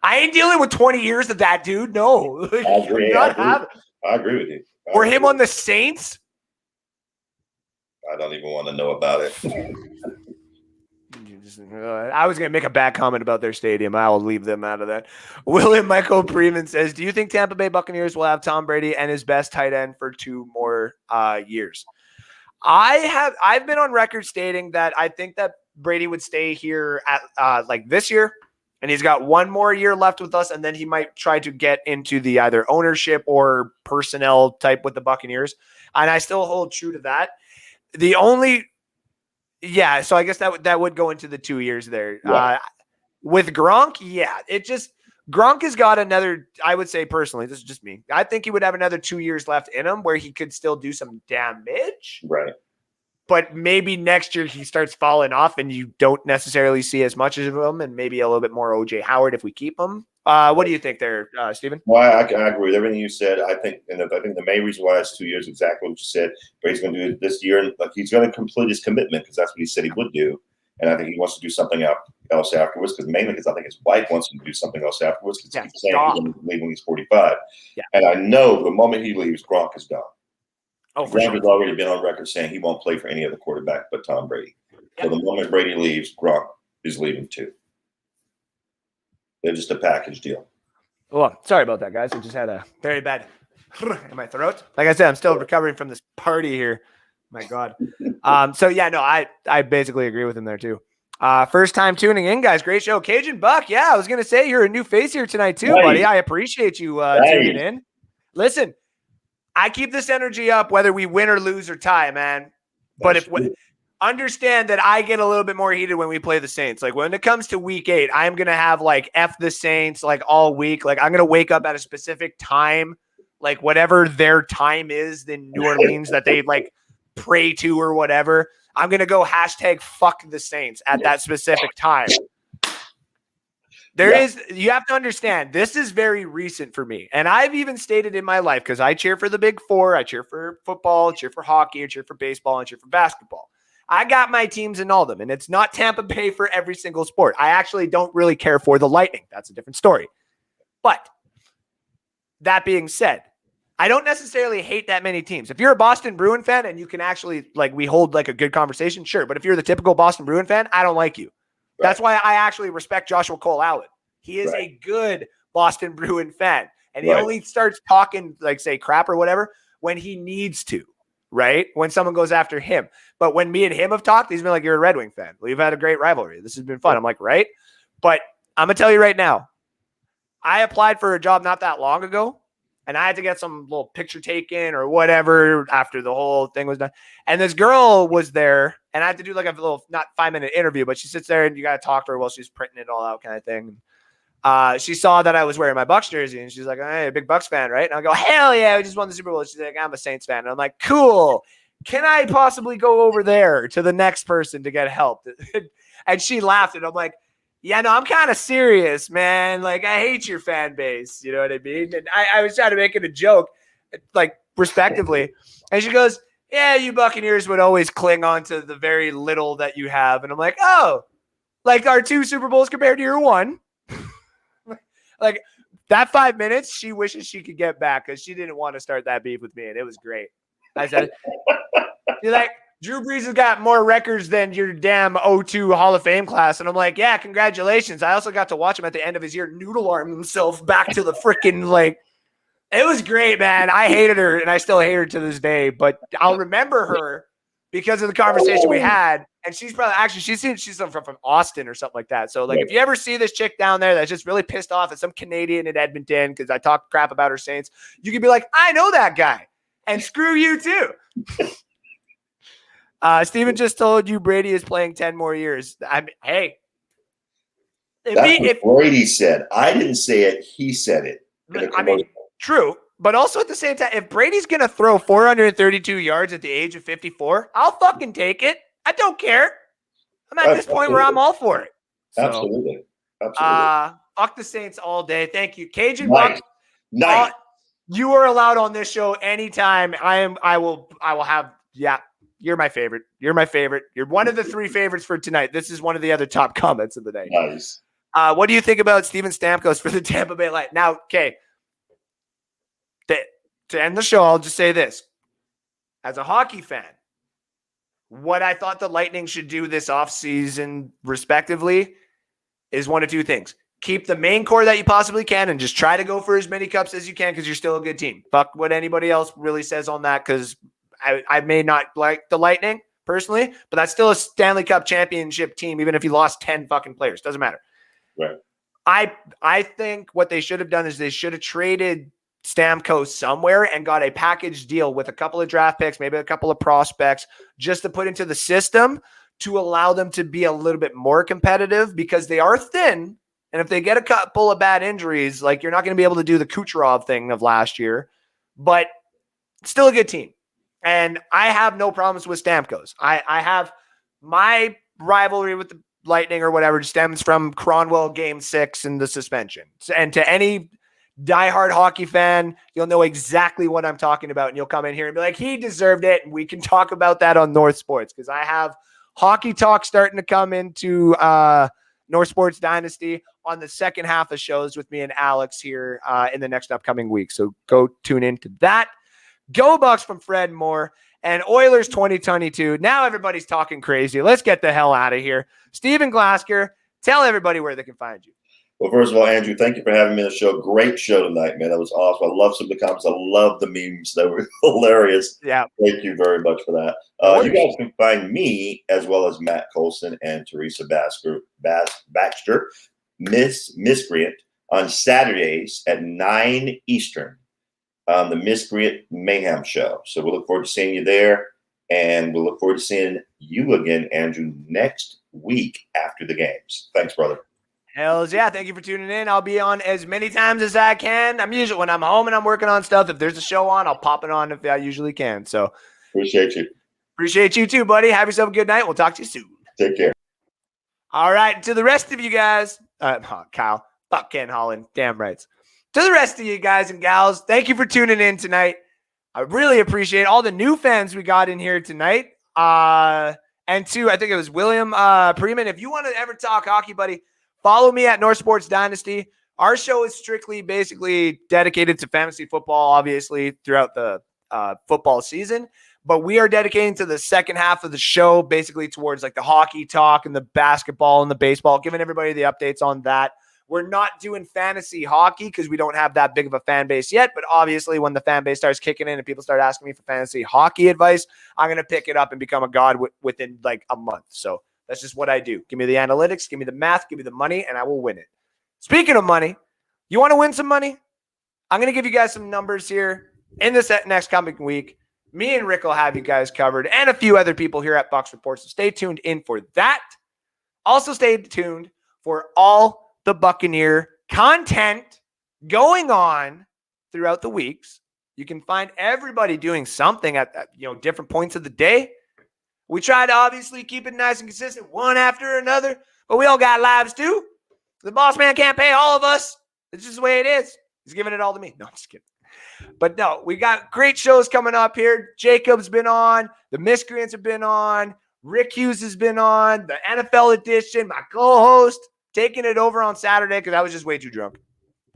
I ain't dealing with 20 years of that, dude. No. I agree with you. Or him on the Saints? I don't even want to know about it. I was going to make a bad comment about their stadium. I will leave them out of that. William Michael Freeman says, do you think Tampa Bay Buccaneers will have Tom Brady and his best tight end for 2 more years? I've been on record stating that I think that Brady would stay here at like this year. And he's got 1 more year left with us, and then he might try to get into the either ownership or personnel type with the Buccaneers. And I still hold true to that. So I guess that would go into the 2 years there. Yeah. With Gronk, Gronk has got another, I would say personally, this is just me, I think he would have another 2 years left in him where he could still do some damage. Right. But maybe next year he starts falling off and you don't necessarily see as much of him, and maybe a little bit more O.J. Howard if we keep him. What do you think there, Steven? Well, I agree with everything you said. I think the main reason why it's 2 years, exactly what you said. Brady's going to do it this year, and he's going to complete his commitment because that's what he said he would do. And I think he wants to do something else afterwards, because I think his wife wants him to do something else afterwards, because he's saying he's going to leave when he's 45. Yeah. And I know the moment he leaves, Gronk is gone. Oh, Gronk has already been on record saying he won't play for any other quarterback but Tom Brady. Yep. So the moment Brady leaves, Gronk is leaving too. They're just a package deal. Well, sorry about that, guys. I just had a very bad in my throat. Like I said, I'm still recovering from this party here. My God. I basically agree with him there too. First time tuning in, guys. Great show. Cajun Buck. Yeah, I was going to say you're a new face here tonight too, buddy. I appreciate you tuning in. Listen, I keep this energy up whether we win or lose or tie, man. But understand that I get a little bit more heated when we play the Saints. Like when it comes to week 8, I'm going to have like F the Saints like all week. Like I'm going to wake up at a specific time, like whatever their time is in New Orleans that they like pray to or whatever. I'm going to go #fuck the Saints at that specific time. You have to understand, this is very recent for me. And I've even stated in my life, because I cheer for the Big Four, I cheer for football, I cheer for hockey, I cheer for baseball, and I cheer for basketball. I got my teams in all of them, and it's not Tampa Bay for every single sport. I actually don't really care for the Lightning. That's a different story. But that being said, I don't necessarily hate that many teams. If you're a Boston Bruin fan and you can actually, like, we hold like a good conversation, sure. But if you're the typical Boston Bruin fan, I don't like you. Right. That's why I actually respect Joshua Cole-Allen. He is a good Boston Bruin fan. And he only starts talking, like, say, crap or whatever when he needs to, right? When someone goes after him. But when me and him have talked, he's been like, you're a Red Wing fan. We've had a great rivalry. This has been fun. I'm like, right? But I'm going to tell you right now, I applied for a job not that long ago, and I had to get some little picture taken or whatever after the whole thing was done. And this girl was there, and I had to do like a little, not 5-minute interview, but she sits there and you got to talk to her while she's printing it all out kind of thing. She saw that I was wearing my Bucks jersey, and she's like, hey, a big Bucks fan, right? And I go, hell yeah, we just won the Super Bowl. She's like, I'm a Saints fan. And I'm like, cool. Can I possibly go over there to the next person to get help? And she laughed, and I'm like, yeah, no, I'm kind of serious, man. Like, I hate your fan base. You know what I mean? And I was trying to make it a joke, like, respectively. And she goes, yeah, you Buccaneers would always cling on to the very little that you have. And I'm like, oh, like our 2 Super Bowls compared to your 1? Like, that 5 minutes, she wishes she could get back because she didn't want to start that beef with me, and it was great. I said, you're like, Drew Brees has got more records than your damn 02 Hall of Fame class. And I'm like, yeah, congratulations. I also got to watch him at the end of his year noodle arm himself back to the freaking, like, it was great, man. I hated her, and I still hate her to this day, but I'll remember her because of the conversation we had. And she's probably actually, she's from Austin or something like that. So, like, if you ever see this chick down there that's just really pissed off at some Canadian in Edmonton because I talk crap about her Saints, you could be like, I know that guy, and screw you too. Steven just told you Brady is playing 10 more years. I mean, hey. That's what Brady said. I didn't say it. He said it. I mean, true. But also at the same time, if Brady's going to throw 432 yards at the age of 54, I'll fucking take it. I don't care. I'm at this point where I'm all for it. So, absolutely. Fuck the Saints all day. Thank you. Cajun Bucks. Nice. You are allowed on this show anytime. I will have, yeah. You're my favorite. You're my favorite. You're one of the 3 favorites for tonight. This is one of the other top comments of the day. Nice. What do you think about Steven Stamkos for the Tampa Bay Lightning? Now, okay, to end the show, I'll just say this. As a hockey fan, what I thought the Lightning should do this offseason, respectively, is 1 of 2 things. Keep the main core that you possibly can and just try to go for as many cups as you can because you're still a good team. Fuck what anybody else really says on that because I may not like the Lightning personally, but that's still a Stanley Cup championship team, even if you lost 10 fucking players. Doesn't matter. Right. I think what they should have done is they should have traded Stamkos somewhere and got a package deal with a couple of draft picks, maybe a couple of prospects, just to put into the system to allow them to be a little bit more competitive because they are thin. And if they get a couple of bad injuries, like you're not going to be able to do the Kucherov thing of last year, but still a good team. And I have no problems with Stamkos. I have my rivalry with the Lightning or whatever stems from Cronwell Game 6 and the suspension. And to any diehard hockey fan, you'll know exactly what I'm talking about. And you'll come in here and be like, he deserved it. And we can talk about that on North Sports because I have hockey talk starting to come into North Sports Dynasty on the second half of shows with me and Alex here in the next upcoming week. So go tune into that. Go Bucks from Fred Moore and Oilers 2022. Now everybody's talking crazy. Let's get the hell out of here. Steven Glasker, tell everybody where they can find you. Well, first of all, Andrew, thank you for having me on the show. Great show tonight, man. That was awesome. I love some of the comments. I love the memes. They were hilarious. Yeah. Thank you very much for that. You guys can find me as well as Matt Colson and Teresa Baxter, Miscreant, on Saturdays at 9 Eastern. The Miscreant Mayhem Show. So we'll look forward to seeing you there. And we'll look forward to seeing you again, Andrew, next week after the games. Thanks, brother. Hells yeah. Thank you for tuning in. I'll be on as many times as I can. I'm usually when I'm home and I'm working on stuff. If there's a show on, I'll pop it on if I usually can. So appreciate you. Appreciate you too, buddy. Have yourself a good night. We'll talk to you soon. Take care. All right. To the rest of you guys, Kyle, fuck Ken Holland. Damn rights. To the rest of you guys and gals, thank you for tuning in tonight. I really appreciate all the new fans we got in here tonight. And to, I think it was William Preeman. If you want to ever talk hockey, buddy, follow me at North Sports Dynasty. Our show is strictly basically dedicated to fantasy football, obviously, throughout the football season. But we are dedicating to the second half of the show, basically towards like the hockey talk and the basketball and the baseball, giving everybody the updates on that. We're not doing fantasy hockey because we don't have that big of a fan base yet. But obviously, when the fan base starts kicking in and people start asking me for fantasy hockey advice, I'm going to pick it up and become a god within like a month. So that's just what I do. Give me the analytics, give me the math, give me the money, and I will win it. Speaking of money, you want to win some money? I'm going to give you guys some numbers here in this next coming week. Me and Rick will have you guys covered and a few other people here at Bucks Report. So stay tuned in for that. Also stay tuned for all the Buccaneer content going on throughout the weeks. You can find everybody doing something at different points of the day. We try to obviously keep it nice and consistent one after another, but we all got lives too. The boss man can't pay all of us. It's just the way it is. He's giving it all to me. No, I'm just kidding. But no, we got great shows coming up here. Jacob's been on. The Miscreants have been on. Rick Hughes has been on. The NFL edition. My co-host taking it over on Saturday because I was just way too drunk.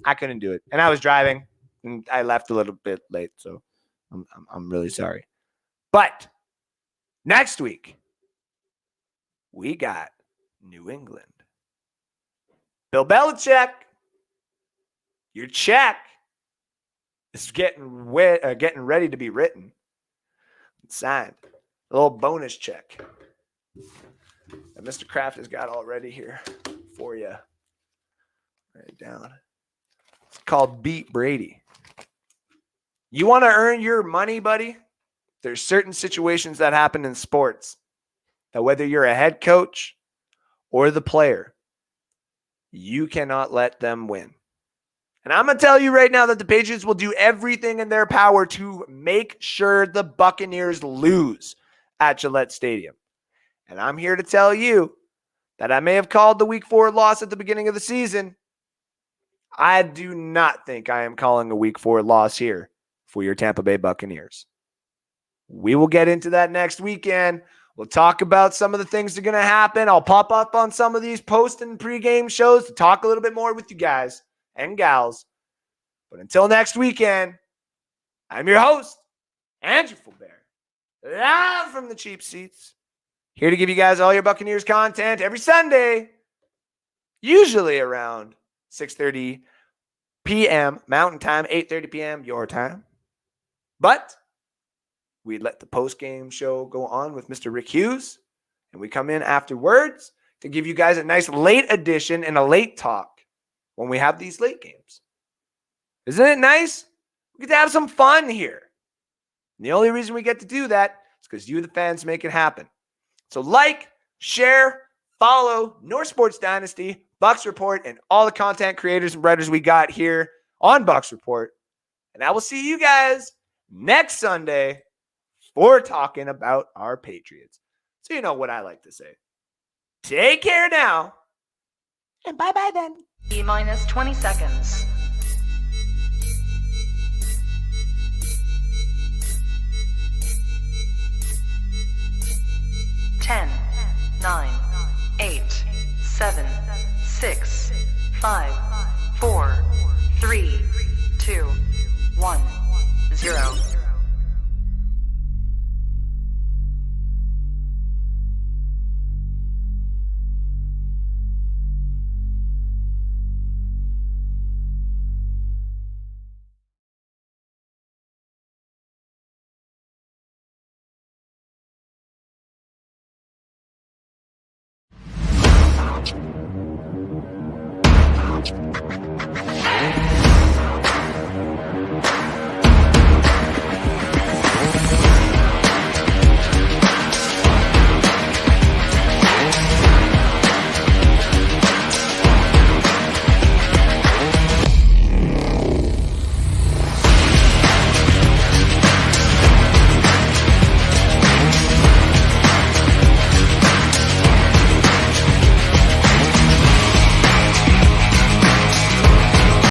I couldn't do it. And I was driving. And I left a little bit late. So I'm really sorry. But next week, we got New England. Bill Belichick, your check is getting ready to be written and signed. A little bonus check that Mr. Kraft has got already here for you. Write it down. It's called Beat Brady. You want to earn your money, buddy? There's certain situations that happen in sports that whether you're a head coach or the player, you cannot let them win. And I'm going to tell you right now that the Patriots will do everything in their power to make sure the Buccaneers lose at Gillette Stadium. And I'm here to tell you that I may have called the Week 4 loss at the beginning of the season. I do not think I am calling a Week 4 loss here for your Tampa Bay Buccaneers. We will get into that next weekend. We'll talk about some of the things that are going to happen. I'll pop up on some of these post and pregame shows to talk a little bit more with you guys and gals. But until next weekend, I'm your host, Andrew Faubert, live from the cheap seats, here to give you guys all your Buccaneers content every Sunday, usually around 6:30 p.m. Mountain Time, 8:30 p.m. your time. But we let the post-game show go on with Mr. Rick Hughes, and we come in afterwards to give you guys a nice late edition and a late talk when we have these late games. Isn't it nice? We get to have some fun here. And the only reason we get to do that is because you, the fans, make it happen. So like, share, follow North Sports Dynasty, Bucks Report, and all the content creators and writers we got here on Bucks Report. And I will see you guys next Sunday for talking about our Patriots. So you know what I like to say. Take care now. And bye-bye then. T-minus 20 seconds.